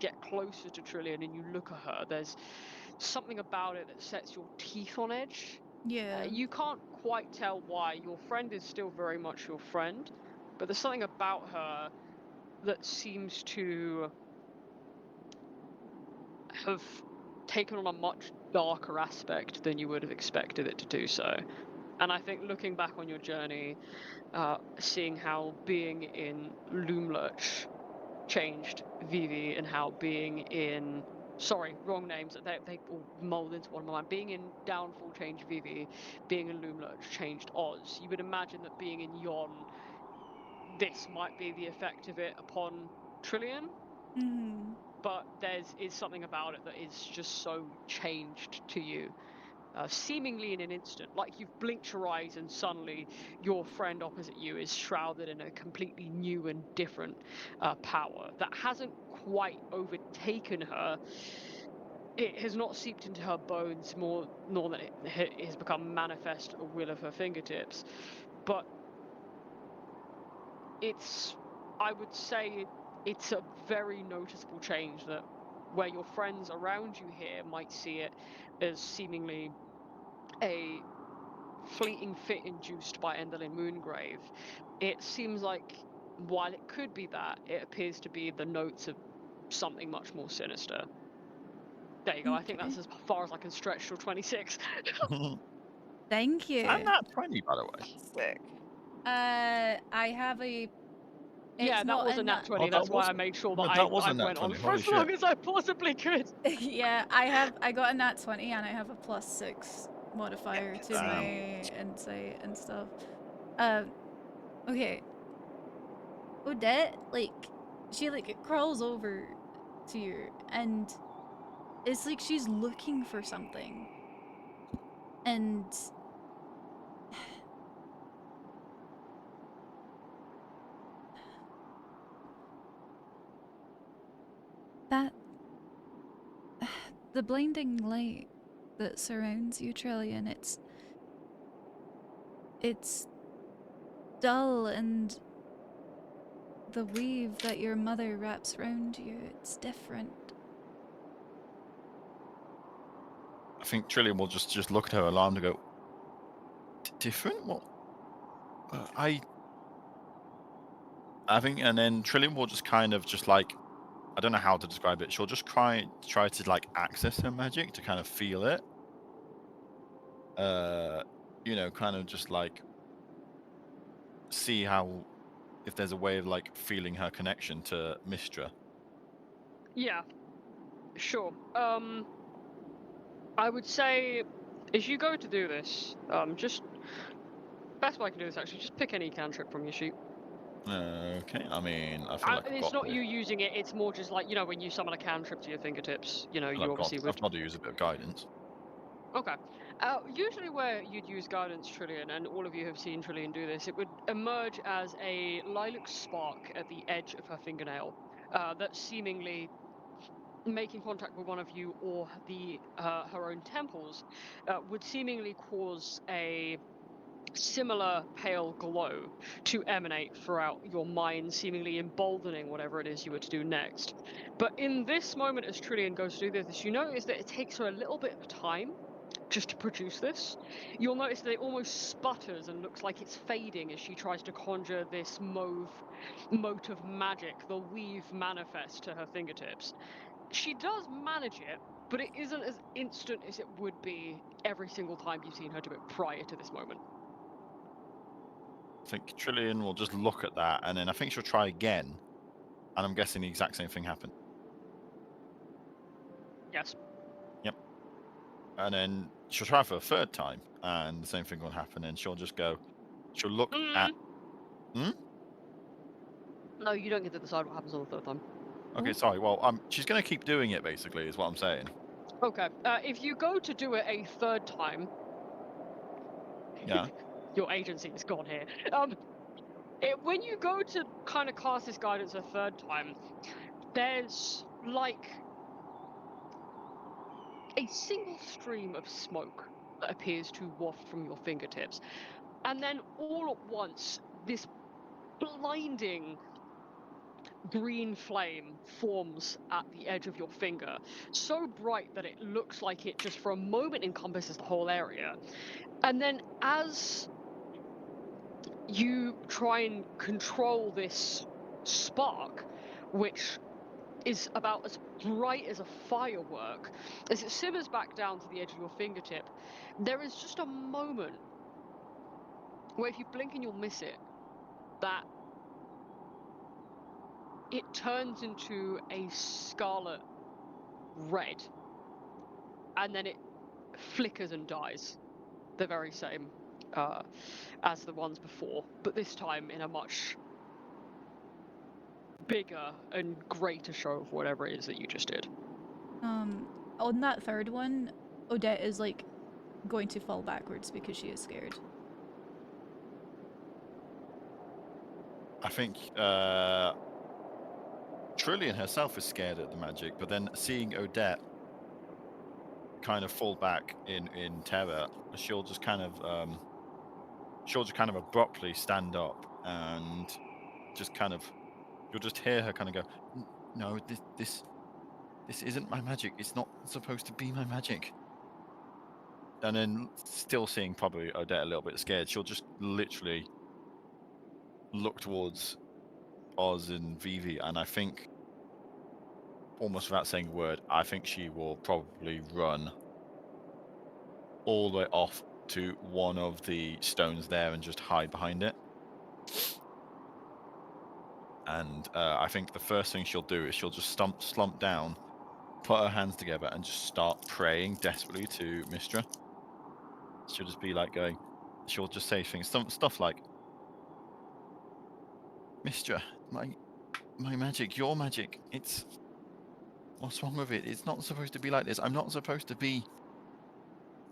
get closer to Trillian and you look at her. There's something about it that sets your teeth on edge. Yeah. You can't quite tell why. Your friend is still very much your friend, but there's something about her that seems to have taken on a much darker aspect than you would have expected it to do so. And I think looking back on your journey, seeing how being in Loomlurch changed Vivi, and how being in wrong names, they all mold into one of my mind. Being in Downfall changed Vivi, being in Loomlurch changed Oz. You would imagine that being in Yon, this might be the effect of it upon Trillian, but is something about it that is just so changed to you. Seemingly in an instant, like you've blinked your eyes and suddenly your friend opposite you is shrouded in a completely new and different power that hasn't quite overtaken her. It has not seeped into her bones more than it has become manifest a will of her fingertips. But I would say it's a very noticeable change, that where your friends around you here might see it as seemingly a fleeting fit induced by Enderlin Moongrave, it seems like while it could be that, it appears to be the notes of something much more sinister. There you go. I think that's as far as I can stretch till 26. Thank you. I'm not 20, by the way. Sick. I have a. Yeah, It's that not was a in nat that. 20. Oh, That's why I made sure that I was a nat went on 20. for Holy as long shit. as I possibly could. Yeah, I got a nat 20 and I have a +6 modifier to Damn. my insight and stuff. Okay. Odette, like, she like crawls over to you, and it's like she's looking for something, and that the blinding light that surrounds you, Trillian, it's dull, and the weave that your mother wraps round you, it's different. I think Trillian will just look at her alarmed and go, different? What? I think, and then Trillian will just kind of just like, I don't know how to describe it. She'll just try to like access her magic to kind of feel it. Kind of just like see how, if there's a way of like feeling her connection to Mistra. Yeah, sure. I would say, as you go to do this, just best way I can do this actually, just pick any cantrip from your sheet. Okay, I mean, I feel like I've It's got not the, you using it; it's more just like when you summon a cantrip to your fingertips. You I feel obviously would. I've got to use a bit of guidance. Okay. Usually, where you'd use guidance, Trillian, and all of you have seen Trillian do this, it would emerge as a lilac spark at the edge of her fingernail, that's seemingly making contact with one of you or her own temples, would seemingly cause a similar pale glow to emanate throughout your mind, seemingly emboldening whatever it is you were to do next. But in this moment, as Trillian goes to do this, you notice that it takes her a little bit of time just to produce this. You'll notice that it almost sputters and looks like it's fading as she tries to conjure this mote of magic, the weave manifest to her fingertips. She does manage it, but it isn't as instant as it would be every single time you've seen her do it prior to this moment. I think Trillian will just look at that, and then I think she'll try again, and I'm guessing the exact same thing happened. Yes. Yep. And then she'll try for a third time, and the same thing will happen, and she'll look at. No, you don't get to decide what happens on the third time. Okay, sorry. Well, she's going to keep doing it, basically, is what I'm saying. Okay. If you go to do it a third time, Yeah. your agency is gone here. When you go to kind of cast this guidance a third time, there's like a single stream of smoke that appears to waft from your fingertips. And then all at once, this blinding green flame forms at the edge of your finger, so bright that it looks like it just for a moment encompasses the whole area. And then as you try and control this spark, which is about as bright as a firework, as it simmers back down to the edge of your fingertip, there is just a moment where if you blink and you'll miss it, that it turns into a scarlet red, and then it flickers and dies, the very same as the ones before, but this time in a much bigger and greater show of whatever it is that you just did. On that third one, Odette is like going to fall backwards because she is scared. I think Trillian herself is scared at the magic, but then seeing Odette kind of fall back in terror, she'll just kind of abruptly stand up and just kind of, you'll just hear her kind of go, no, this isn't my magic. It's not supposed to be my magic. And then, still seeing probably Odette a little bit scared, she'll just literally look towards Oz and Vivi, and I think, almost without saying a word, I think she will probably run all the way off to one of the stones there and just hide behind it. And I think the first thing she'll do is she'll just slump down, put her hands together, and just start praying desperately to Mistra. She'll just be like she'll just say things, stuff like, Mistra, my magic, your magic. It's what's wrong with it? It's not supposed to be like this. I'm not supposed to be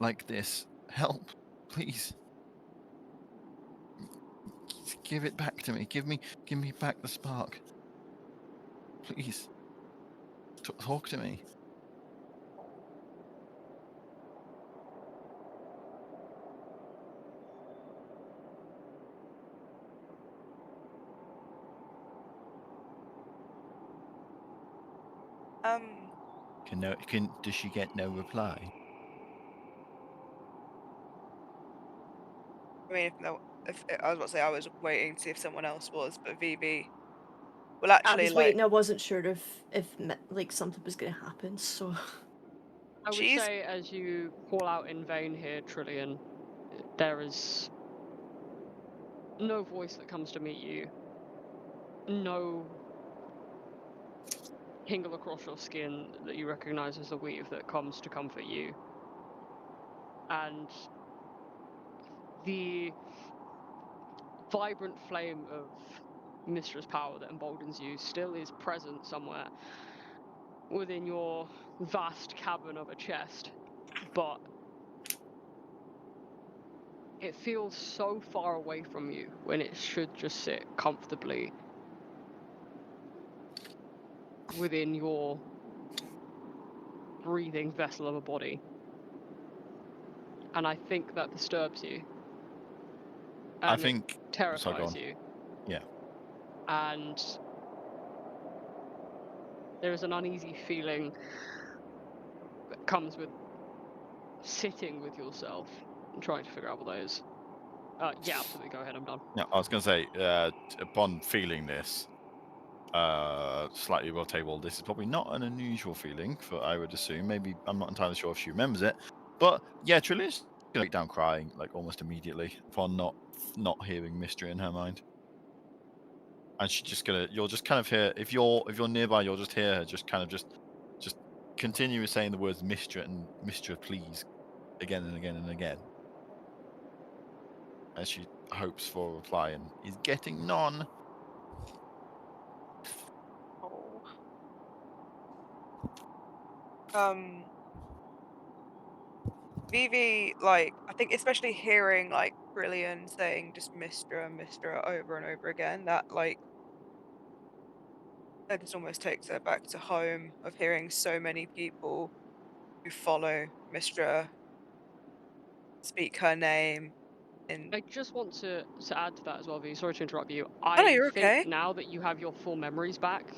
like this. Help, please. Give it back to me. Give me back the spark. Please. Talk to me. Does she get no reply? I mean, if I was about to say I was waiting to see if someone else was, but VV. Well, actually, I was waiting. I wasn't sure if like something was gonna happen. So I would she's say, as you call out in vain here, Trillian, there is no voice that comes to meet you, no tingle across your skin that you recognize as the weave that comes to comfort you. And the vibrant flame of Mistress power that emboldens you still is present somewhere within your vast cavern of a chest, but it feels so far away from you when it should just sit comfortably within your breathing vessel of a body. And I think that disturbs you. And I think it terrifies on. you. Yeah. And there is an uneasy feeling that comes with sitting with yourself and trying to figure out what that is. Yeah, absolutely. Go ahead. I'm done. Yeah, I was going to say, upon feeling this, slightly above table, this is probably not an unusual feeling for, I would assume. Maybe I'm not entirely sure if she remembers it, but yeah, Trillian's gonna break down crying like almost immediately upon not hearing mystery in her mind, and she's just gonna. You'll just kind of hear if you're nearby, you'll just hear her just kind of just continue saying the words "Mister" and "Mister, please" again and again and again, as she hopes for a reply and is getting none. oh. Vivi, like, I think especially hearing like Brilliant saying just Mister and Mister over and over again, that just almost takes her back to home of hearing so many people who follow Mister speak her name. And I just want to add to that as well, V. Sorry to interrupt you. oh no, I you're think okay. now that you have your full memories back,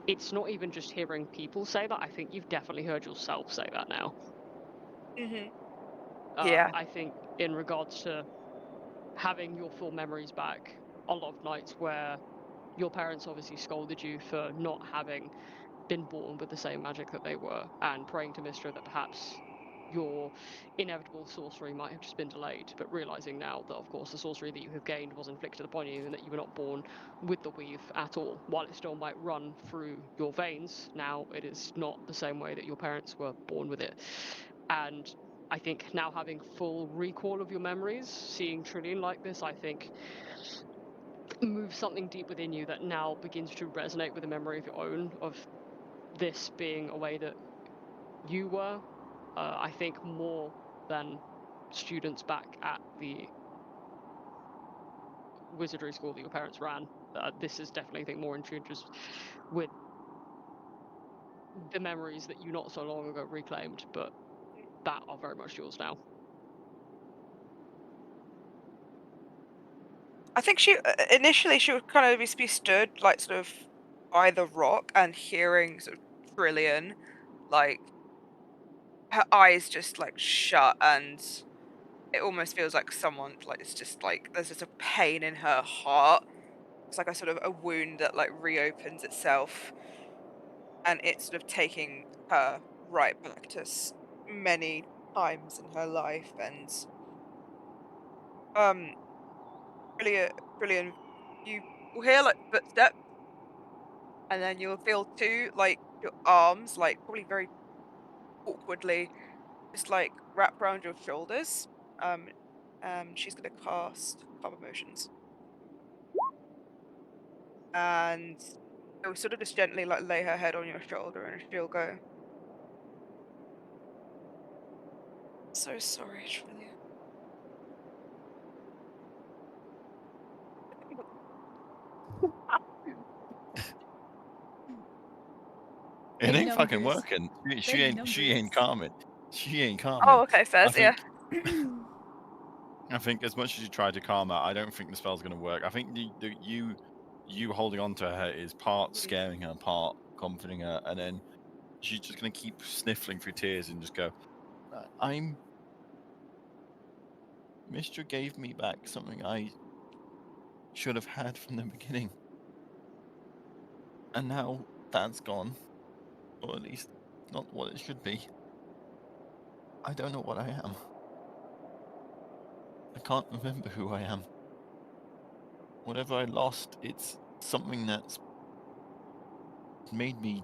it's not even just hearing people say that. I think you've definitely heard yourself say that now. Mhm. Yeah. I think in regards to having your full memories back, a lot of nights where your parents obviously scolded you for not having been born with the same magic that they were, and praying to Mistra that perhaps your inevitable sorcery might have just been delayed, but realizing now that, of course, the sorcery that you have gained was inflicted upon you and that you were not born with the weave at all. While it still might run through your veins, now it is not the same way that your parents were born with it. And I think now having full recall of your memories, seeing Trillian like this, I think moves something deep within you that now begins to resonate with a memory of your own, of this being a way that you were, I think, more than students back at the wizardry school that your parents ran. This is definitely, I think, more in tune just with the memories that you not so long ago reclaimed, but that are very much yours now. I think she initially she would kind of just be stood like sort of by the rock and hearing sort of Trillian, like her eyes just like shut, and it almost feels like someone like it's just like there's just a pain in her heart. It's like a sort of a wound that like reopens itself, and it's sort of taking her right back to many times in her life. And um brilliant, you will hear like footsteps, and then you'll feel two like your arms like probably very awkwardly just like wrap around your shoulders. um she's gonna cast calm emotions, and She'll sort of just gently like lay her head on your shoulder and she'll go, "So sorry, Trillia." It Big ain't fucking numbers. working. She Big ain't. She ain't numbers. calming. She ain't calming. Oh, okay, I says, yeah. think. I think as much as you try to calm her, I don't think the spell's going to work. I think you holding on to her is part scaring her, part comforting her, and then she's just going to keep sniffling through tears and just go, I'm. Mistra gave me back something I should have had from the beginning. And now that's gone. Or at least not what it should be. I don't know what I am. I can't remember who I am. Whatever I lost, it's something that's made me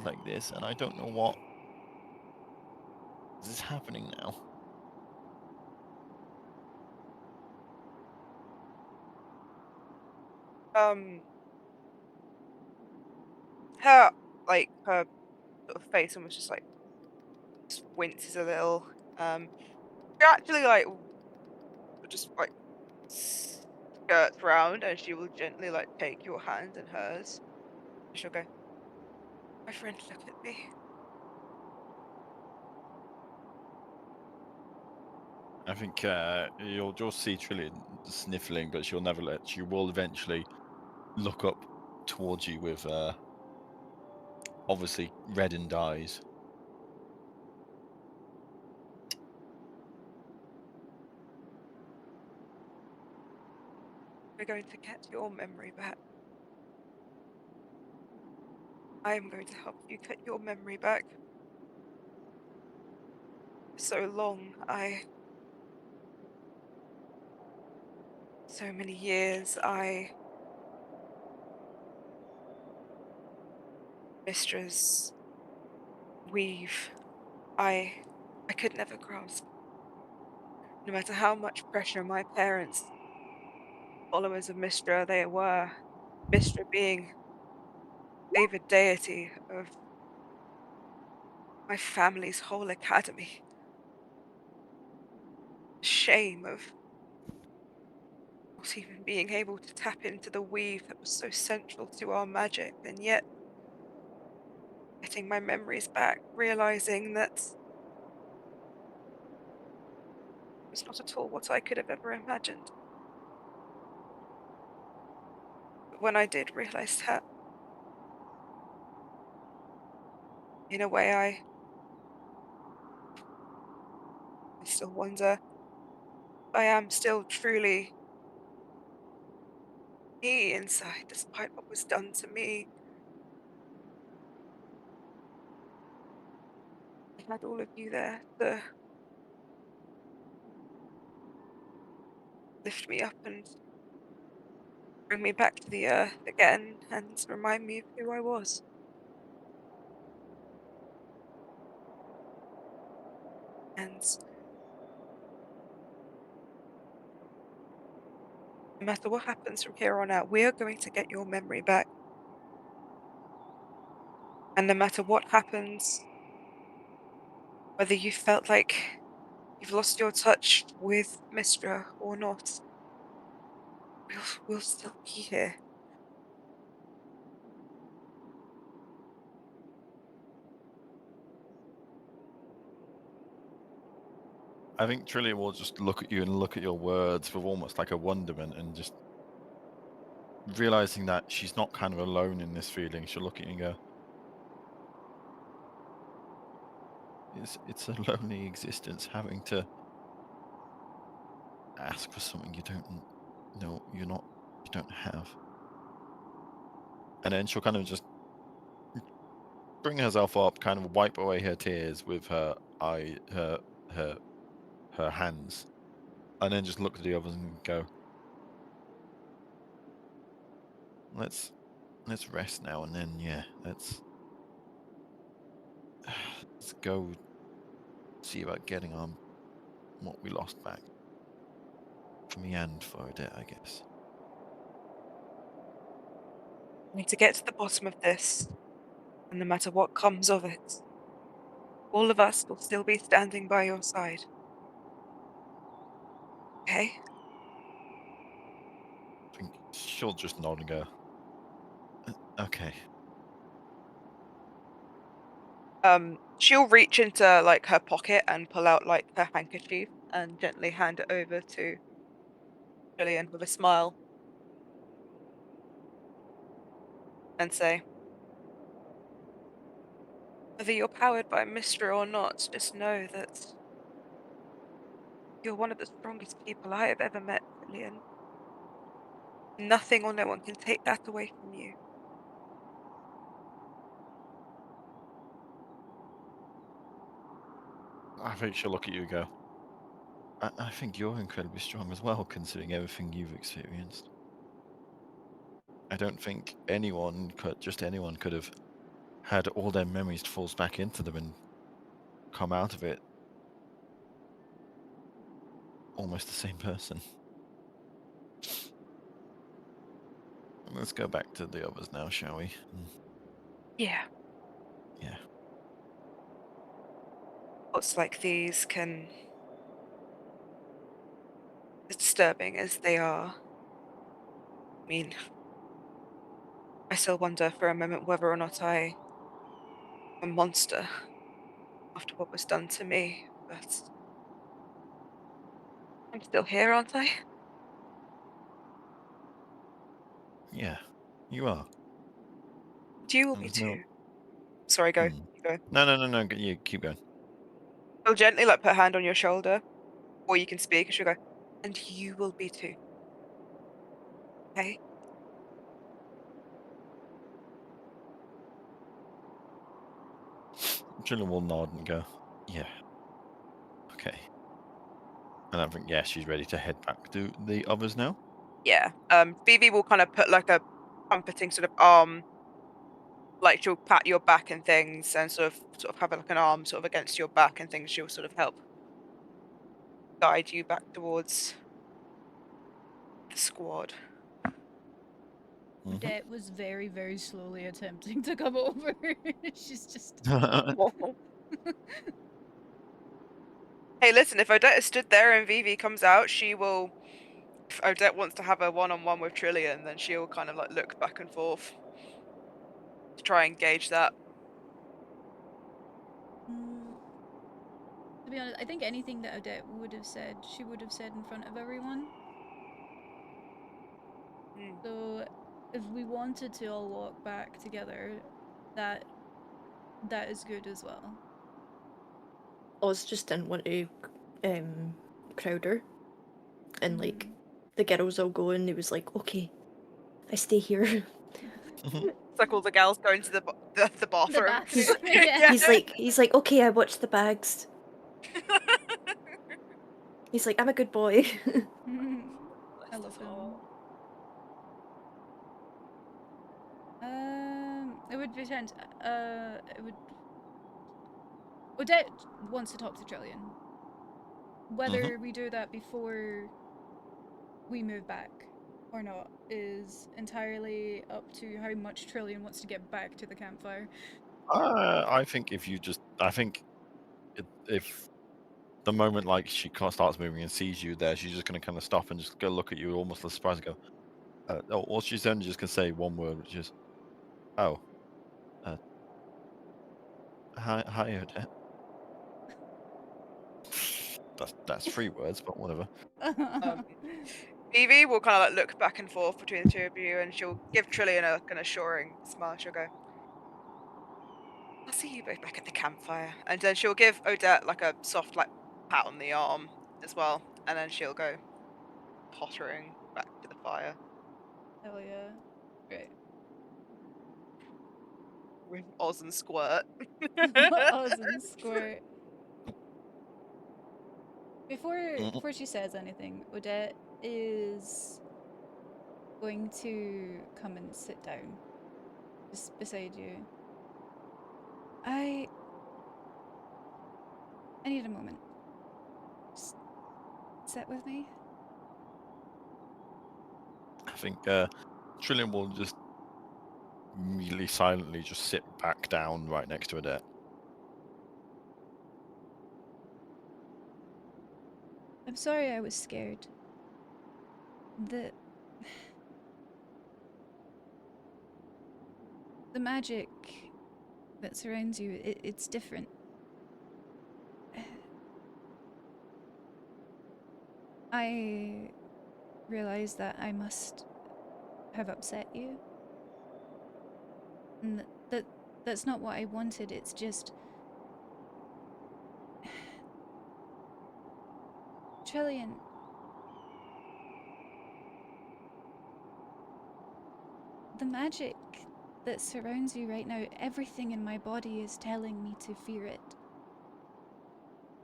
like this, and I don't know what is happening now. Her her sort of face almost just like winces a little. She actually like just like skirts round and she will gently like take your hand in hers. She'll go, "My friend, look at me." I think you'll just see Trillian sniffling, but she'll never let. She will eventually look up towards you with obviously reddened eyes. "We're going to get your memory back. I am going to help you get your memory back. So long, so many years, Mistress weave, I could never grasp. No matter how much pressure my parents, followers of Mistra they were, Mistra being favored deity of my family's whole academy. Shame of not even being able to tap into the weave that was so central to our magic, and yet getting my memories back, realizing that it was not at all what I could have ever imagined. But when I did realize that, in a way, I still wonder if I am still truly me inside, despite what was done to me. I had all of you there to lift me up and bring me back to the earth again and remind me of who I was. And no matter what happens from here on out, we are going to get your memory back. And no matter what happens, whether you felt like you've lost your touch with Mistra or not, we'll still be here. I think Trillian will just look at you and look at your words with almost like a wonderment, and just realizing that she's not kind of alone in this feeling. She'll look at you and go, it's a lonely existence having to ask for something you don't know you don't have. And then she'll kind of just bring herself up, kind of wipe away her tears with her her hands, and then just look at the others and go, let's rest now, and then yeah, let's go see about getting on what we lost back. For me and for a bit, I guess. We need to get to the bottom of this, and no matter what comes of it, all of us will still be standing by your side. Okay? I think she'll just nod and go, okay. She'll reach into like her pocket and pull out like her handkerchief and gently hand it over to Julian with a smile and say, whether you're powered by mystery or not, just know that you're one of the strongest people I have ever met, Julian. Nothing or no one can take that away from you. I think she'll look at you and go, I think you're incredibly strong as well, considering everything you've experienced. I don't think anyone could have had all their memories forced back into them and come out of it almost the same person. Let's go back to the others now, shall we? Yeah. Yeah. Thoughts like these can, as disturbing as they are, I mean, I still wonder for a moment whether or not I am a monster after what was done to me, but I'm still here, aren't I? Yeah, you are. Do you want me There's no. to? Sorry, go. Hmm. You go. No. You keep going. She'll gently like put a hand on your shoulder, or you can speak, and she'll go, and you will be too. Okay? Trillian will nod and go, yeah, okay. And I think, yeah, she's ready to head back to the others now. Yeah. Phoebe will kind of put like a comforting sort of arm, like she'll pat your back and things, and sort of have like an arm sort of against your back and things. She'll sort of help guide you back towards the squad. Mhm. Det was very, very slowly attempting to come over. She's just. Hey, listen, if Odette is stood there and Vivi comes out, she will. If Odette wants to have a one-on-one with Trillian, then she'll kind of like look back and forth to try and gauge that. Mm, to be honest, I think anything that Odette would have said, she would have said in front of everyone. Hmm. So if we wanted to all walk back together, that is good as well. Oz just didn't want to crowd her. And like Mm. the girls all go and he was like, okay, I stay here. It's like all the gals going to the The bathroom. bathroom, Yeah. He's like, okay, I watched the bags. He's like, I'm a good boy. I Bless love his him. heart. It would be it would. Odette wants to talk to Trillian. Whether we do that before we move back or not is entirely up to how much Trillian wants to get back to the campfire. I think if the moment like she starts moving and sees you there, she's just going to kind of stop and just go look at you, almost as surprised, and go, or she's only just going to say one word, which is, "Oh, uh, hi, Odette." That's 3 words, but whatever. Um, Vivi will kind of like look back and forth between the two of you, and she'll give Trillian an assuring smile. She'll go, "I'll see you both back at the campfire," and then she'll give Odette like a soft like pat on the arm as well, and then she'll go pottering back to the fire Hell yeah. Great. with Oz and Squirt. Oz and Squirt. Mhm. Before she says anything, Odette is going to come and sit down just beside you. I need a moment. Just sit with me. I think Trillian will just immediately silently just sit back down right next to Odette. I'm sorry I was scared. The magic that surrounds you, it's different. I realize that I must have upset you. And that's not what I wanted, it's just... Trillian... The magic that surrounds you right now, everything in my body is telling me to fear it.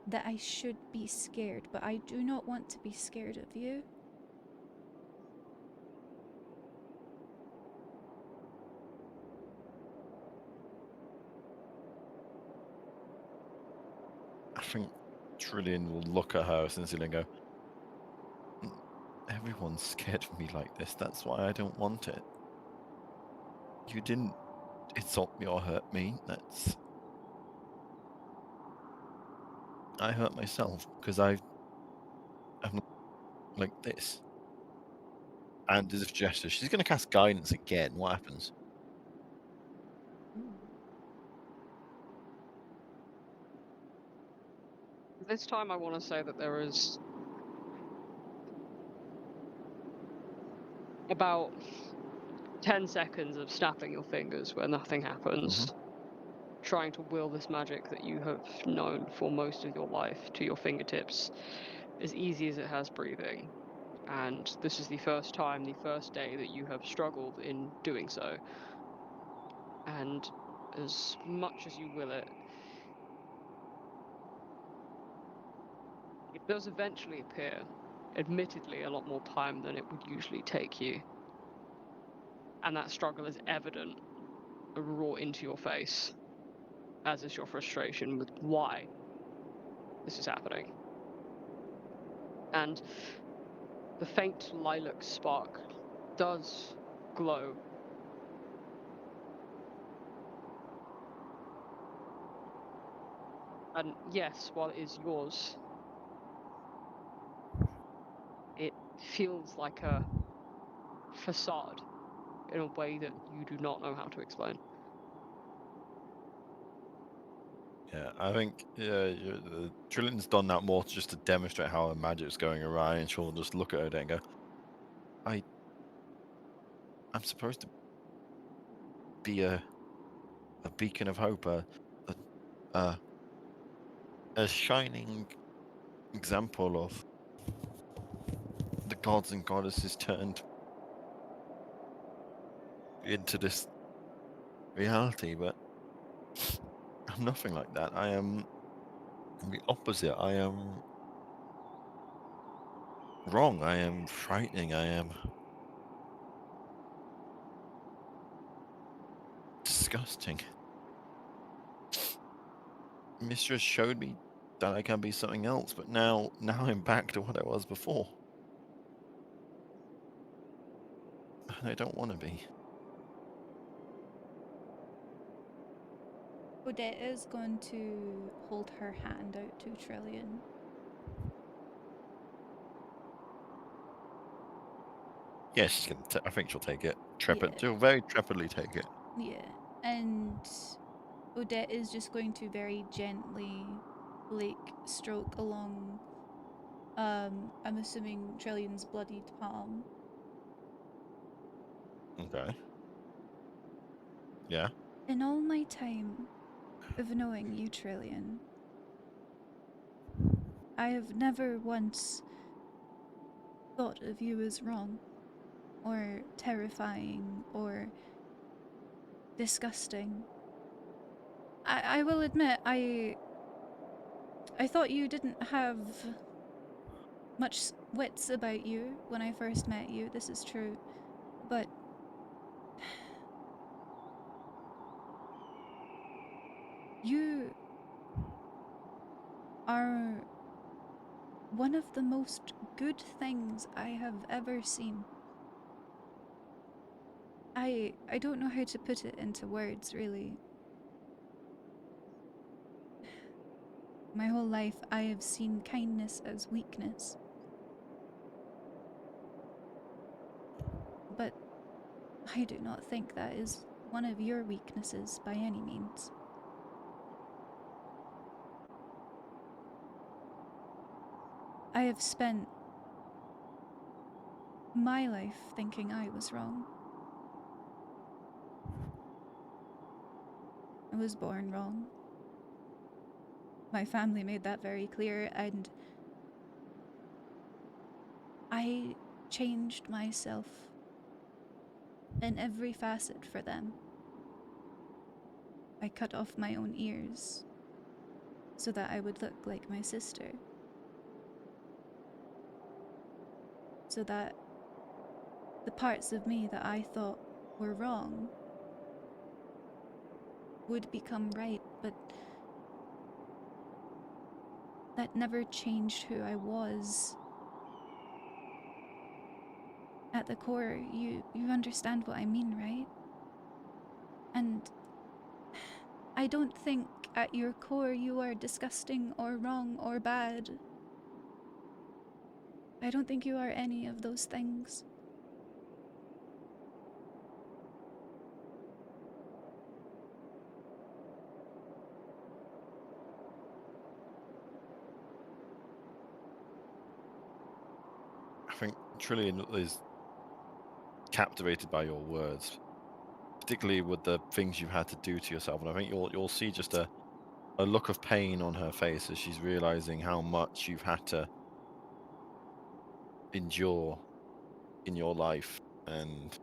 That I should be scared, but I do not want to be scared of you. I think Trillian will look at her sincerely and go, everyone's scared of me like this. That's why I don't want it. You didn't insult me or hurt me. I hurt myself because I'm like this. And as a gesture, she's going to cast guidance again. What happens? This time I want to say that there is about 10 seconds of snapping your fingers where nothing happens. Trying to will this magic that you have known for most of your life to your fingertips as easy as it has breathing. And this is the first time, the first day that you have struggled in doing so. And as much as you will it does eventually appear, admittedly a lot more time than it would usually take you. And that struggle is evident, raw into your face, as is your frustration with why this is happening. And the faint lilac spark does glow. And yes, while it is yours, it feels like a facade in a way that you do not know how to explain. Yeah, I think Trillian's done that more just to demonstrate how her magic's going awry, and she'll just look at Odette and go, I'm supposed to be a beacon of hope, a shining example of the gods and goddesses turned into this reality, but I'm nothing like that. I am the opposite. I am wrong. I am frightening. I am disgusting. Mistress showed me that I can be something else, but now I'm back to what I was before. And I don't want to be. Odette is going to hold her hand out to Trillian. Yes, I think she'll take it. Yeah. She'll very trepidly take it. Yeah. And Odette is just going to very gently, like, stroke along, I'm assuming Trillian's bloodied palm. Okay. Yeah. In all my time of knowing you, Trillian, I have never once thought of you as wrong, or terrifying, or disgusting. I will admit, I thought you didn't have much wits about you when I first met you, this is true, but you are one of the most good things I have ever seen. I don't know how to put it into words, really. My whole life, I have seen kindness as weakness. But I do not think that is one of your weaknesses by any means. I have spent my life thinking I was wrong. I was born wrong. My family made that very clear, and I changed myself in every facet for them. I cut off my own ears so that I would look like my sister. So that the parts of me that I thought were wrong would become right, but that never changed who I was. At the core, you understand what I mean, right? And I don't think at your core you are disgusting or wrong or bad. I don't think you are any of those things. I think Trillian is captivated by your words, particularly with the things you've had to do to yourself. And I think you'll see just a look of pain on her face as she's realizing how much you've had to endure in your life, and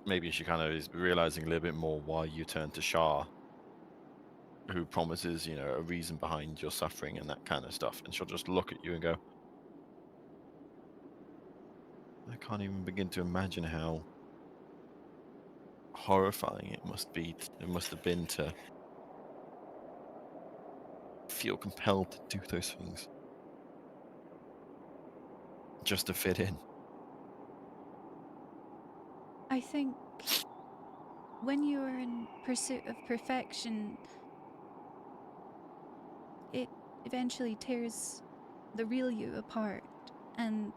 maybe she kind of is realizing a little bit more why you turned to Shah, who promises, you know, a reason behind your suffering and that kind of stuff. And she'll just look at you and go, I can't even begin to imagine how horrifying it must have been to feel compelled to do those things just to fit in. I think when you are in pursuit of perfection, it eventually tears the real you apart, and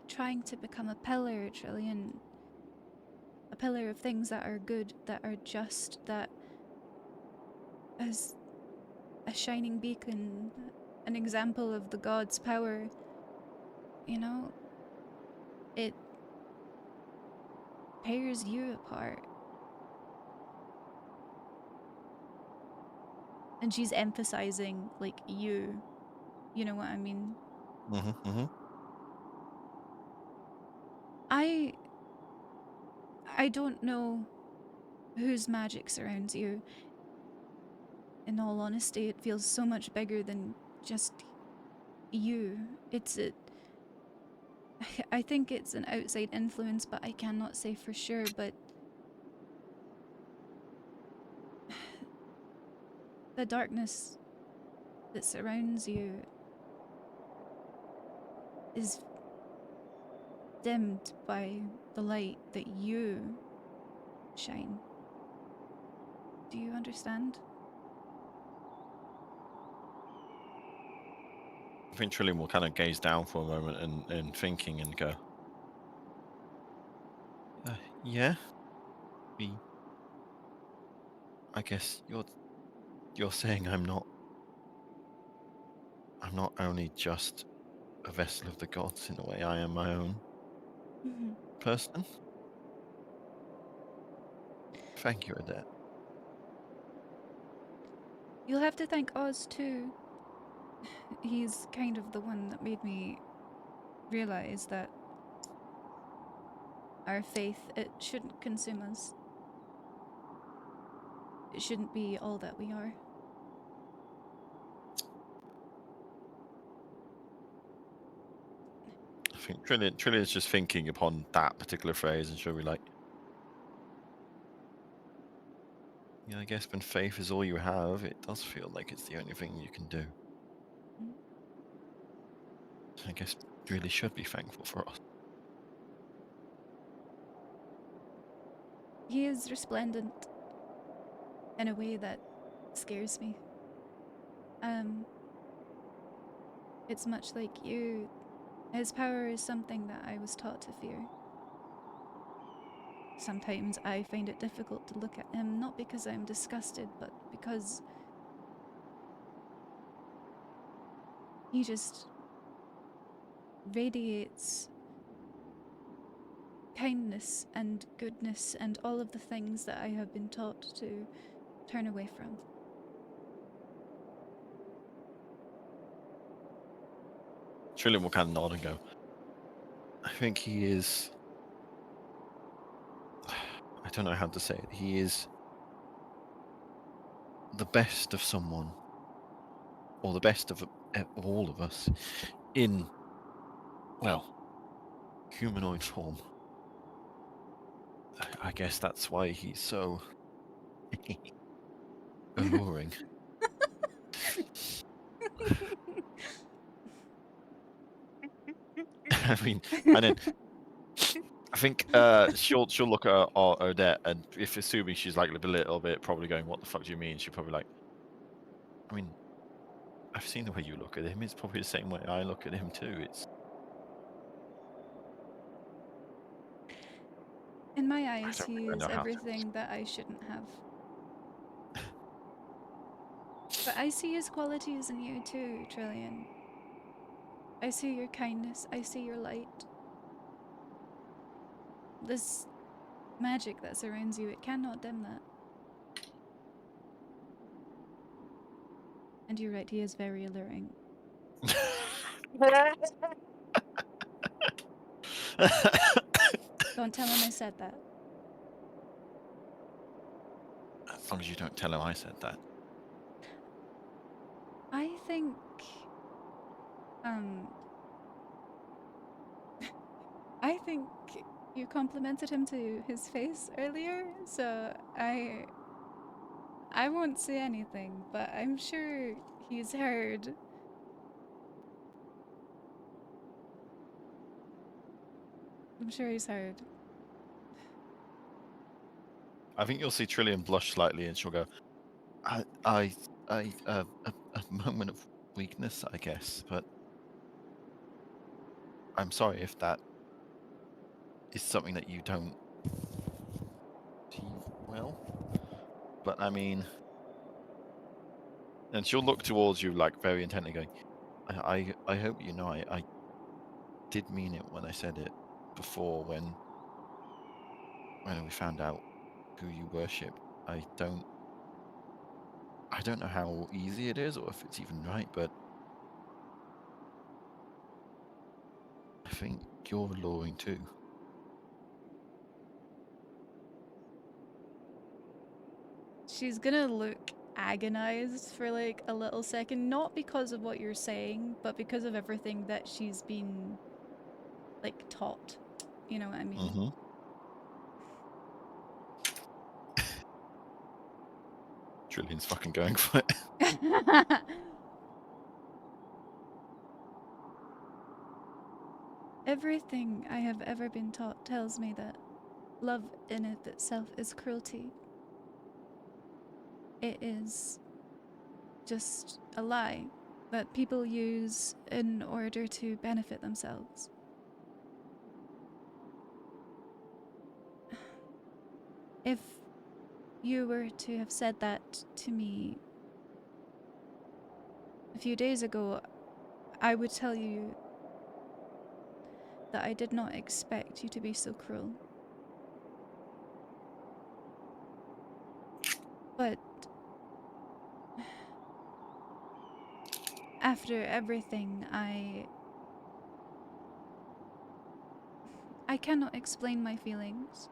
trying to become a pillar, Trillian, a pillar of things that are good, that are just, that as a shining beacon, an example of the god's power, you know, it tears you apart. And she's emphasizing, like, you know what I mean? I don't know whose magic surrounds you. In all honesty, it feels so much bigger than just you. I think it's an outside influence, but I cannot say for sure, but the darkness that surrounds you is dimmed by the light that you shine. Do you understand? I think Trillian will kind of gaze down for a moment and thinking and go, yeah, I guess you're saying I'm not only just a vessel of the gods in a way, I am my own person. Thank you, Adet. You'll have to thank Oz too. He's kind of the one that made me realize that our faith, it shouldn't consume us. It shouldn't be all that we are. I think Trillian's just thinking upon that particular phrase, and she'll be like, yeah, I guess when faith is all you have, it does feel like it's the only thing you can do. I guess you really should be thankful for us. He is resplendent in a way that scares me. It's much like you. His power is something that I was taught to fear. Sometimes I find it difficult to look at him, not because I'm disgusted, but because he just radiates kindness and goodness and all of the things that I have been taught to turn away from. Trillian will kind of nod and go, I think he is. I don't know how to say it. He is the best of someone, or the best of all of us, in, well, humanoid form. I guess that's why he's so alluring. I mean, I don't. I think she'll look at Odette, and if assuming she's like a little bit, probably going, "What the fuck do you mean?" She'll probably like, I mean, I've seen the way you look at him. It's probably the same way I look at him too. It's In my I eyes, don't he really is know how to. everything that I shouldn't have. But I see his qualities in you too, Trillian. I see your kindness, I see your light. This magic that surrounds you, it cannot dim that. And you're right, he is very alluring. Don't tell him I said that. As long as you don't tell him I said that. I think, I think you complimented him to his face earlier, so I won't say anything, but I'm sure he's heard. I'm sure he's heard. I think you'll see Trillian blush slightly, and she'll go, a moment of weakness, I guess, but I'm sorry if that is something that you don't see well. But I mean, and she'll look towards you like very intently, going, I hope you know I did mean it when I said it before when we found out who you worship. I don't know how easy it is or if it's even right, but I think you're alluring too. She's gonna look agonized for like a little second, not because of what you're saying, but because of everything that she's been like taught. You know what I mean? Mm-hmm. Trillian's fucking going for it. Everything I have ever been taught tells me that love in it itself is cruelty. It is just a lie that people use in order to benefit themselves. If you were to have said that to me a few days ago, I would tell you that I did not expect you to be so cruel. But after everything, I cannot explain my feelings.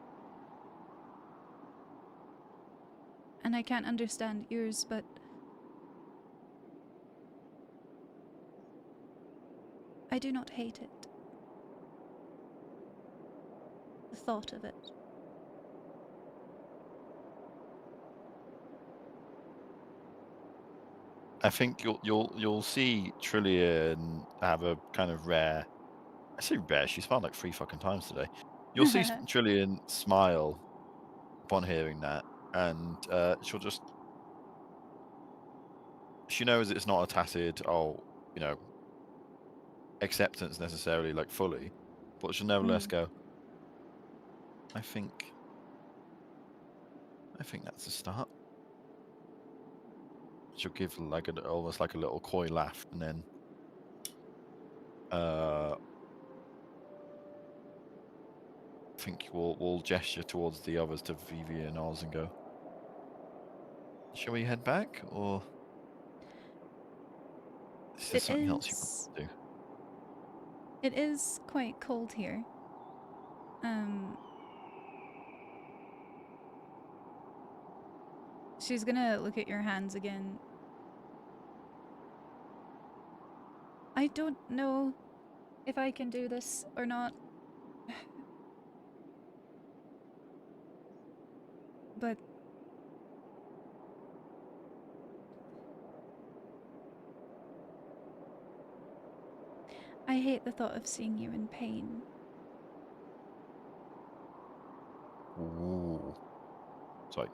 And I can't understand yours, but I do not hate it. The thought of it. I think you'll see Trillian have a kind of rare. I say rare. She's found like 3 fucking times today. You'll see Trillian smile, upon hearing that, and she'll just. She knows it's not a tacit, acceptance necessarily, like fully, but she'll nevertheless go. I think that's a start. She'll give like almost like a little coy laugh, and then I think we'll gesture towards the others, to Vivi and Oz, and go, shall we head back, or is there something else you want to do? It is quite cold here. She's gonna look at your hands again. I don't know if I can do this or not. But I hate the thought of seeing you in pain. Ooh. Sorry.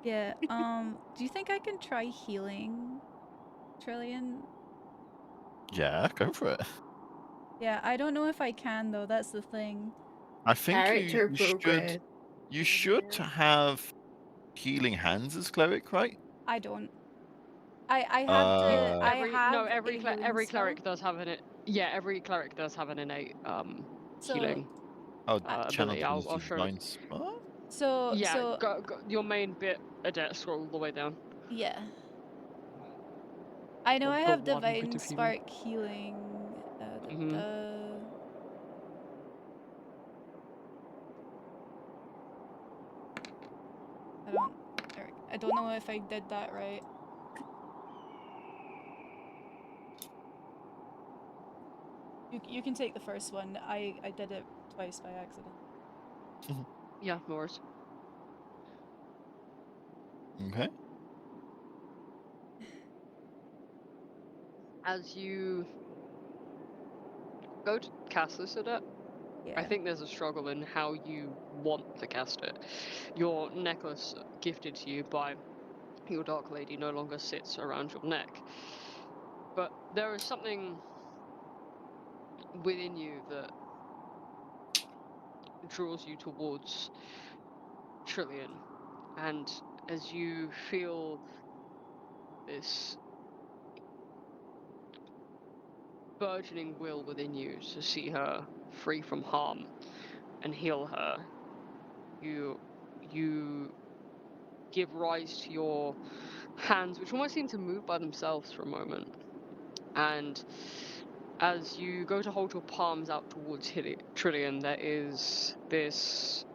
Yeah, do you think I can try healing Trillian? Yeah, go for it. Yeah, I don't know if I can though, that's the thing. I think Character you progress. should have healing hands as cleric, right? I don't. I have to I have Every a healing cleric spell. does have an every cleric does have an innate So healing Channel ability. Divinity I'll show. Divine Spark? Yeah, so go your main bit. Adept, scroll all the way down. yeah. I know I The have one bit divine of healing. spark healing. Mhm. I don't know if I did that right. You can take the first one. I did it twice by accident. Yeah, no worries. Okay. As you go to cast this Adept, Yeah. I think there's a struggle in how you want to cast it. Your necklace gifted to you by your Dark Lady no longer sits around your neck. But there is something within you that draws you towards Trillian. And as you feel this burgeoning will within you to see her free from harm and heal her, you give rise to your hands, which almost seem to move by themselves for a moment. And as you go to hold your palms out towards Trillian, there is this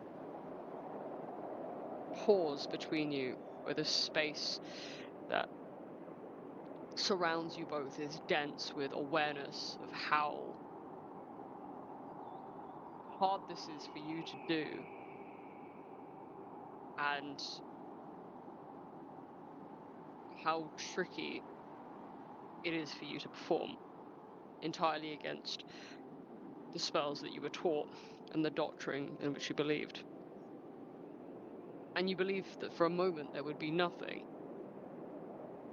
pause between you, where the space that surrounds you both is dense with awareness of how hard this is for you to do, and how tricky it is for you to perform entirely against the spells that you were taught and the doctrine in which you believed. And you believed that for a moment there would be nothing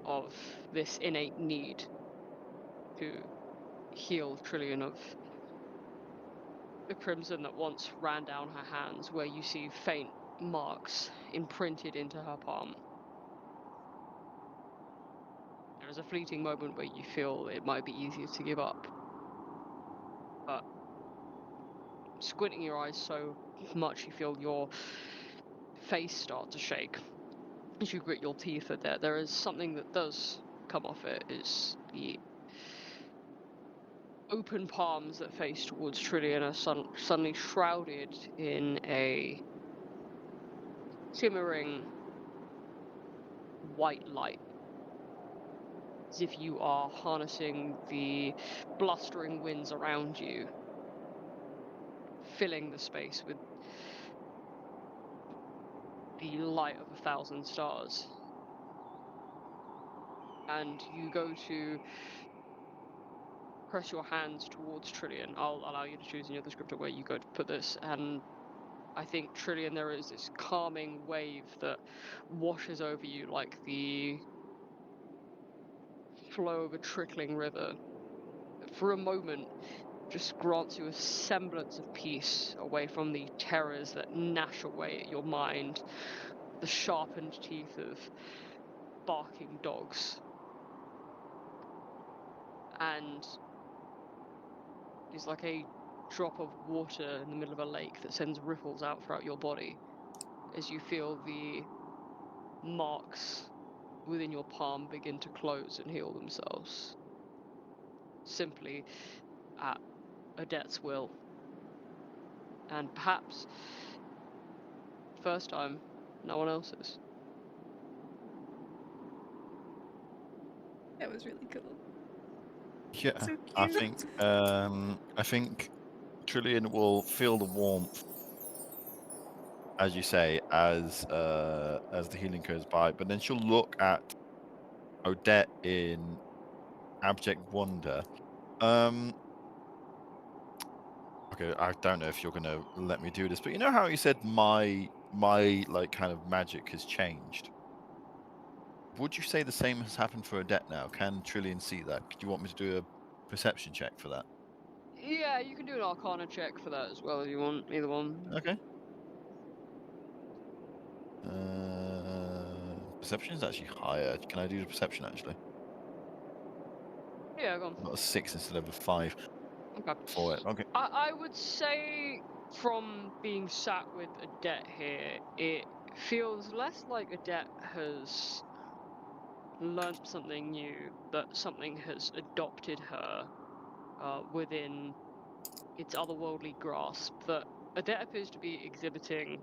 of this innate need to heal Trillian of the crimson that once ran down her hands, where you see faint marks imprinted into her palm. There is a fleeting moment where you feel it might be easier to give up, but squinting your eyes so much you feel your face start to shake as you grit your teeth at that. There is something that does come off it, is the open palms that face towards Trillian are suddenly shrouded in a shimmering white light, as if you are harnessing the blustering winds around you, filling the space with the light of 1,000 stars. And you go to press your hands towards Trillian. I'll allow you to choose any other script where you go to put this, and I think, Trillian, there is this calming wave that washes over you like the flow of a trickling river. For a moment, just grants you a semblance of peace away from the terrors that gnash away at your mind, the sharpened teeth of barking dogs. And it's like a drop of water in the middle of a lake that sends ripples out throughout your body as you feel the marks within your palm begin to close and heal themselves. Simply at Odette's will. And perhaps, first time, no one else's. That was really cool. Yeah, So I cute. think Trillian will feel the warmth, as you say, as the healing goes by, but then she'll look at Odette in abject wonder. Okay, I don't know if you're gonna let me do this, but you know how you said my like kind of magic has changed? Would you say the same has happened for Odette now? Can Trillian see that? Do you want me to do a perception check for that? Yeah, you can do an Arcana check for that as well if you want, either one. Okay. Perception is actually higher. Can I do the perception actually? Yeah, go on. Got a 6 instead of a 5 Okay. for it. Okay. I would say from being sat with Odette here, it feels less like Odette has learnt something new, but something has adopted her within its otherworldly grasp. That Odette appears to be exhibiting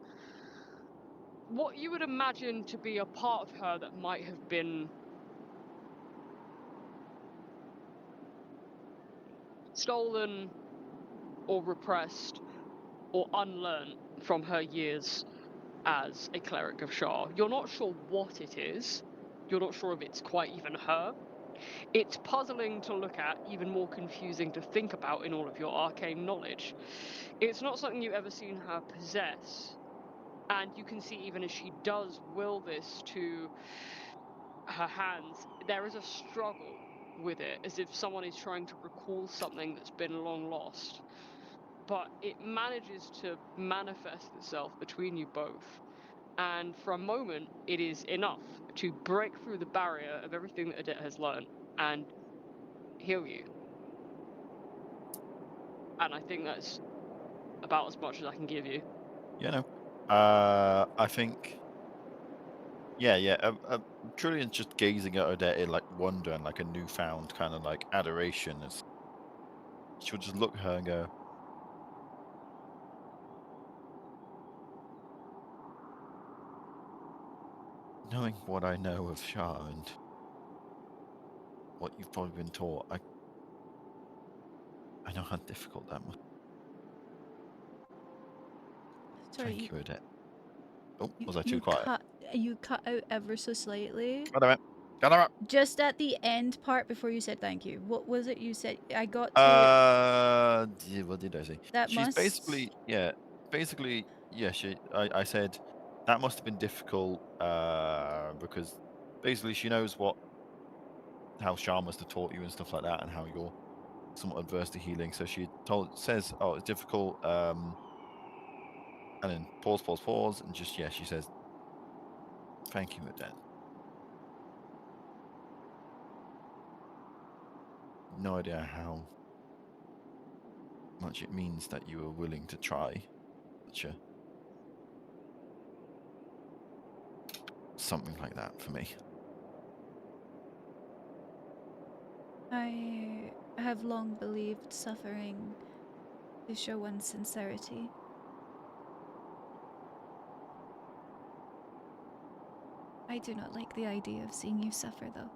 what you would imagine to be a part of her that might have been stolen or repressed or unlearned from her years as a cleric of Shah. You're not sure what it is. You're not sure if it's quite even her. It's puzzling to look at, even more confusing to think about in all of your arcane knowledge. It's not something you've ever seen her possess. And you can see, even as she does will this to her hands, there is a struggle with it, as if someone is trying to recall something that's been long lost. But it manages to manifest itself between you both. And for a moment, it is enough to break through the barrier of everything that Odette has learned and heal you. And I think that's about as much as I can give you. Yeah, no. I think. Yeah, yeah. Trillian's just gazing at Odette in like wonder and like a newfound kind of like adoration. As she'll just look at her and go, knowing what I know of Shah and what you've probably been taught, I know how difficult that must. Sorry, Thank you, Odette. Oh, you, was I too you quiet? cut you cut out ever so slightly. Got it. Got it. Just at the end part before you said thank you. What was it you said? I got to What did I say? that She's must. basically, yeah. I said that must have been difficult, because basically she knows how Shah must have taught you and stuff like that, and how you're somewhat adverse to healing. So she says, oh, it's difficult, and then pause, and just she says, thank you, Odette. No idea how much it means that you were willing to try such a something like that for me. I have long believed suffering to show one's sincerity. I do not like the idea of seeing you suffer, though.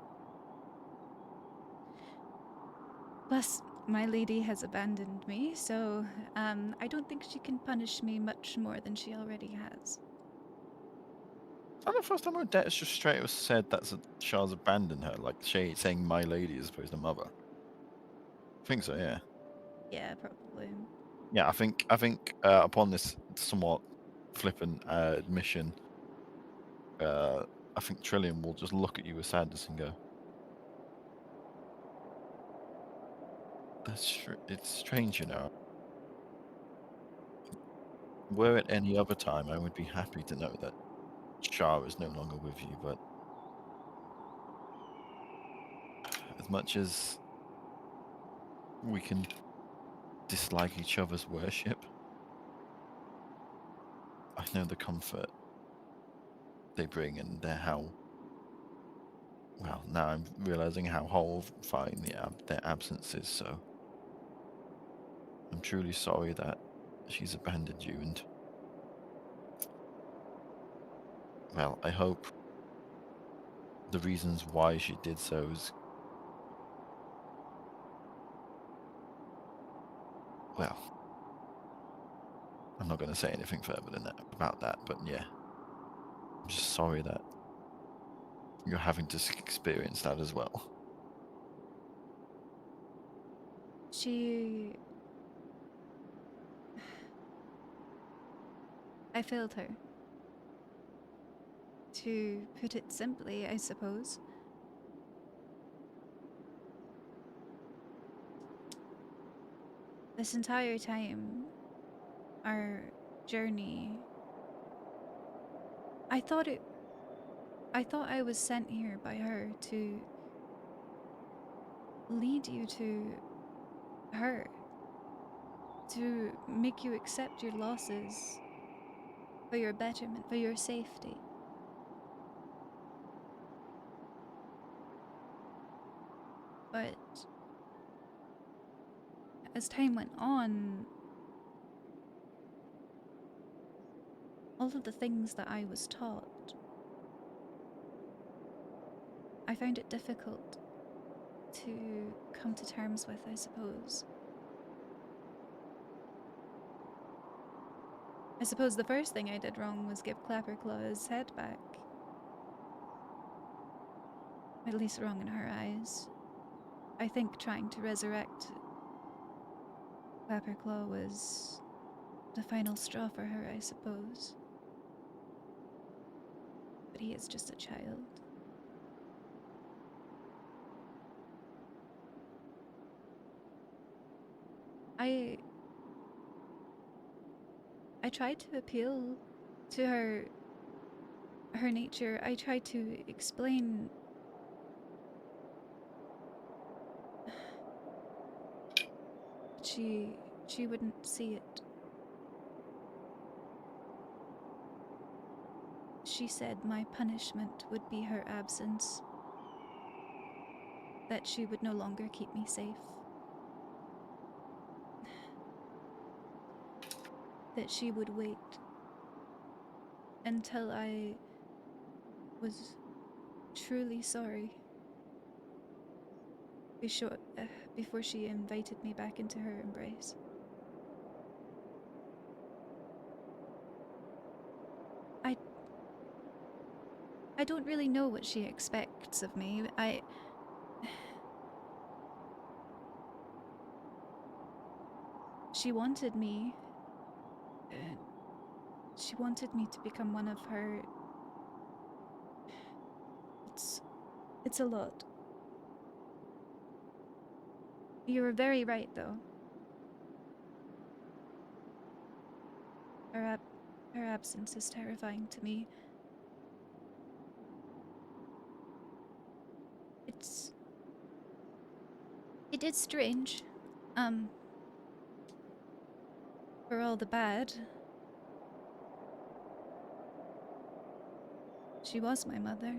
Plus, my lady has abandoned me, so I don't think she can punish me much more than she already has. Is that the first time Odette has just straight up said Shah's abandoned her, like saying my lady as opposed to mother? I think so, yeah. Yeah, probably. Yeah, I think upon this somewhat flippant admission, I think Trillian will just look at you with sadness and go, it's strange, you know. Were it any other time, I would be happy to know that Shar is no longer with you, but as much as we can dislike each other's worship, I know the comfort they bring and how, well, now I'm realizing how horrifying their absence is, so I'm truly sorry that she's abandoned you, and, well, I hope the reasons why she did so is, well, I'm not going to say anything further than that about that, but yeah, I'm just sorry that you're having to experience that as well. I failed her. To put it simply, I suppose. This entire time, our journey, I thought I was sent here by her to lead you to her, to make you accept your losses for your betterment, for your safety. But as time went on, all of the things that I was taught, I found it difficult to come to terms with, I suppose. I suppose the first thing I did wrong was give Clapperclaw his head back. At least wrong in her eyes. I think trying to resurrect Clapperclaw was the final straw for her, I suppose. But he is just a child. I tried to appeal to her nature. I tried to explain but she wouldn't see it. She said my punishment would be her absence, that she would no longer keep me safe, that she would wait until I was truly sorry before she invited me back into her embrace. I don't really know what she expects of me. She wanted me. She wanted me to become one of her. It's a lot. You were very right, though. Her absence is terrifying to me. It is strange. For all the bad, she was my mother.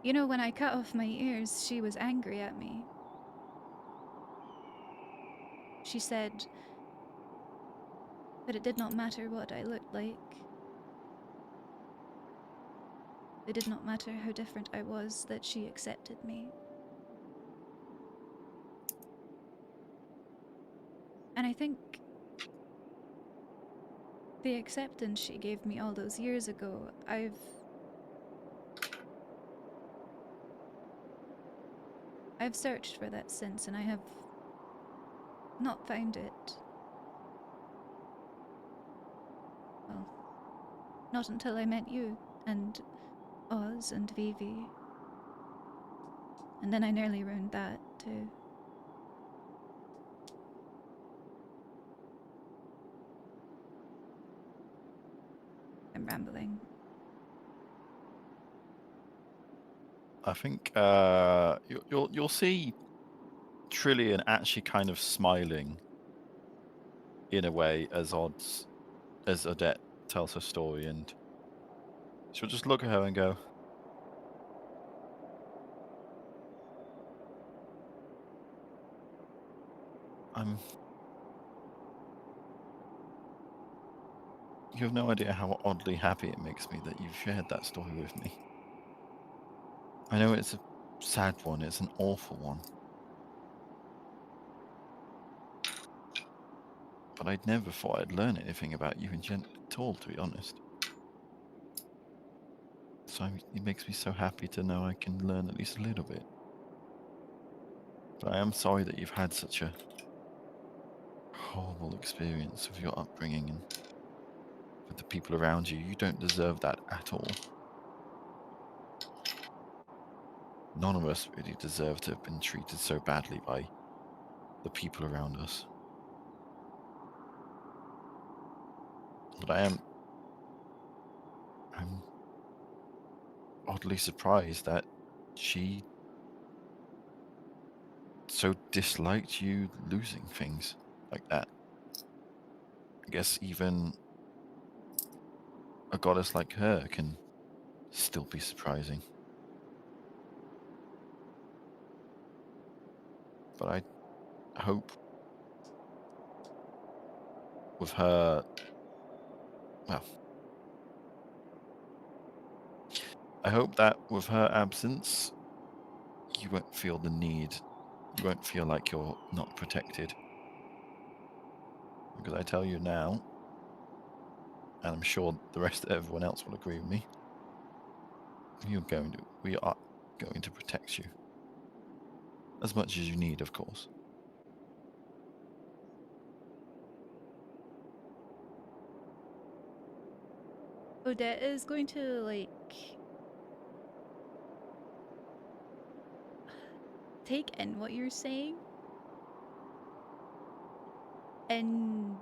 You know, when I cut off my ears, she was angry at me. She said that it did not matter what I looked like. It did not matter how different I was, that she accepted me. And I think the acceptance she gave me all those years ago, I've searched for that since, and I have not found it. Not until I met you, and Oz and Vivi. And then I nearly ruined that, too. I'm rambling. I think you'll see Trillian actually kind of smiling in a way as Odette tells her story, and she'll just look at her and go, You have no idea how oddly happy it makes me that you've shared that story with me. I know it's a sad one, it's an awful one. But I'd never thought I'd learn anything about you in Gent at all, to be honest. So it makes me so happy to know I can learn at least a little bit. But I am sorry that you've had such a horrible experience with your upbringing and with the people around you. You don't deserve that at all. None of us really deserve to have been treated so badly by the people around us. But I'm oddly surprised that she so disliked you losing things like that. I guess even a goddess like her can still be surprising. But I hope with her, well, I hope that with her absence, you won't feel the need, you won't feel like you're not protected. Because I tell you now, and I'm sure the rest of everyone else will agree with me, we are going to protect you. As much as you need, of course. Odette is going to, like, take in what you're saying. And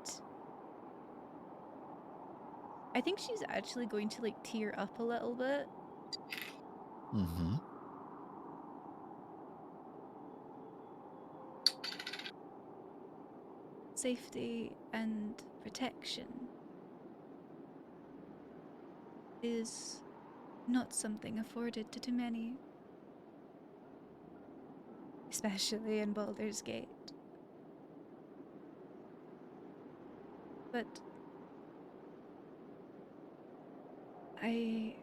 I think she's actually going to, like, tear up a little bit. Mm-hmm. Safety and protection is not something afforded to too many. Especially in Baldur's Gate. But I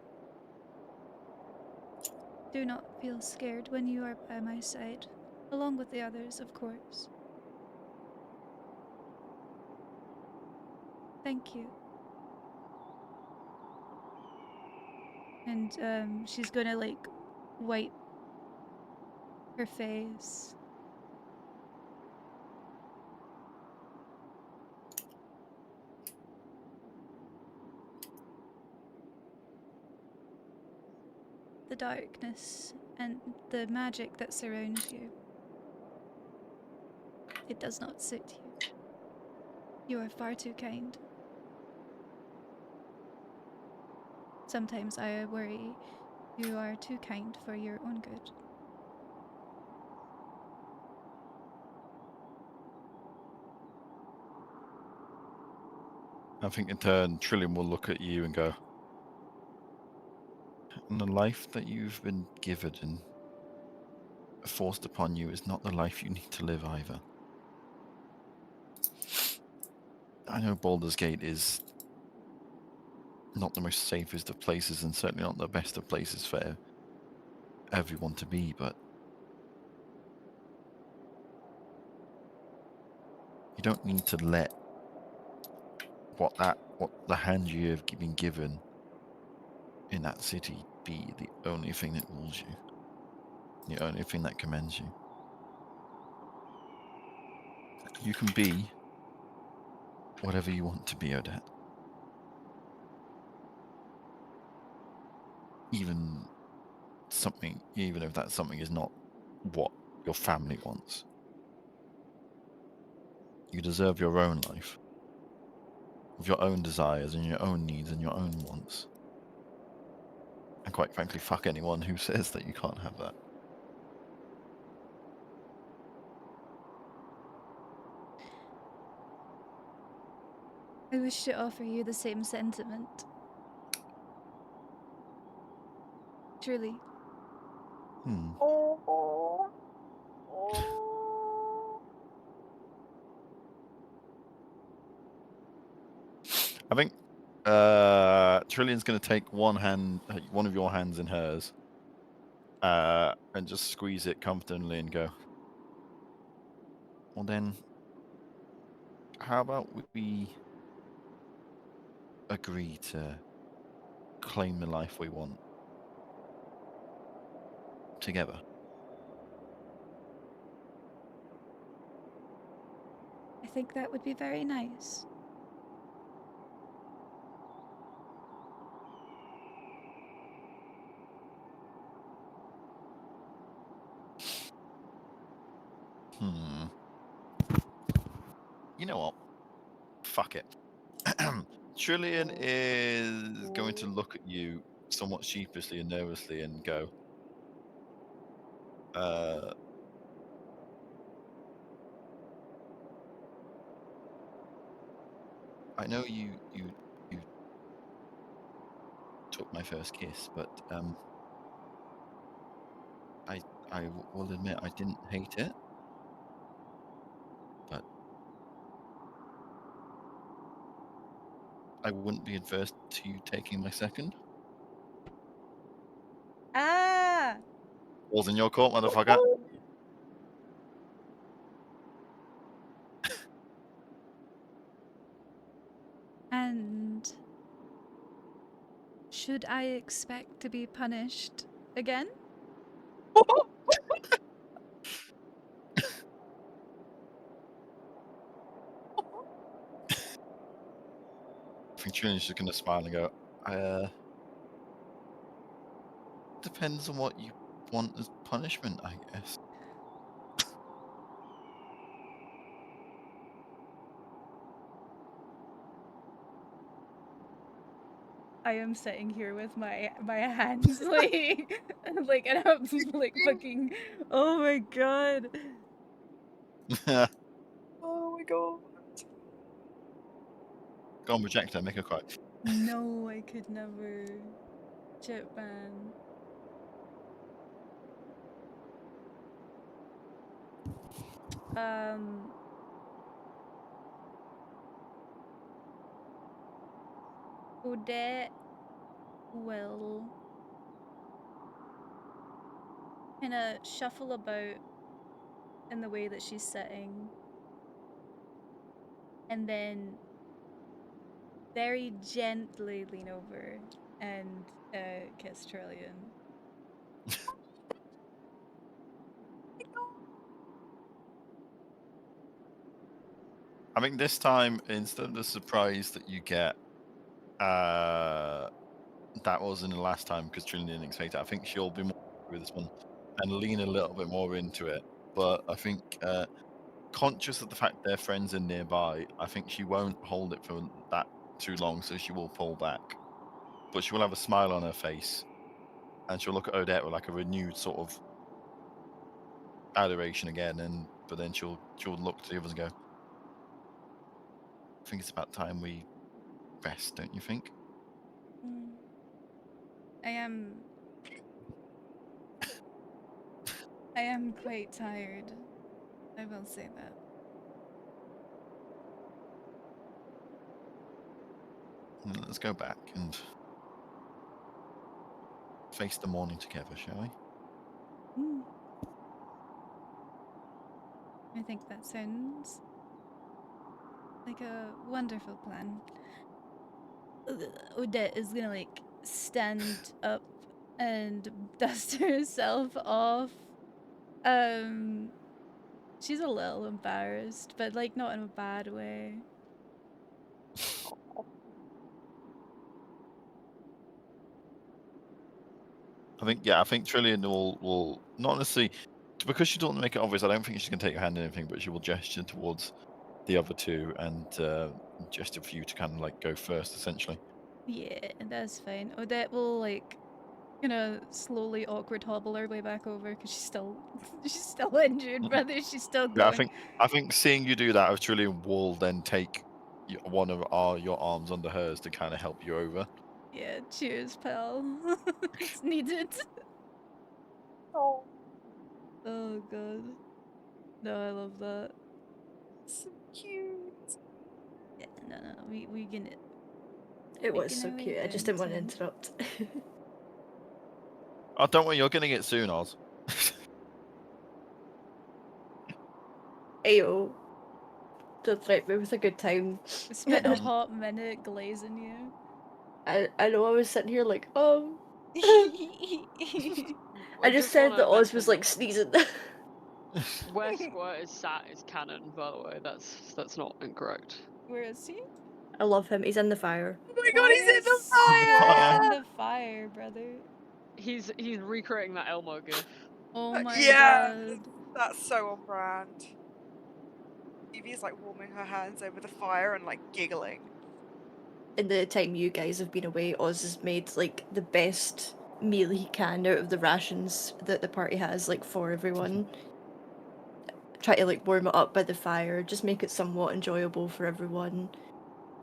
do not feel scared when you are by my side, along with the others, of course. Thank you. And she's gonna, like, wipe her face. The darkness and the magic that surrounds you. It does not suit you. You are far too kind. Sometimes I worry you are too kind for your own good. I think in turn, Trillium will look at you and go, and the life that you've been given and forced upon you is not the life you need to live either. I know Baldur's Gate is not the most safest of places and certainly not the best of places for everyone to be, but you don't need to let what the hand you have been given in that city be the only thing that rules you, the only thing that commends you. You can be whatever you want to be, Odette. even if that something is not what your family wants. You deserve your own life, with your own desires and your own needs and your own wants. And quite frankly, fuck anyone who says that you can't have that. I wish to offer you the same sentiment. Truly. Oh. I think Trillian's going to take one of your hands in hers, and just squeeze it comfortably and go, well then, how about we agree to claim the life we want together? I think that would be very nice. You know what? Fuck it. Trillian is going to look at you somewhat sheepishly and nervously and go, I know you took my first kiss, but I will admit I didn't hate it, but I wouldn't be adverse to you taking my second. Ah! Balls in your court, motherfucker. And should I expect to be punished again? I think Trillian's just going to smile and go, depends on what you want as punishment, I guess. I am sitting here with my hands like like, and I'm like fucking, oh my god. Oh my god. Go on, reject her, make her cry. No, I could never. Shit, man. Odette will kind of shuffle about in the way that she's sitting, and then very gently lean over and kiss Trillian. I think this time, instead of the surprise that you get, that wasn't the last time because Trillian didn't expect it. I think she'll be more with this one and lean a little bit more into it. But I think, conscious of the fact their friends are nearby, I think she won't hold it for that too long, so she will pull back. But she will have a smile on her face, and she'll look at Odette with like a renewed sort of adoration again. But then she'll look to the others and go, I think it's about time we rest, don't you think? I am quite tired. I will say that. Let's go back and face the morning together, shall we? I think that sounds like a wonderful plan. Odette is gonna like stand up and dust herself off. She's a little embarrassed, but like not in a bad way. I think Trillian will not necessarily, because she doesn't make it obvious. I don't think she's gonna take your hand in anything, but she will gesture towards the other two and gesture for you to kind of like go first, essentially. Yeah, that's fine. Odette will like kind of slowly awkward hobble her way back over because she's still injured, brother. She's still Yeah, going. I think seeing you do that, Trillian will then take one of your arms under hers to kind of help you over. Yeah, cheers, pal. It's needed. Oh, Oh god. No, I love that. so cute. Yeah, no, we can It was making so our way cute. I just didn't want to downtown. interrupt. Oh, don't worry, you're getting it soon, Oz. Ayo. Don't threaten me with a good time. We spent a hot minute glazing you. I know I was sitting here like, I I just said wanna that Oz was mention like sneezing. where Squirt is sat is canon, by the way. That's not incorrect. Where is he? I love him. He's in the fire. Oh my god, Why he's in is the Squirt Fire. in fire! the fire, brother? He's recreating that Elmo gif. Oh my Yeah, god. that's so on brand. Evie's like warming her hands over the fire and like giggling. In the time you guys have been away, Oz has made like the best meal he can out of the rations that the party has, like for everyone. Try to like warm it up by the fire, just make it somewhat enjoyable for everyone.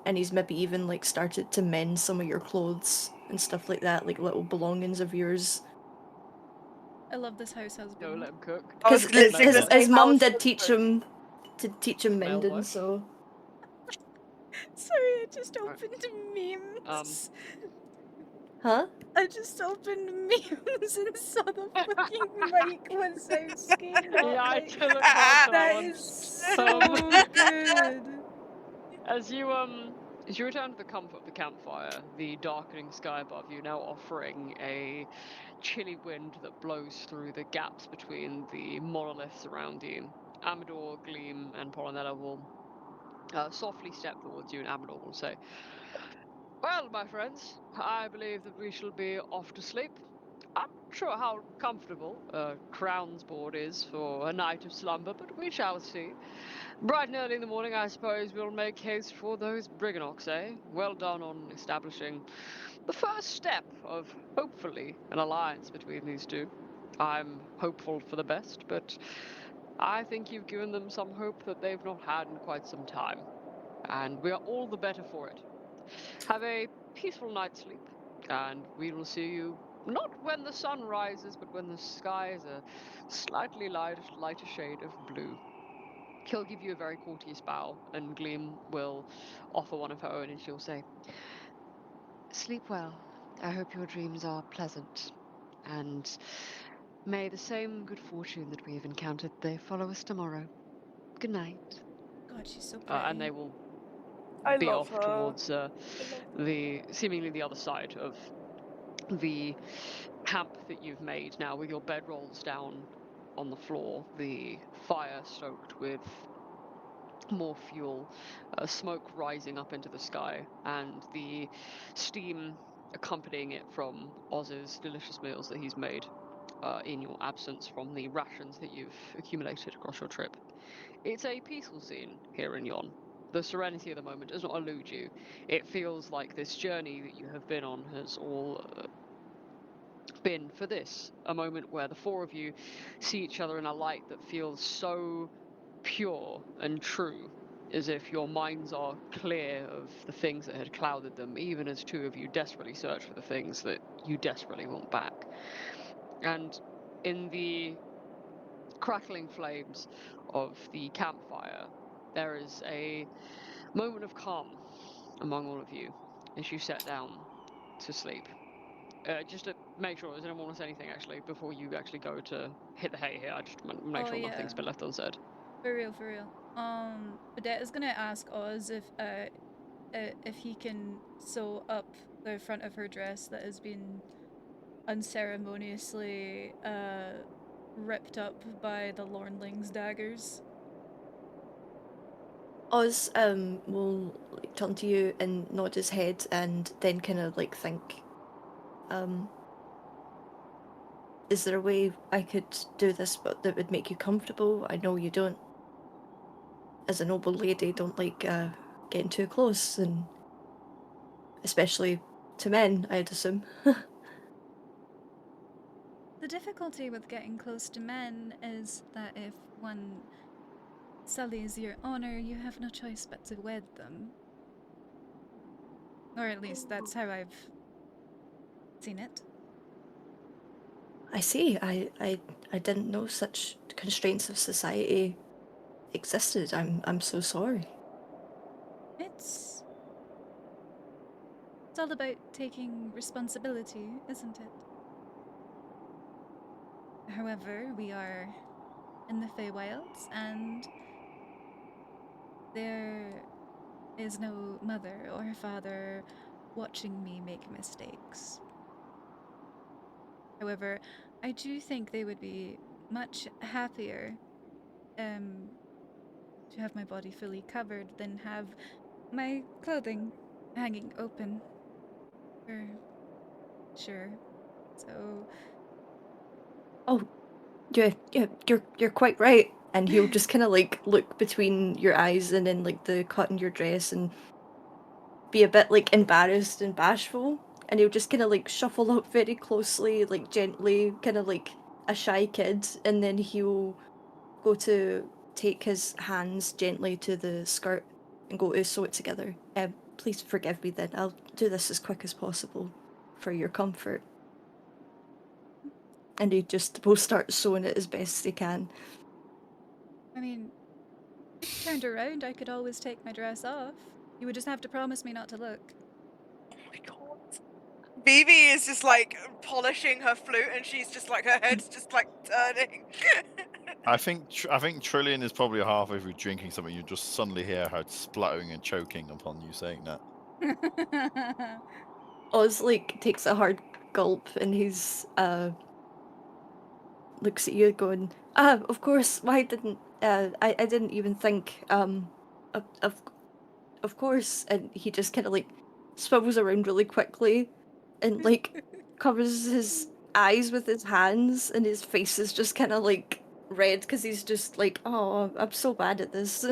And he's maybe even like started to mend some of your clothes and stuff like that, like little belongings of yours. I love this house No, husband. let him cook. I was Because literally gonna his say mum house did teach husband. him mending, Elmo. so Sorry, I just Right. opened memes. huh? I just opened memes and saw the fucking mic without screen Yeah, I like did look forward to that that one. is so good. As you return to the comfort of the campfire, the darkening sky above you now offering a chilly wind that blows through the gaps between the monoliths around you. Amador, Gleam, and Polonella will softly step towards you, and Amador will say, "Well, my friends, I believe that we shall be off to sleep. I'm not sure how comfortable Crown's board is for a night of slumber, but we shall see. Bright and early in the morning, I suppose we'll make haste for those Briganox, eh? Well done on establishing the first step of, hopefully, an alliance between these two. I'm hopeful for the best, but I think you've given them some hope that they've not had in quite some time. And we are all the better for it. Have a peaceful night's sleep, and we will see you not when the sun rises, but when the sky is a slightly lighter shade of blue." He'll give you a very courteous bow, and Gleam will offer one of her own, and she'll say, "Sleep well. I hope your dreams are pleasant, and may the same good fortune that we have encountered they follow us tomorrow. Good night." God, she's so pretty. And they will I be love off her. towards I love the seemingly the other side of the camp that you've made now, with your bedrolls down on the floor, the fire stoked with more fuel, smoke rising up into the sky, and the steam accompanying it from Oz's delicious meals that he's made in your absence from the rations that you've accumulated across your trip. It's a peaceful scene here in Yon. The serenity of the moment does not elude you. It feels like this journey that you have been on has all been for this, a moment where the four of you see each other in a light that feels so pure and true, as if your minds are clear of the things that had clouded them, even as two of you desperately search for the things that you desperately want back. And in the crackling flames of the campfire, there is a moment of calm among all of you as you set down to sleep. Just to make sure, does anyone want to say anything actually before you actually go to hit the hay here? I just want to make Oh sure yeah, nothing's been left unsaid. for real, for real. Odette is gonna ask Oz if he can sew up the front of her dress that has been unceremoniously ripped up by the Lornling's daggers. Oz will like, turn to you and nod his head and then kind of like think. is there a way I could do this but that would make you comfortable? I know you don't, as a noble lady, don't like getting too close, and especially to men, I'd assume. The difficulty with getting close to men is that if one sullies your honor, you have no choice but to wed them. Or at least that's how I've seen it. I see. I didn't know such constraints of society existed. I'm so sorry. It's all about taking responsibility, isn't it? However, we are in the Feywilds, and there is no mother or father watching me make mistakes. However, I do think they would be much happier to have my body fully covered than have my clothing hanging open. For sure. So Oh, you're quite right. And he'll just kind of like look between your eyes and then like the cut in your dress and be a bit like embarrassed and bashful. And he'll just kind of like shuffle up very closely, like gently, kind of like a shy kid. And then he'll go to take his hands gently to the skirt and go to sew it together. Please forgive me then. I'll do this as quick as possible for your comfort. And he just will start sewing it as best he can. I mean, if you turned around, I could always take my dress off. You would just have to promise me not to look. Oh my god. Vivi is just like polishing her flute, and she's just like her head's just like turning. I think Trillian is probably halfway through drinking something. You just suddenly hear her spluttering and choking upon you saying that. Oz like takes a hard gulp and he's looks at you going, of course, why didn't I didn't even think of course. And he just kind of like swivels around really quickly and like covers his eyes with his hands, and his face is just kind of like red because he's just like, oh, I'm so bad at this. I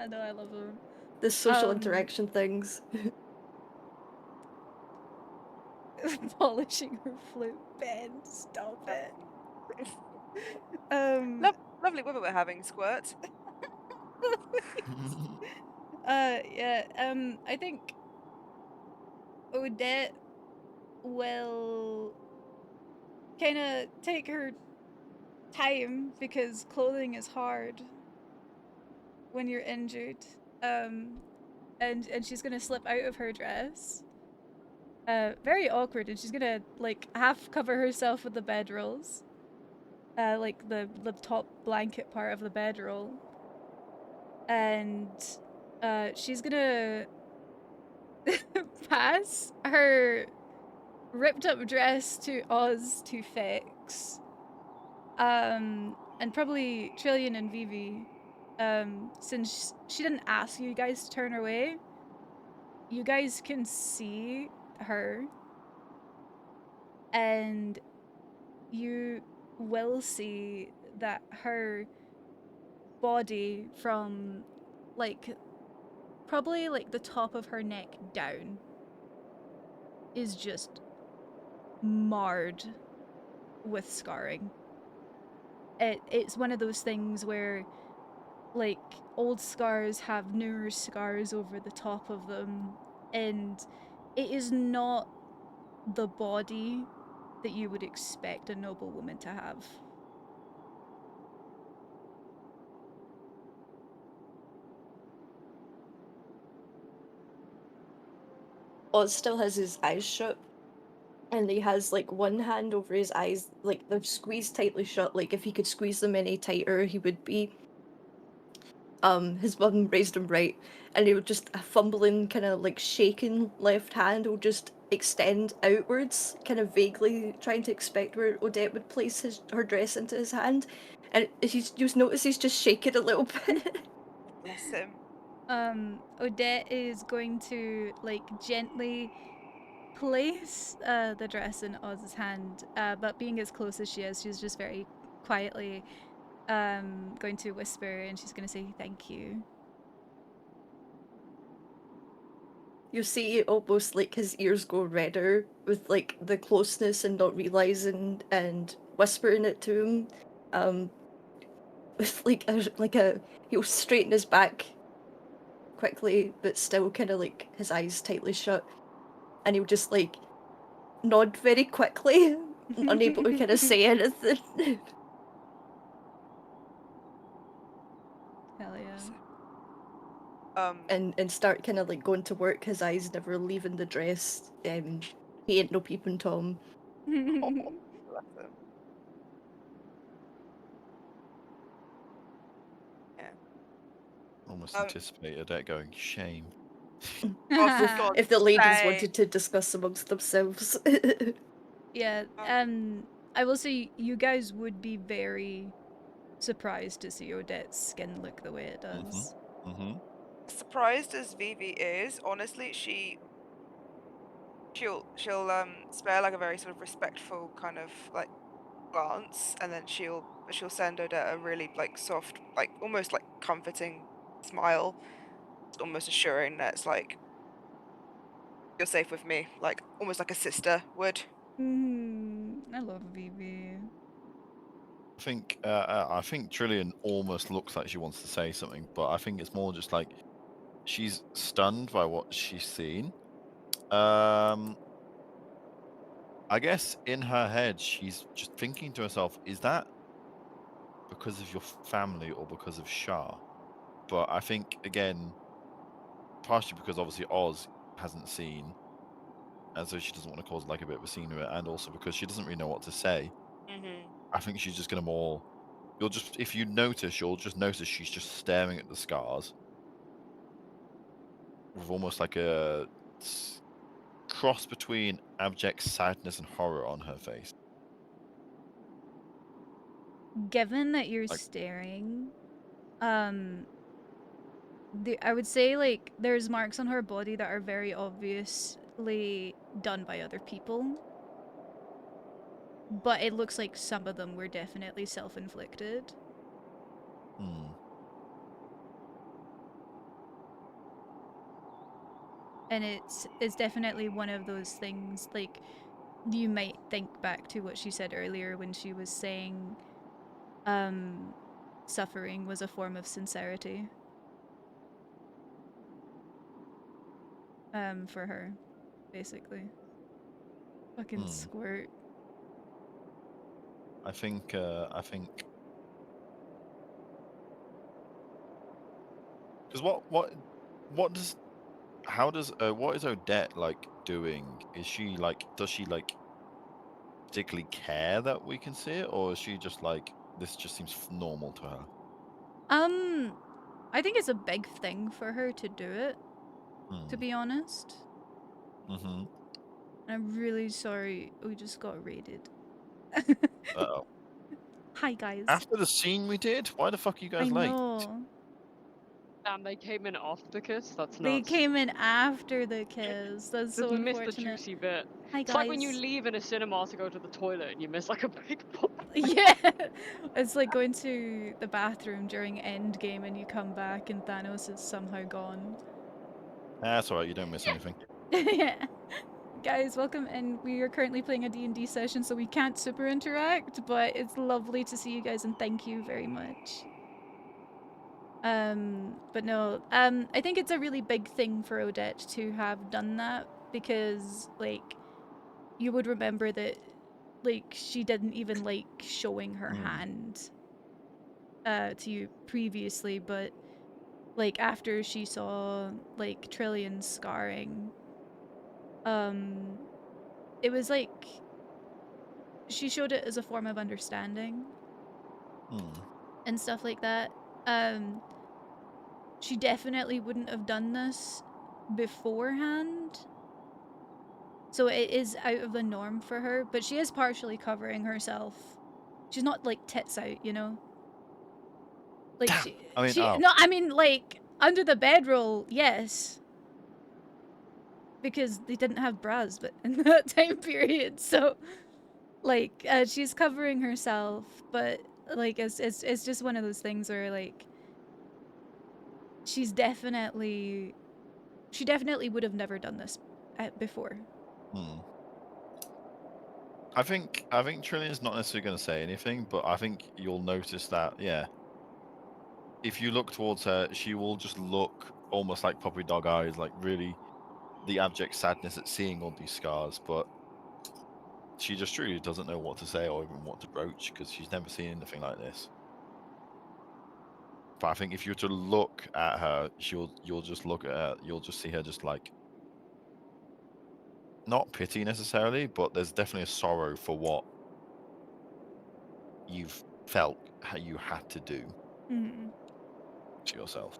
know, I love him. The social interaction things. Polishing her flute, Ben, stop it. Lovely weather we're having, Squirt. Yeah, I think Odette will kind of take her time because clothing is hard when you're injured. And she's gonna slip out of her dress. Very awkward, and she's gonna like half cover herself with the bedrolls. Like the top blanket part of the bedroll. And she's gonna pass her ripped up dress to Oz to fix. And probably Trillian and Vivi, since she didn't ask you guys to turn her away, you guys can see her, and you will see that her body from like probably like the top of her neck down is just marred with scarring. It's one of those things where like old scars have newer scars over the top of them, and it is not the body that you would expect a noble woman to have. Oz still has his eyes shut, and he has like one hand over his eyes, like they're squeezed tightly shut. Like if he could squeeze them any tighter, he would be. His mum raised him right, and he would just a fumbling, kind of like shaking left hand will just extend outwards, kind of vaguely trying to expect where Odette would place her dress into his hand, and he's just notice he's just shaking a little bit. Bless him. Odette is going to like gently place the dress in Oz's hand, but being as close as she is, she's just very quietly going to whisper, and she's going to say thank you. You see almost like his ears go redder with like the closeness and not realizing and whispering it to him. With he'll straighten his back quickly, but still kind of like his eyes tightly shut, and he'll just like nod very quickly, unable to kind of say anything. Hell yeah. and start kind of like going to work, his eyes never leaving the dress. He ain't no peeping Tom. Oh, bless him. Almost Um, anticipate Odette going, shame. Oh, for God's If the ladies sake. wanted to discuss amongst themselves. Yeah, I will say you guys would be very surprised to see Odette's skin look the way it does. Mm-hmm. Surprised as Vivi is, honestly, she'll spare like a very sort of respectful kind of like glance, and then she'll send Odette a really like soft, like almost like comforting smile, almost assuring that it's like you're safe with me, like almost like a sister would. I love Vivi. I think Trillian almost looks like she wants to say something, but I think it's more just like she's stunned by what she's seen. I guess in her head she's just thinking to herself, is that because of your family or because of Shah? But I think again, partially because obviously Oz hasn't seen, and so she doesn't want to cause like a bit of a scene with it, and also because she doesn't really know what to say. Mm-hmm. I think she's just gonna more. If you notice, you'll just notice she's just staring at the scars with almost like a cross between abject sadness and horror on her face. Given that you're Like- staring, I would say like there's marks on her body that are very obviously done by other people. But it looks like some of them were definitely self-inflicted. Hmm. And it's definitely one of those things, like, you might think back to what she said earlier when she was saying suffering was a form of sincerity. For her, basically. Fucking squirt. I think because what does what is Odette like doing? Is she like, does she like particularly care that we can see it, or is she just like, this just seems normal to her? I think it's a big thing for her to do it, to be honest. Mm-hmm. I'm really sorry we just got raided. Uh-oh. Hi guys. After the scene we did, why the fuck are you I guys late? know. And they came in after the kiss? That's nuts. They came in after the kiss. That's so Just missed the unfortunate. juicy bit. Hi guys. It's like when you leave in a cinema to go to the toilet and you miss like a big pop. Yeah, it's like going to the bathroom during Endgame and you come back and Thanos is somehow gone. That's alright, you don't miss anything. Yeah. Guys, welcome in. We are currently playing a D&D session, so we can't super interact, but it's lovely to see you guys and thank you very much. But no, I think it's a really big thing for Odette to have done that because, like, you would remember that, like, she didn't even like showing her hand to you previously, but like after she saw like Trillian's scarring, it was like she showed it as a form of understanding and stuff like that. She definitely wouldn't have done this beforehand. So it is out of the norm for her, but she is partially covering herself. She's not like tits out, you know? Like I mean, no, I mean like under the bedroll, yes. because they didn't have bras, but in that time period, so like she's covering herself, but like it's just one of those things where like she definitely would have never done this before. Hmm. I think Trillion's not necessarily going to say anything, but I think you'll notice that, yeah, if you look towards her, she will just look almost like puppy dog eyes, like really the abject sadness at seeing all these scars, but she just truly doesn't know what to say or even what to broach because she's never seen anything like this. But I think if you were to look at her, you'll just look at her, you'll just see her just like not pity necessarily, but there's definitely a sorrow for what you've felt how you had to do to yourself.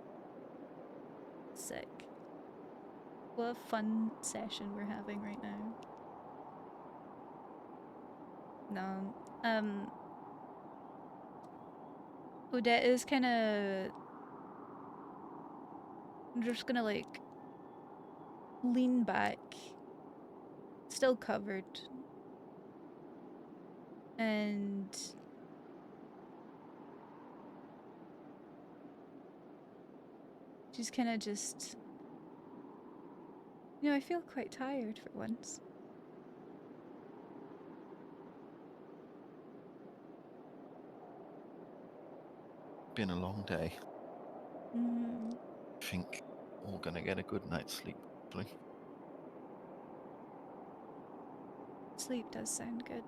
Sick. What a fun session we're having right now. No. Odette is kind of just gonna like lean back, still covered, and she's kind of just, I feel quite tired for once. Been a long day. Mm, I think we're gonna get a good night's sleep, hopefully. sleep does sound good.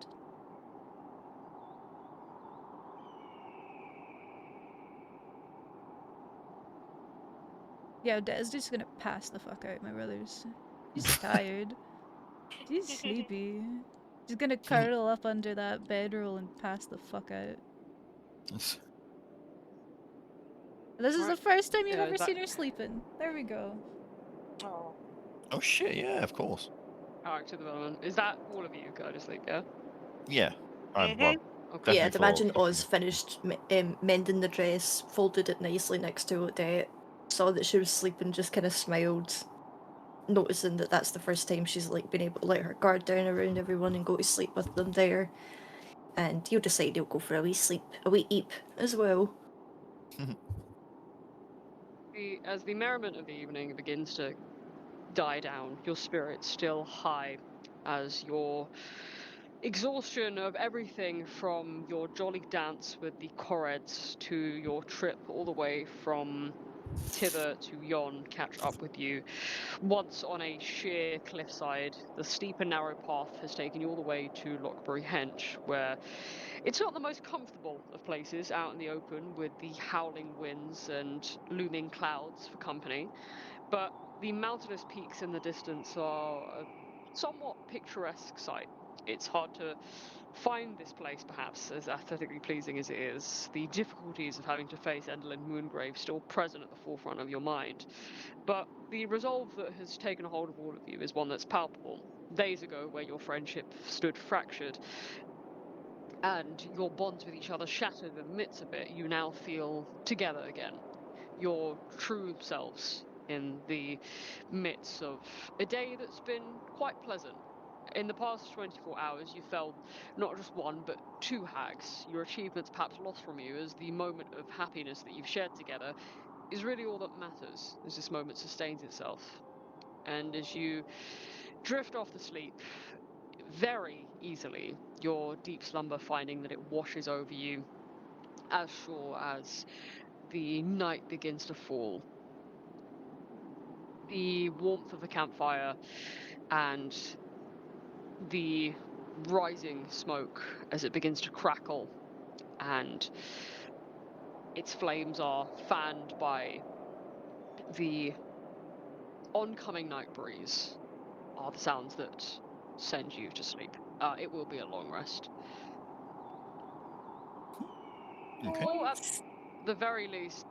Yeah, Odette's just gonna pass the fuck out, my brothers. She's tired. She's sleepy. She's gonna curl up under that bedroll and pass the fuck out. This is the Right. first time you've Yeah, ever is that- seen her sleeping. There we go. Oh. Oh shit! Yeah, of course. Character development. Is that all of you go to sleep? Yeah. Yeah. Well, Okay. Yeah, I'd definitely for imagine Cliffy. Oz finished mending the dress, folded it nicely next to Odette, saw that she was sleeping, just kind of smiled, noticing that that's the first time she's like been able to let her guard down around everyone and go to sleep with them there. And he'll decide he'll go for a wee eep as well. As the merriment of the evening begins to die down, your spirits still high, as your exhaustion of everything from your jolly dance with the Correds to your trip all the way from Tither to Yon catch up with you. Once on a sheer cliffside, the steep and narrow path has taken you all the way to Lockbury Hench, where it's not the most comfortable of places out in the open with the howling winds and looming clouds for company, but the mountainous peaks in the distance are a somewhat picturesque sight. It's hard to find this place, perhaps, as aesthetically pleasing as it is. The difficulties of having to face Enderlin Moongrave still present at the forefront of your mind. But the resolve that has taken a hold of all of you is one that's palpable. Days ago, where your friendship stood fractured, and your bonds with each other shattered in the midst of it, you now feel together again. Your true selves in the midst of a day that's been quite pleasant. In the past 24 hours, you felt not just one, but two hags. Your achievements perhaps lost from you as the moment of happiness that you've shared together is really all that matters as this moment sustains itself. And as you drift off to sleep, very easily, your deep slumber finding that it washes over you as sure as the night begins to fall. The warmth of the campfire and the rising smoke as it begins to crackle, and its flames are fanned by the oncoming night breeze, are the sounds that send you to sleep. It will be a long rest. Okay. Well, at the very least,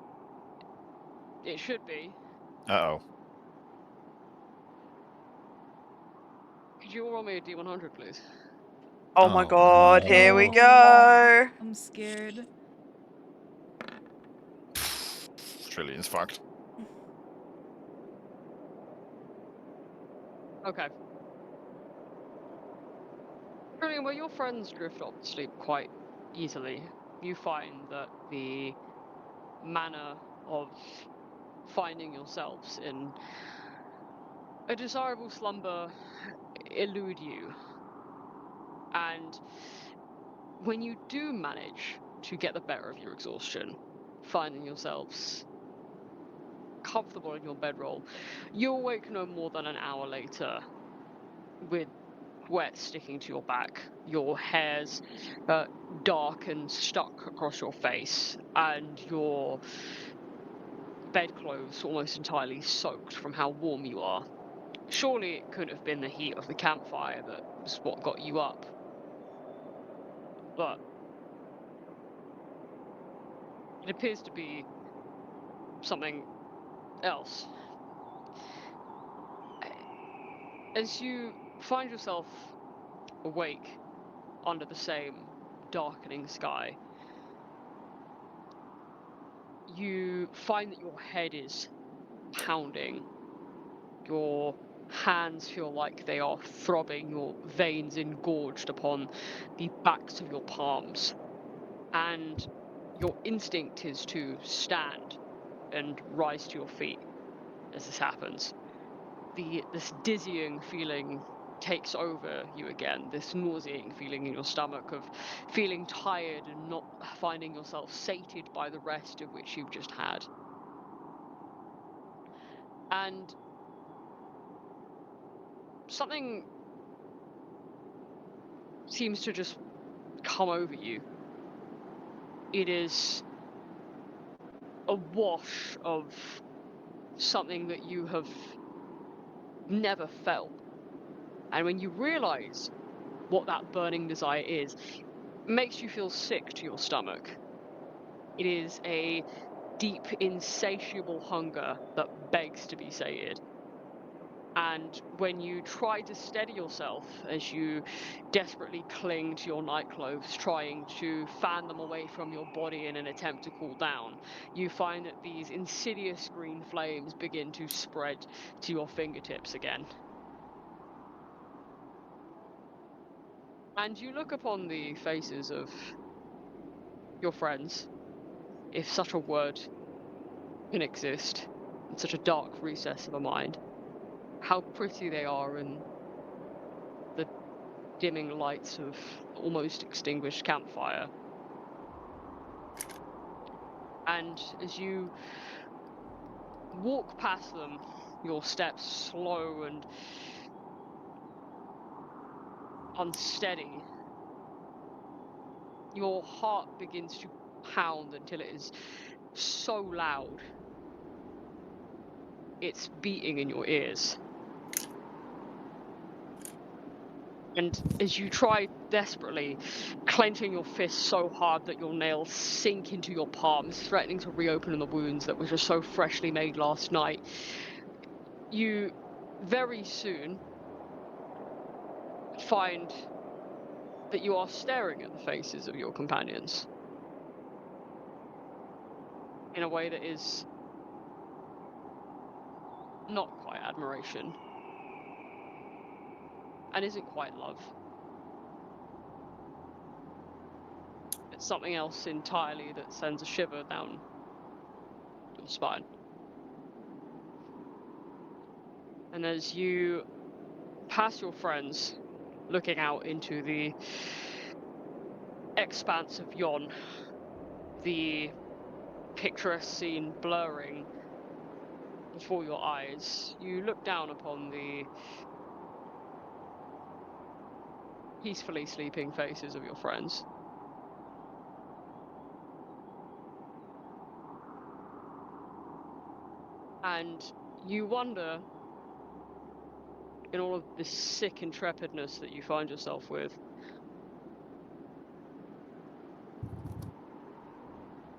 it should be. Uh-oh. Could you all roll me a D100, please? Oh my Oh, god, here we no. go. I'm scared. Trillion's fucked. Okay. Trillian, where your friends drift off to sleep quite easily, you find that the manner of finding yourselves in a desirable slumber elude you. And when you do manage to get the better of your exhaustion, finding yourselves comfortable in your bedroll, you awake no more than an hour later with sweat sticking to your back, your hair's dark and stuck across your face, and your bedclothes almost entirely soaked from how warm you are. Surely it couldn't have been the heat of the campfire that was what got you up. But it appears to be something else. As you find yourself awake under the same darkening sky, you find that your head is pounding. Your hands feel like they are throbbing, your veins engorged upon the backs of your palms. And your instinct is to stand and rise to your feet as this happens. This dizzying feeling takes over you again, this nauseating feeling in your stomach of feeling tired and not finding yourself sated by the rest of which you've just had. And something seems to just come over you. It is a wash of something that you have never felt. And when you realize what that burning desire is, it makes you feel sick to your stomach. It is a deep, insatiable hunger that begs to be sated. And when you try to steady yourself as you desperately cling to your nightclothes, trying to fan them away from your body in an attempt to cool down, you find that these insidious green flames begin to spread to your fingertips again. And you look upon the faces of your friends, if such a word can exist, in such a dark recess of a mind. How pretty they are in the dimming lights of almost extinguished campfire. And as you walk past them, your steps slow and unsteady, your heart begins to pound until it is so loud it's beating in your ears. And as you try desperately, clenching your fists so hard that your nails sink into your palms, threatening to reopen the wounds that were just so freshly made last night, you very soon find that you are staring at the faces of your companions in a way that is not quite admiration and isn't quite love. It's something else entirely that sends a shiver down your spine. And as you pass your friends, looking out into the expanse of yon, the picturesque scene blurring before your eyes, you look down upon the peacefully sleeping faces of your friends. And you wonder, in all of this sick intrepidness that you find yourself with,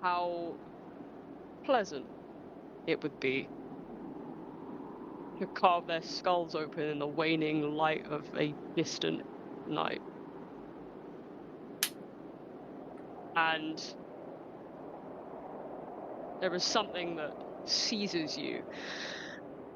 how pleasant it would be to carve their skulls open in the waning light of a distant night. And there is something that seizes you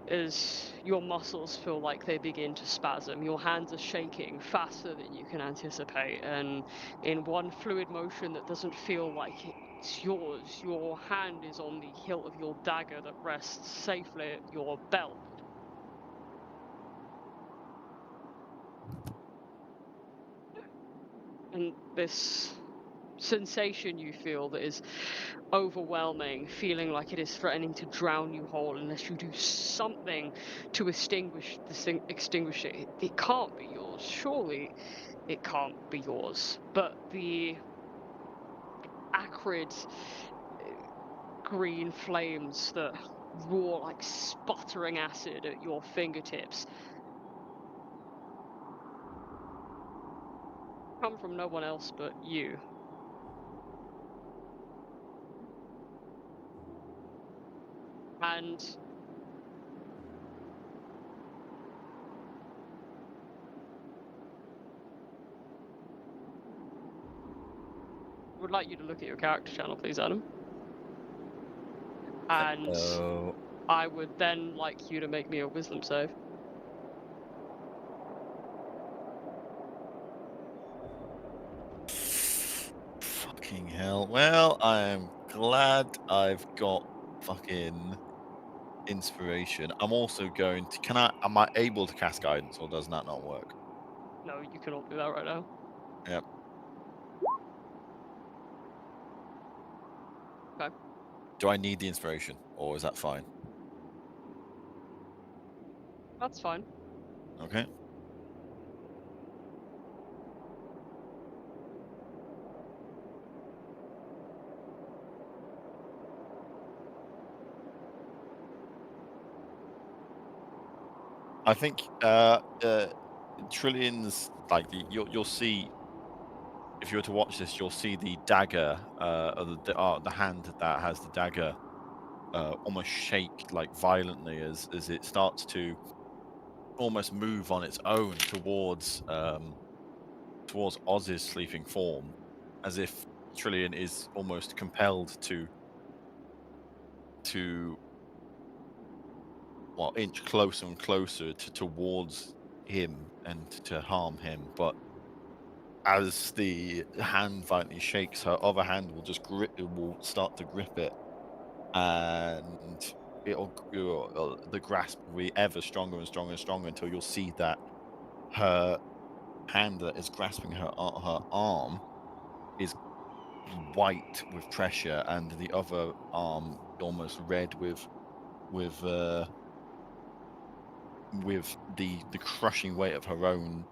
as your muscles feel like they begin to spasm. Your hands are shaking faster than you can anticipate, and in one fluid motion that doesn't feel like it's yours, your hand is on the hilt of your dagger that rests safely at your belt. And this sensation you feel that is overwhelming, feeling like it is threatening to drown you whole unless you do something to extinguish it. It can't be yours. Surely it can't be yours. But the acrid green flames that roar like sputtering acid at your fingertips come from no one else but you. And I would like you to look at your character channel, please, Adam. And Oh, I would then like you to make me a wisdom save. fucking hell. Well, I'm glad I've got fucking inspiration. I'm also going to. Am I able to cast guidance, or does that not work? No, you cannot do that right now. Yep. Okay. Do I need the inspiration, or is that fine? That's fine. Okay. I think Trillions like you'll see if you were to watch this, you'll see the dagger, or the hand that has the dagger, almost shake like violently as it starts to almost move on its own towards Oz's sleeping form, as if Trillian is almost compelled to well inch closer and closer towards him and to harm him, but as the hand violently shakes, her other hand will just it will start to grip it, and the grasp will be ever stronger and stronger and stronger until you'll see that her hand that is grasping her arm is white with pressure, and the other arm almost red with uh with the crushing weight of her own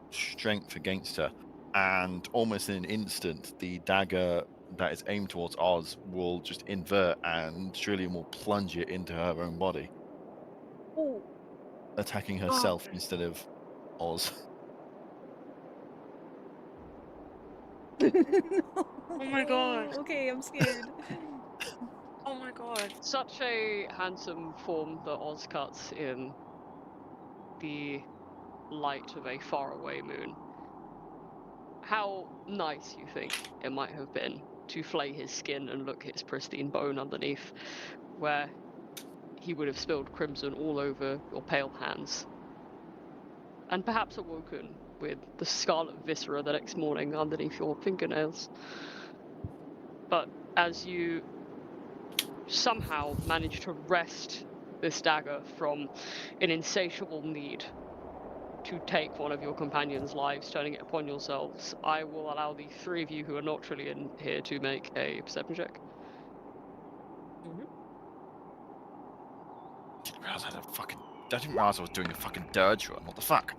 strength against her. And almost in an instant, the dagger that is aimed towards Oz will just invert, and Trillian will plunge it into her own body, Oh. attacking herself instead of Oz. Oh my god. Okay, I'm scared. Oh my god. Such a handsome form that Oz cuts in the light of a faraway moon. How nice you think it might have been to flay his skin and look at his pristine bone underneath, where he would have spilled crimson all over your pale hands, and perhaps awoken with the scarlet viscera the next morning underneath your fingernails. But as you somehow manage to wrest this dagger from an insatiable need to take one of your companions' lives, turning it upon yourselves, I will allow the three of you who are not Trillian here to make a perception check. I didn't realize I was doing a fucking dirge run. What the fuck?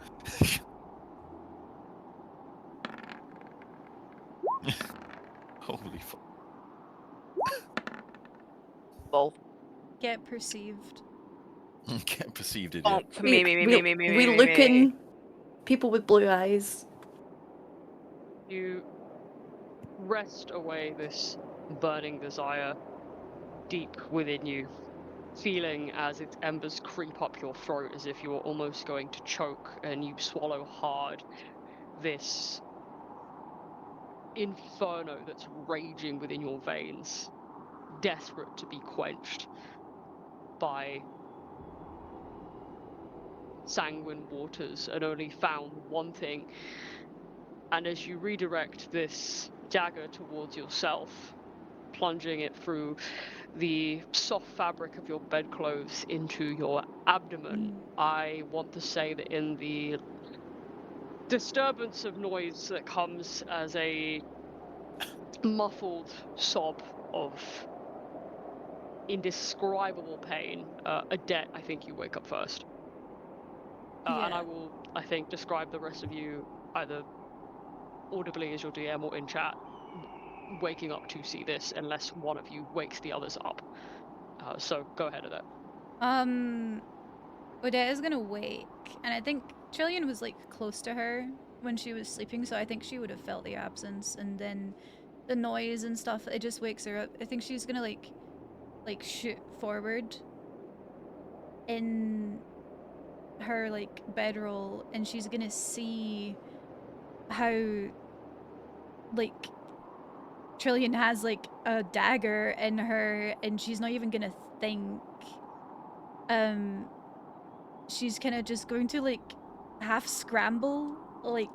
Holy fuck. Lol. Get perceived. Get perceived Oh, idiot. for me. We looking people with blue eyes. You wrest away this burning desire deep within you, feeling as its embers creep up your throat as if you're almost going to choke, and you swallow hard this inferno that's raging within your veins, desperate to be quenched by sanguine waters and only found one thing. And as you redirect this dagger towards yourself, plunging it through the soft fabric of your bedclothes into your abdomen, I want to say that in the disturbance of noise that comes as a muffled sob of indescribable pain, Adet, I think you wake up first. And I will, I think, describe the rest of you either audibly as your DM or in chat, waking up to see this, unless one of you wakes the others up. So go ahead, Adet. Odette is gonna wake, and I think Trillian was like close to her when she was sleeping, so I think she would have felt the absence, and then the noise and stuff, it just wakes her up. I think she's gonna like shoot forward in her like bedroll, and she's gonna see how like Trillian has like a dagger in her, and she's not even gonna think. She's kind of just going to like half scramble, like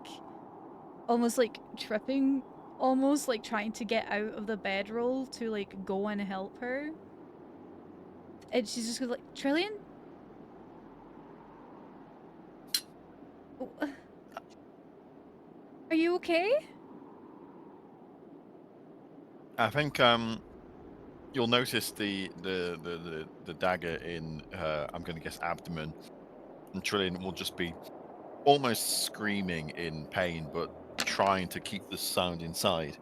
almost like tripping, almost like trying to get out of the bedroll to like go and help her. And she's just like, Trillian? Are you okay? I think you'll notice the dagger in her, I'm going to guess, abdomen, and Trillian will just be almost screaming in pain, but trying to keep the sound inside.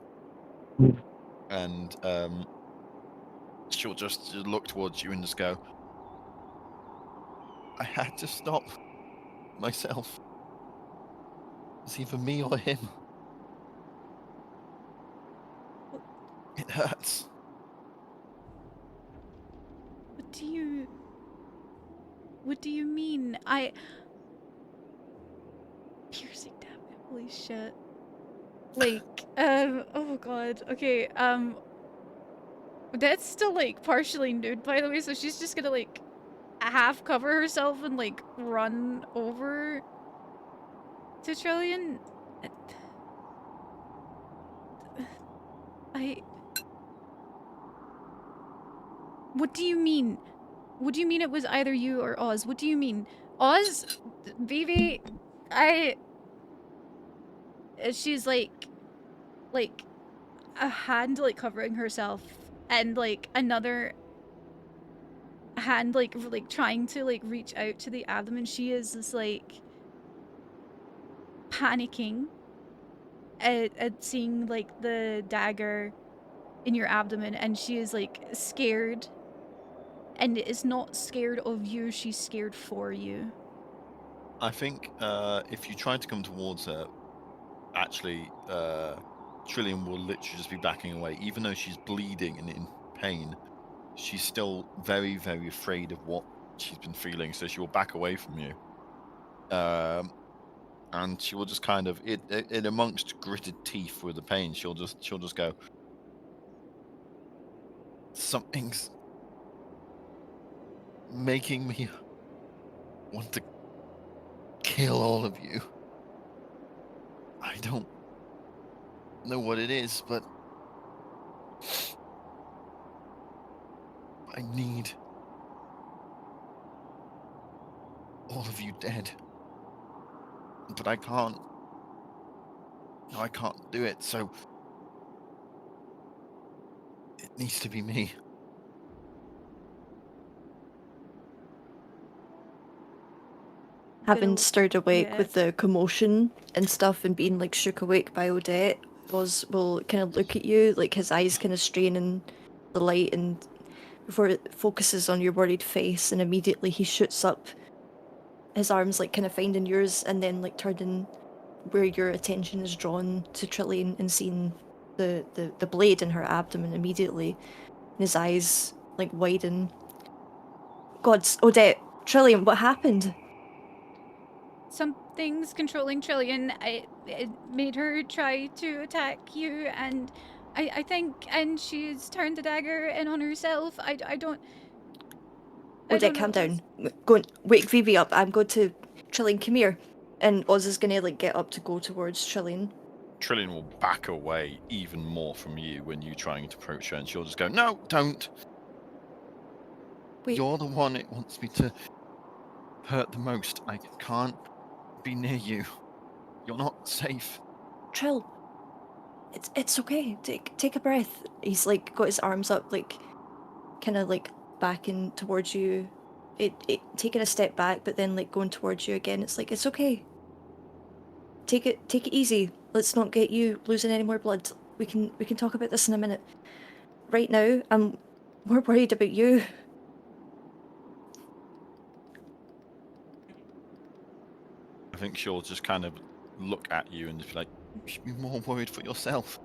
And she'll just look towards you and just go, I had to stop myself. It's either me or him. It hurts. What do you mean? Piercing, damn it, holy shit. Like, oh god, okay, that's still like partially nude, by the way, so she's just gonna like half cover herself and like run over to Trillian. What do you mean? What do you mean it was either you or Oz? What do you mean? Oz? Vivi? She's like a hand like covering herself and like another hand like trying to like reach out to the abdomen. She is just like panicking at seeing like the dagger in your abdomen, and she is like scared, and is not scared of you, she's scared for you. I think if you try to come towards her, actually, Trillian will literally just be backing away. Even though she's bleeding and in pain, she's still very, very afraid of what she's been feeling, so she will back away from you. And she will just kind of, in amongst gritted teeth with the pain, she'll just go, something's making me want to kill all of you. I don't know what it is, but I need all of you dead. But I can't. No, I can't do it, so it needs to be me. Having stirred awake Yeah. with the commotion and stuff and being like shook awake by Odette, Oz will kind of look at you, like his eyes kind of strain in the light, and before it focuses on your worried face, and immediately he shoots up, his arms like kind of finding yours, and then like turning where your attention is drawn to Trillian and seeing the blade in her abdomen immediately, and his eyes like widen. Gods, Odette, Trillian, what happened? Something's controlling Trillian. It made her try to attack you, and I think, and she's turned the dagger in on herself. I don't. Odette, calm down. Go and wake Vivi up. I'm going to Trillian, come here. And Oz is gonna like get up to go towards Trillian. Trillian will back away even more from you when you trying to approach her, and she'll just go, "No, don't. Wait. You're the one it wants me to hurt the most. I can't be near you. You're not safe." Trill. It's okay. Take a breath. He's like got his arms up, like kind of like backing towards you. It taking a step back, but then like going towards you again. It's like it's okay. Take it easy. Let's not get you losing any more blood. We can talk about this in a minute. Right now, I'm more worried about you. I think she'll just kind of look at you and just be like, "You should be more worried for yourself.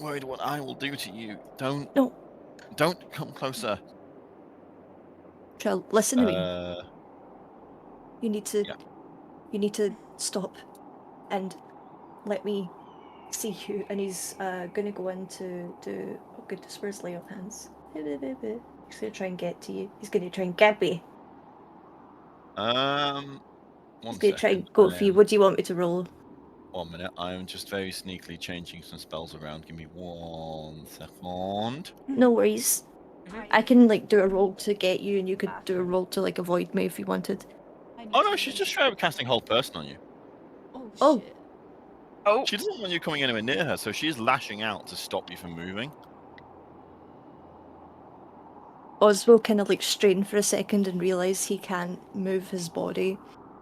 Worried what I will do to you. Don't come closer." Trill, listen to me. You need to Yeah. you need to stop and let me see you. And he's gonna go in to do, oh goodness, where's lay of hands? He's gonna try and get to you. He's gonna try and get me. One He's gonna try second. and go for you. What do you want me to roll? 1 minute. I am just very sneakily changing some spells around. Give me 1 second. No worries. I can like do a roll to get you, and you could do a roll to like avoid me if you wanted. Oh no, she's just straight up casting whole person on you. Oh. Shit. Oh, She doesn't want you coming anywhere near her, so she is lashing out to stop you from moving. Oz will kind of like strain for a second and realize he can't move his body.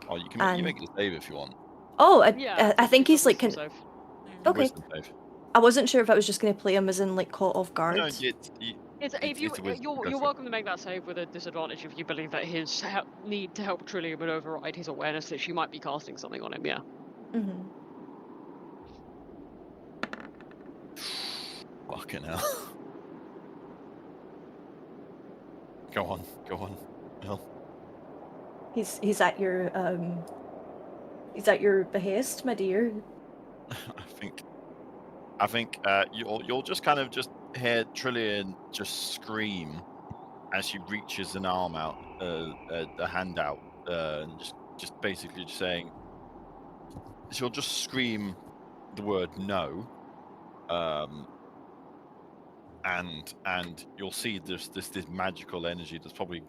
Oh, you can And make it a save if you want. oh, Yeah, I think he's like wisdom save. okay. Wisdom save. I wasn't sure if I was just gonna play him as in like caught off guard. No, It's if it's a wisdom. Go you're for it. welcome to make that save with a disadvantage if you believe that his need to help Trillium would override his awareness that she might be casting something on him. Yeah. Mm-hmm. Fucking hell. Go on. Bill. He's at your behest, my dear. I think you'll just kind of just hear Trillian just scream as she reaches an arm out, a hand out, and just basically just saying. She'll just scream the word no, and you'll see this magical energy that's probably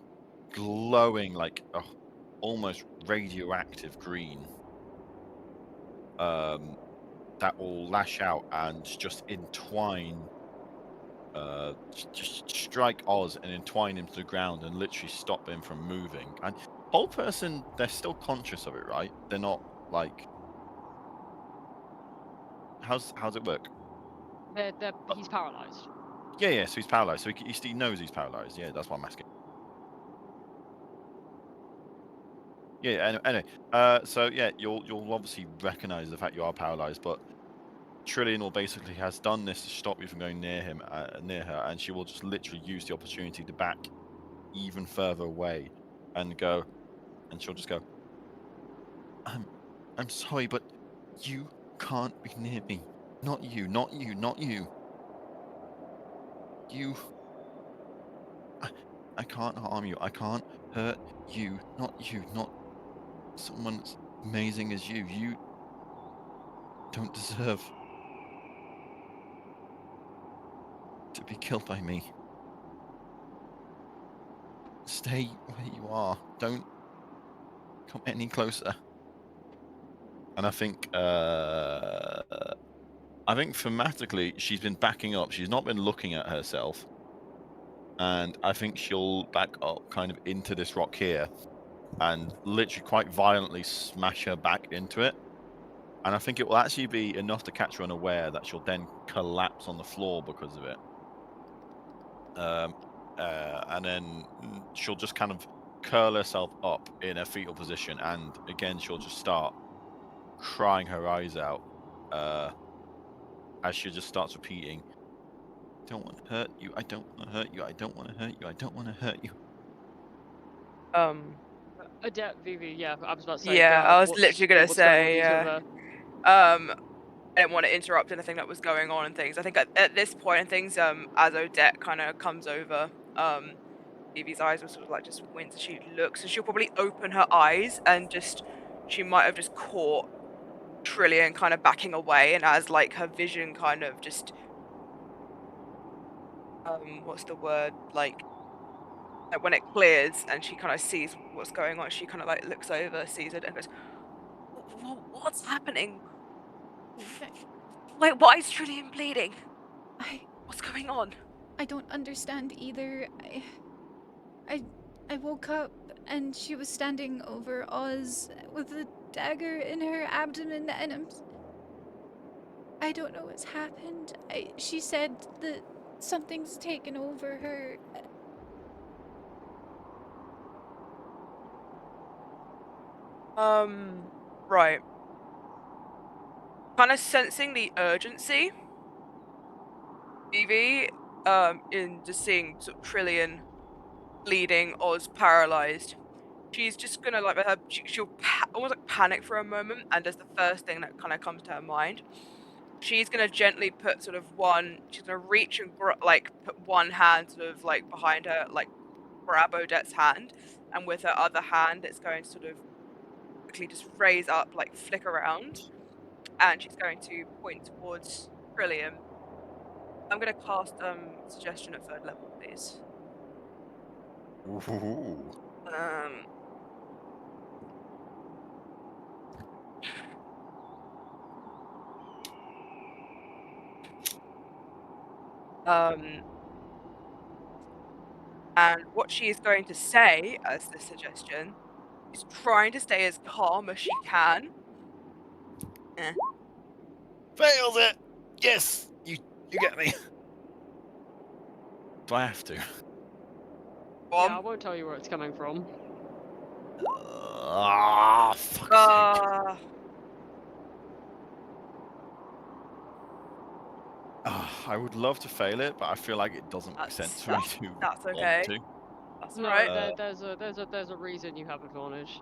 glowing like a almost radioactive green. That will lash out and just entwine, just strike Oz and entwine him to the ground and literally stop him from moving. And whole person, they're still conscious of it, right? They're not like. How's it work? He's paralyzed. Yeah. So he's paralyzed. So he knows he's paralyzed. Yeah, that's what I'm asking. Yeah. Anyway. So yeah, you'll obviously recognize the fact you are paralyzed, but Trillian will basically has done this to stop you from going near her, and she will just literally use the opportunity to back even further away, and she'll just go. I'm sorry, but you can't be near me. Not you. You. I can't harm you. I can't hurt you. Not someone as amazing as you. You don't deserve to be killed by me. Stay where you are. Don't come any closer. And I think thematically she's been backing up. She's not been looking at herself. And I think she'll back up kind of into this rock here and literally quite violently smash her back into it. And I think it will actually be enough to catch her unaware that she'll then collapse on the floor because of it. And then she'll just kind of curl herself up in a fetal position, and again she'll just start crying her eyes out as she just starts repeating, "I don't want to hurt you. I don't want to hurt you. I don't want to hurt you. I don't want to hurt you." Adept Vivi, yeah, I was about to say. Yeah, I was what's- literally gonna what's going on say, with each yeah. other? I didn't want to interrupt anything that was going on and things. I think at this point and things, as Odette kind of comes over, Evie's eyes will sort of like just wince as she looks, and she'll probably open her eyes and just she might have just caught Trillian kind of backing away, and as like her vision kind of just what's the word, like when it clears and she kind of sees what's going on, she kind of like looks over, sees it, and goes, What's happening? Wait, why is Trillian bleeding? I What's going on?" I don't understand either. I I woke up and she was standing over Oz with a dagger in her abdomen, and I don't know what's happened. She said that something's taken over her. Right. Kind of sensing the urgency, Evie, in just seeing sort of Trillian bleeding, Oz paralyzed. She's just gonna like she'll almost like panic for a moment, and as the first thing that kind of comes to her mind, she's gonna gently put sort of she's gonna reach and like put one hand sort of like behind her, like grab Odette's hand, and with her other hand, it's going to sort of quickly just raise up, like flick around, and she's going to point towards Trillium. I'm gonna cast suggestion at 3rd level, please. Ooh. Um. Um. And what she is going to say as the suggestion is trying to stay as calm as she can. Fails it. Yes, you get me. Do I have to? Yeah, I won't tell you where it's coming from. Fuck's sake. I would love to fail it, but I feel like it doesn't make sense for me to That's want okay. to. That's No, right. there's a reason you have advantage.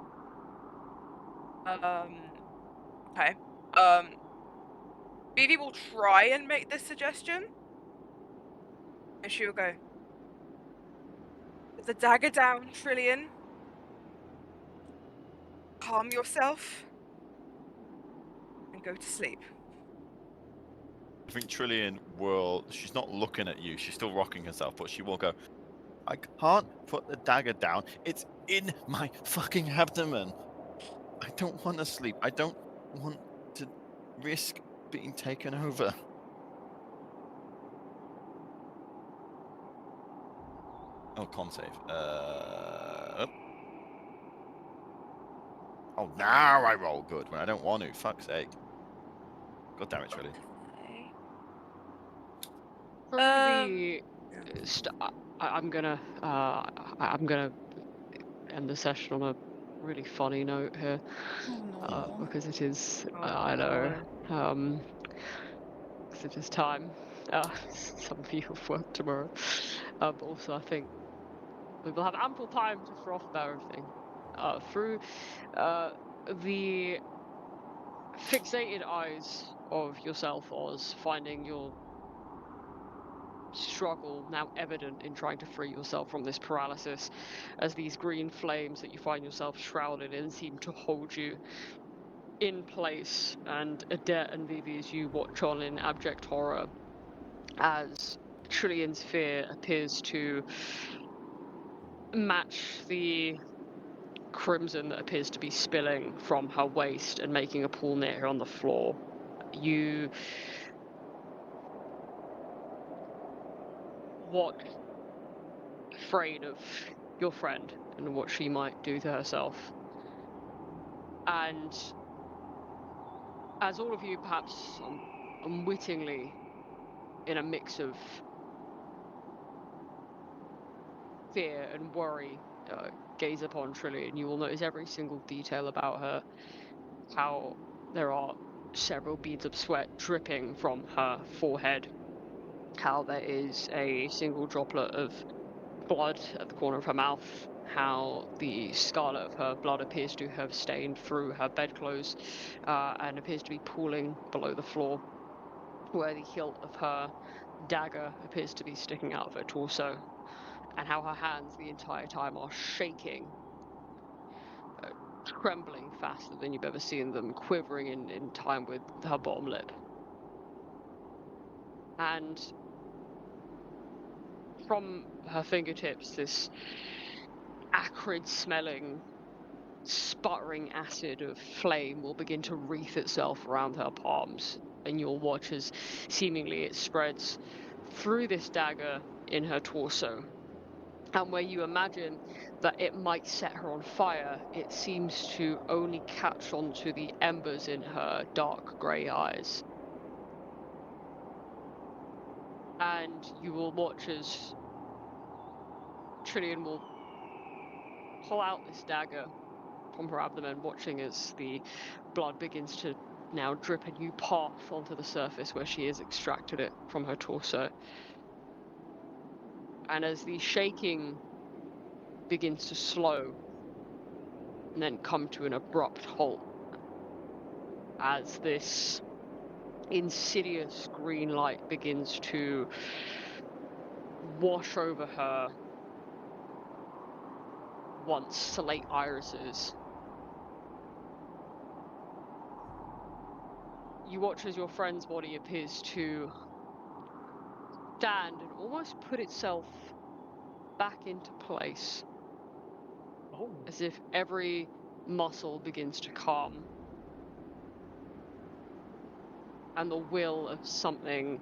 Okay. Vivi will try and make this suggestion, and she will go, "Put the dagger down, Trillian. Calm yourself, and go to sleep." I think Trillian will. She's not looking at you. She's still rocking herself, but she will go. I can't put the dagger down. It's in my fucking abdomen. I don't want to sleep. I don't want to risk being taken over. Oh, con save. Oh, now I roll good when I don't want to. Fuck's sake. God damn it, Trillian. Through the I'm gonna end the session on a really funny note here, Oh no. because it is Oh, because it is time. Some of you have work tomorrow, but also I think we will have ample time to froth about everything. Through the fixated eyes of yourself, Oz, finding your struggle now evident in trying to free yourself from this paralysis, as these green flames that you find yourself shrouded in seem to hold you in place, and Adette and Vivi, as you watch on in abject horror as Trillian's fear appears to match the crimson that appears to be spilling from her waist and making a pool near her on the floor. You watch, afraid of your friend and what she might do to herself. And as all of you, perhaps unwittingly, in a mix of fear and worry, gaze upon Trillian, you will notice every single detail about her. How there are several beads of sweat dripping from her forehead. How there is a single droplet of blood at the corner of her mouth. How the scarlet of her blood appears to have stained through her bedclothes, and appears to be pooling below the floor, where the hilt of her dagger appears to be sticking out of her torso. and how her hands the entire time are shaking, trembling faster than you've ever seen them, quivering in time with her bottom lip. And from her fingertips, this acrid smelling, sputtering acid of flame will begin to wreath itself around her palms, and you'll watch as seemingly it spreads through this dagger in her torso. And where you imagine that it might set her on fire, it seems to only catch onto the embers in her dark grey eyes. And you will watch as Trillian will pull out this dagger from her abdomen, watching as the blood begins to now drip a new path onto the surface where she has extracted it from her torso. And as the shaking begins to slow and then come to an abrupt halt, as this insidious green light begins to wash over her once slate irises, you watch as your friend's body appears to stand and almost put itself back into place, Oh. as if every muscle begins to calm and the will of something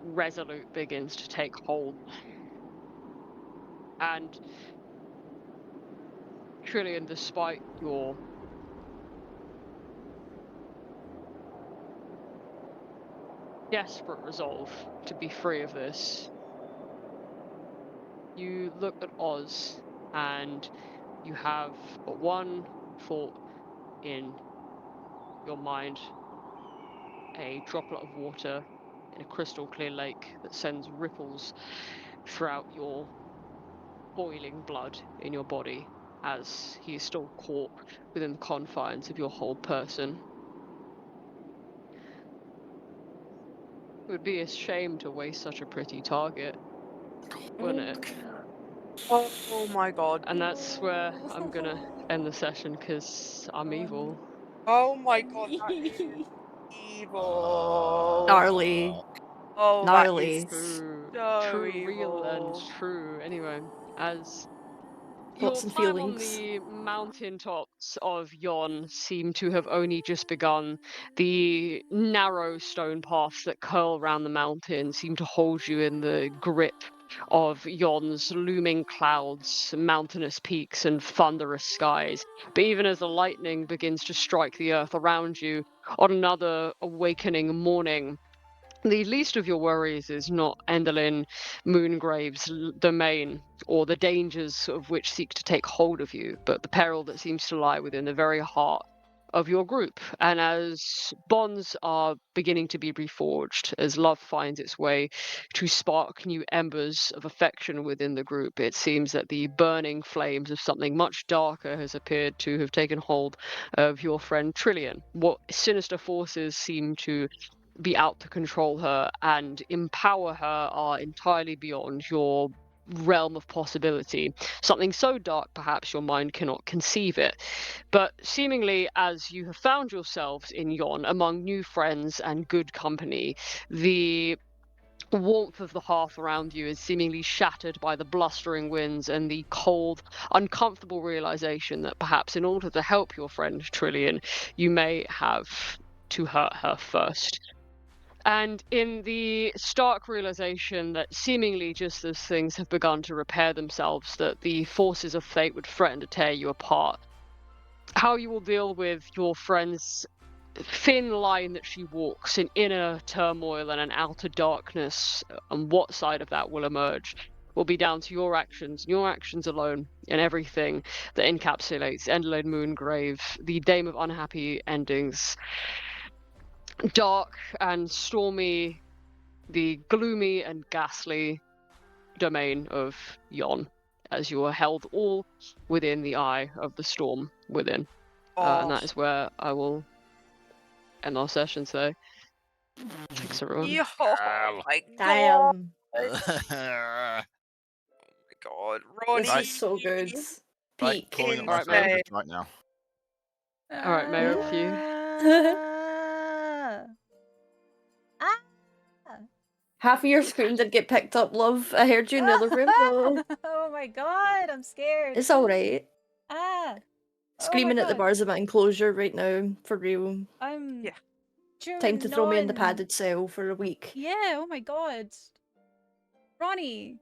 resolute begins to take hold. And Trillian, despite your desperate resolve to be free of this, you look at Oz and you have but one thought in your mind: a droplet of water in a crystal clear lake that sends ripples throughout your boiling blood in your body, as he is still caught within the confines of your whole person. It would be a shame to waste such a pretty target, wouldn't it? Oh my god. And that's where I'm gonna end the session, because I'm evil. Oh my god, that is evil. Gnarly. Oh, that is Gnarly. True, so true, real, and evil. true. Anyway, as your Thoughts and time on feelings. the mountaintops of Yon seem to have only just begun. The narrow stone paths that curl around the mountain seem to hold you in the grip of Yon's looming clouds, mountainous peaks, and thunderous skies. But even as the lightning begins to strike the earth around you on another awakening morning, the least of your worries is not Enderlin Moongrave's domain, or the dangers of which seek to take hold of you, but the peril that seems to lie within the very heart of your group. And as bonds are beginning to be reforged, as love finds its way to spark new embers of affection within the group, it seems that the burning flames of something much darker has appeared to have taken hold of your friend Trillian. What sinister forces seem to be out to control her and empower her are entirely beyond your realm of possibility. Something so dark perhaps your mind cannot conceive it. But seemingly, as you have found yourselves in Yon among new friends and good company, the warmth of the hearth around you is seemingly shattered by the blustering winds and the cold, uncomfortable realization that perhaps in order to help your friend Trillian, you may have to hurt her first. And in the stark realization that seemingly just as things have begun to repair themselves, that the forces of fate would threaten to tear you apart, how you will deal with your friend's thin line that she walks in inner turmoil and an outer darkness, and what side of that will emerge, will be down to your actions alone, and everything that encapsulates Enderlane Moongrave, the Dame of Unhappy Endings, dark and stormy, the gloomy and ghastly domain of Yon, as you are held all within the eye of the storm within. And Oh, that is where I will end our session today. Thanks, everyone. yeah, oh Hell. my god. Damn. god, Ronnie. This is so good. Right, Peak. calling up my Alright, man. therapist right now. Alright, Mayor, up to you. Ah. Half of your scream did get picked up, love. I heard you in the other room. though. Oh my god, I'm scared. It's alright. Ah. Screaming at the God. bars of my enclosure right now, for real. I'm Yeah. Time to throw me in the cheering on. padded cell for a week. Yeah, oh my god. Ronnie,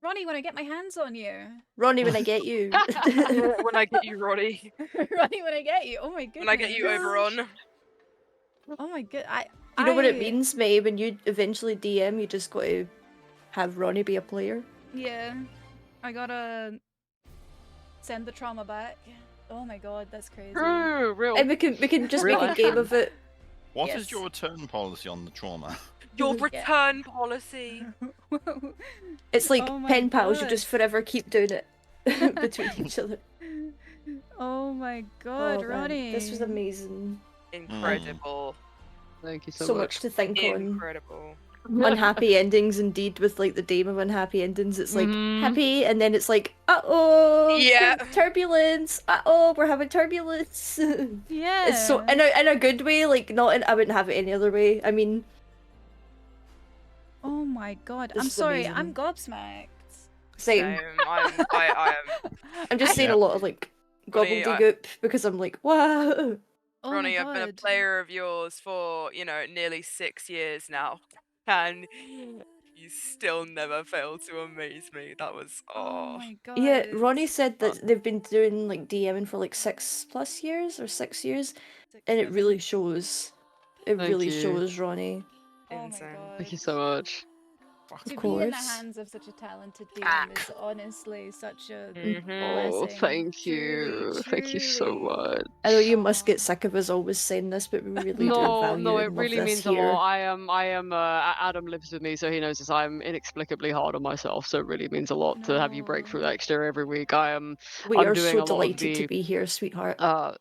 when I get my hands on you. Ronnie, when I get you. When I get you, Ronnie. Ronnie, when I get you. Oh my goodness. When I get you over on. Oh my god. You know what it means, May? When you eventually DM, you just got to have Ronnie be a player. Yeah. I gotta send the trauma back. Oh my god, that's crazy. True, real. And we can just Real make a game of it. What is Yes. your return policy on the trauma? Your Yeah. return policy. It's like Oh my pen pals, you God. just forever keep doing it between each other. Oh my god, Oh, man, Ronnie. this was amazing. Incredible. Thank you so, So much. much to think on. Incredible. Unhappy endings indeed, with like the Dame of Unhappy Endings. It's like Mhm. happy, and then it's like, uh-oh, Yeah. turbulence, uh-oh, we're having turbulence. Yeah. It's so in a good way, like not in, I wouldn't have it any other way. I mean, Oh my god. This I'm is sorry, amazing. I'm gobsmacked. same. I am. I'm just saying Yeah. a lot of like Ronnie, gobbledygook because I'm like, wow. Oh Ronnie, my I've been a god. player of yours for, nearly 6 years now. And you still never failed to amaze me. That was, Oh my god. Yeah, Ronnie said that they've been doing like DMing for like 6+ years or 6 years, and it really shows. It Thank really you. shows, Ronnie. Oh my insane. god. Thank you so much. To Of be in the course. hands of such a talented Ah. DM is honestly such a Oh, blessing. thank you. Truly, Thank you so truly. much. I know you must Aw. get sick of us always saying this, but we really do No, value no, and it love really this means here. a lot. I am. Adam lives with me, so he knows this. I'm inexplicably hard on myself, so it really means a lot to have you break through No. that exterior every week. I'm We I'm are doing so a lot of delighted to the be here, sweetheart. I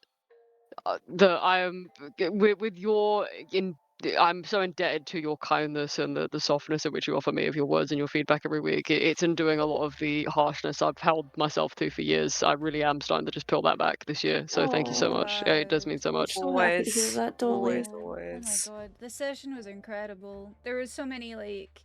am with your in. I'm so indebted to your kindness and the softness in which you offer me of your words and your feedback every week. It's undoing a lot of the harshness I've held myself to for years. I really am starting to just peel that back this year. So thank you so Aw. much. It does mean so I'm much. so happy to hear Always. that, Dolly. Oh my god, the session was incredible. There was so many like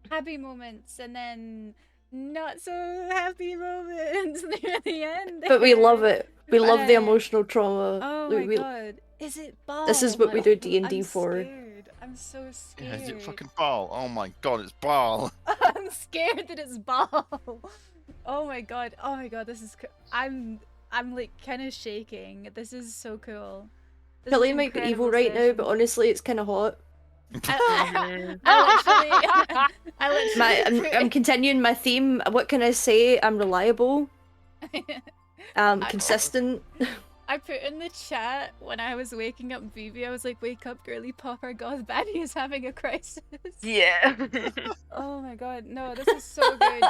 happy moments and then not so happy moments near the end. But we there. love it. We love the I- emotional trauma. Oh We- my we- god, is it ball? This is what we do D&D I'm for. Scared. I'm so Yeah, scared. is it fucking Baal? Oh my god, it's Baal. I'm scared that it's ball. Oh my god. Oh my god. This is. I'm like kind of shaking. This is so cool. This is Kelly an might be evil incredible right now, but session. honestly, it's kind of hot. I literally. I'm continuing my theme. What can I say? I'm reliable. Consistent. I put in the chat when I was waking up Vivi, I was like, wake up, girly pop, our goth baddie is having a crisis. Yeah. Oh my god, no, this is so good.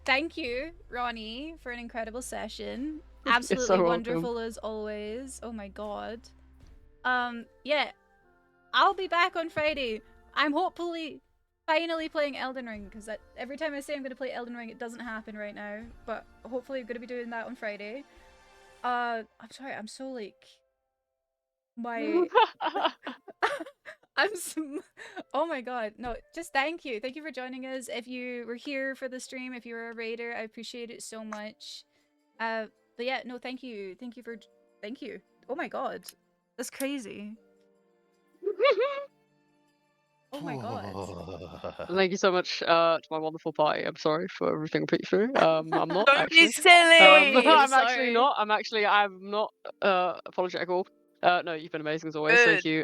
Thank you, Ronnie, for an incredible session. You're Absolutely so welcome. wonderful as always. Oh my god. Yeah, I'll be back on Friday. I'm hopefully finally playing Elden Ring, because every time I say I'm going to play Elden Ring, it doesn't happen right now. But hopefully I'm going to be doing that on Friday. I'm sorry, I'm so like... Oh my god, no, just thank you for joining us. If you were here for the stream, if you were a raider, I appreciate it so much. But yeah, no, thank you oh my god, that's crazy. Oh my god. Thank you so much to my wonderful party. I'm sorry for everything I put you through. I'm not Don't actually. be silly. I'm Sorry. actually not. I'm not apologetic at all. No, you've been amazing as always. Thank Good. you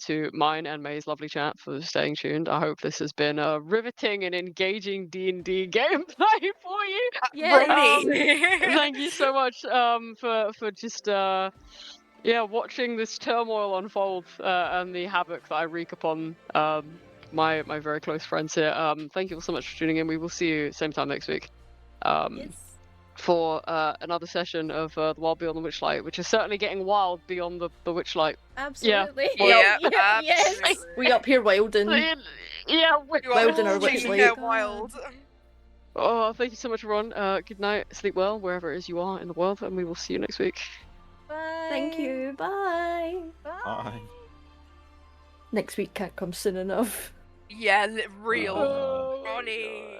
to mine and May's lovely chat for staying tuned. I hope this has been a riveting and engaging D&D gameplay for you. Yes. Ronnie. Thank you so much for just watching this turmoil unfold and the havoc that I wreak upon my very close friends here. Thank you all so much for tuning in. We will see you same time next week. Yes. For another session of The Wild Beyond the Witchlight, which is certainly getting wild beyond the Witchlight. Absolutely. Yeah, Yes. absolutely. We up here wilding. Yeah, You are Wild in our watching Witchlight. their wild. Oh, thank you so much, Ron. Good night. Sleep well wherever it is you are in the world, and we will see you next week. Bye. Thank you. Bye. Bye. Next week can't come soon enough. Yeah, real. Oh my Ronnie. God.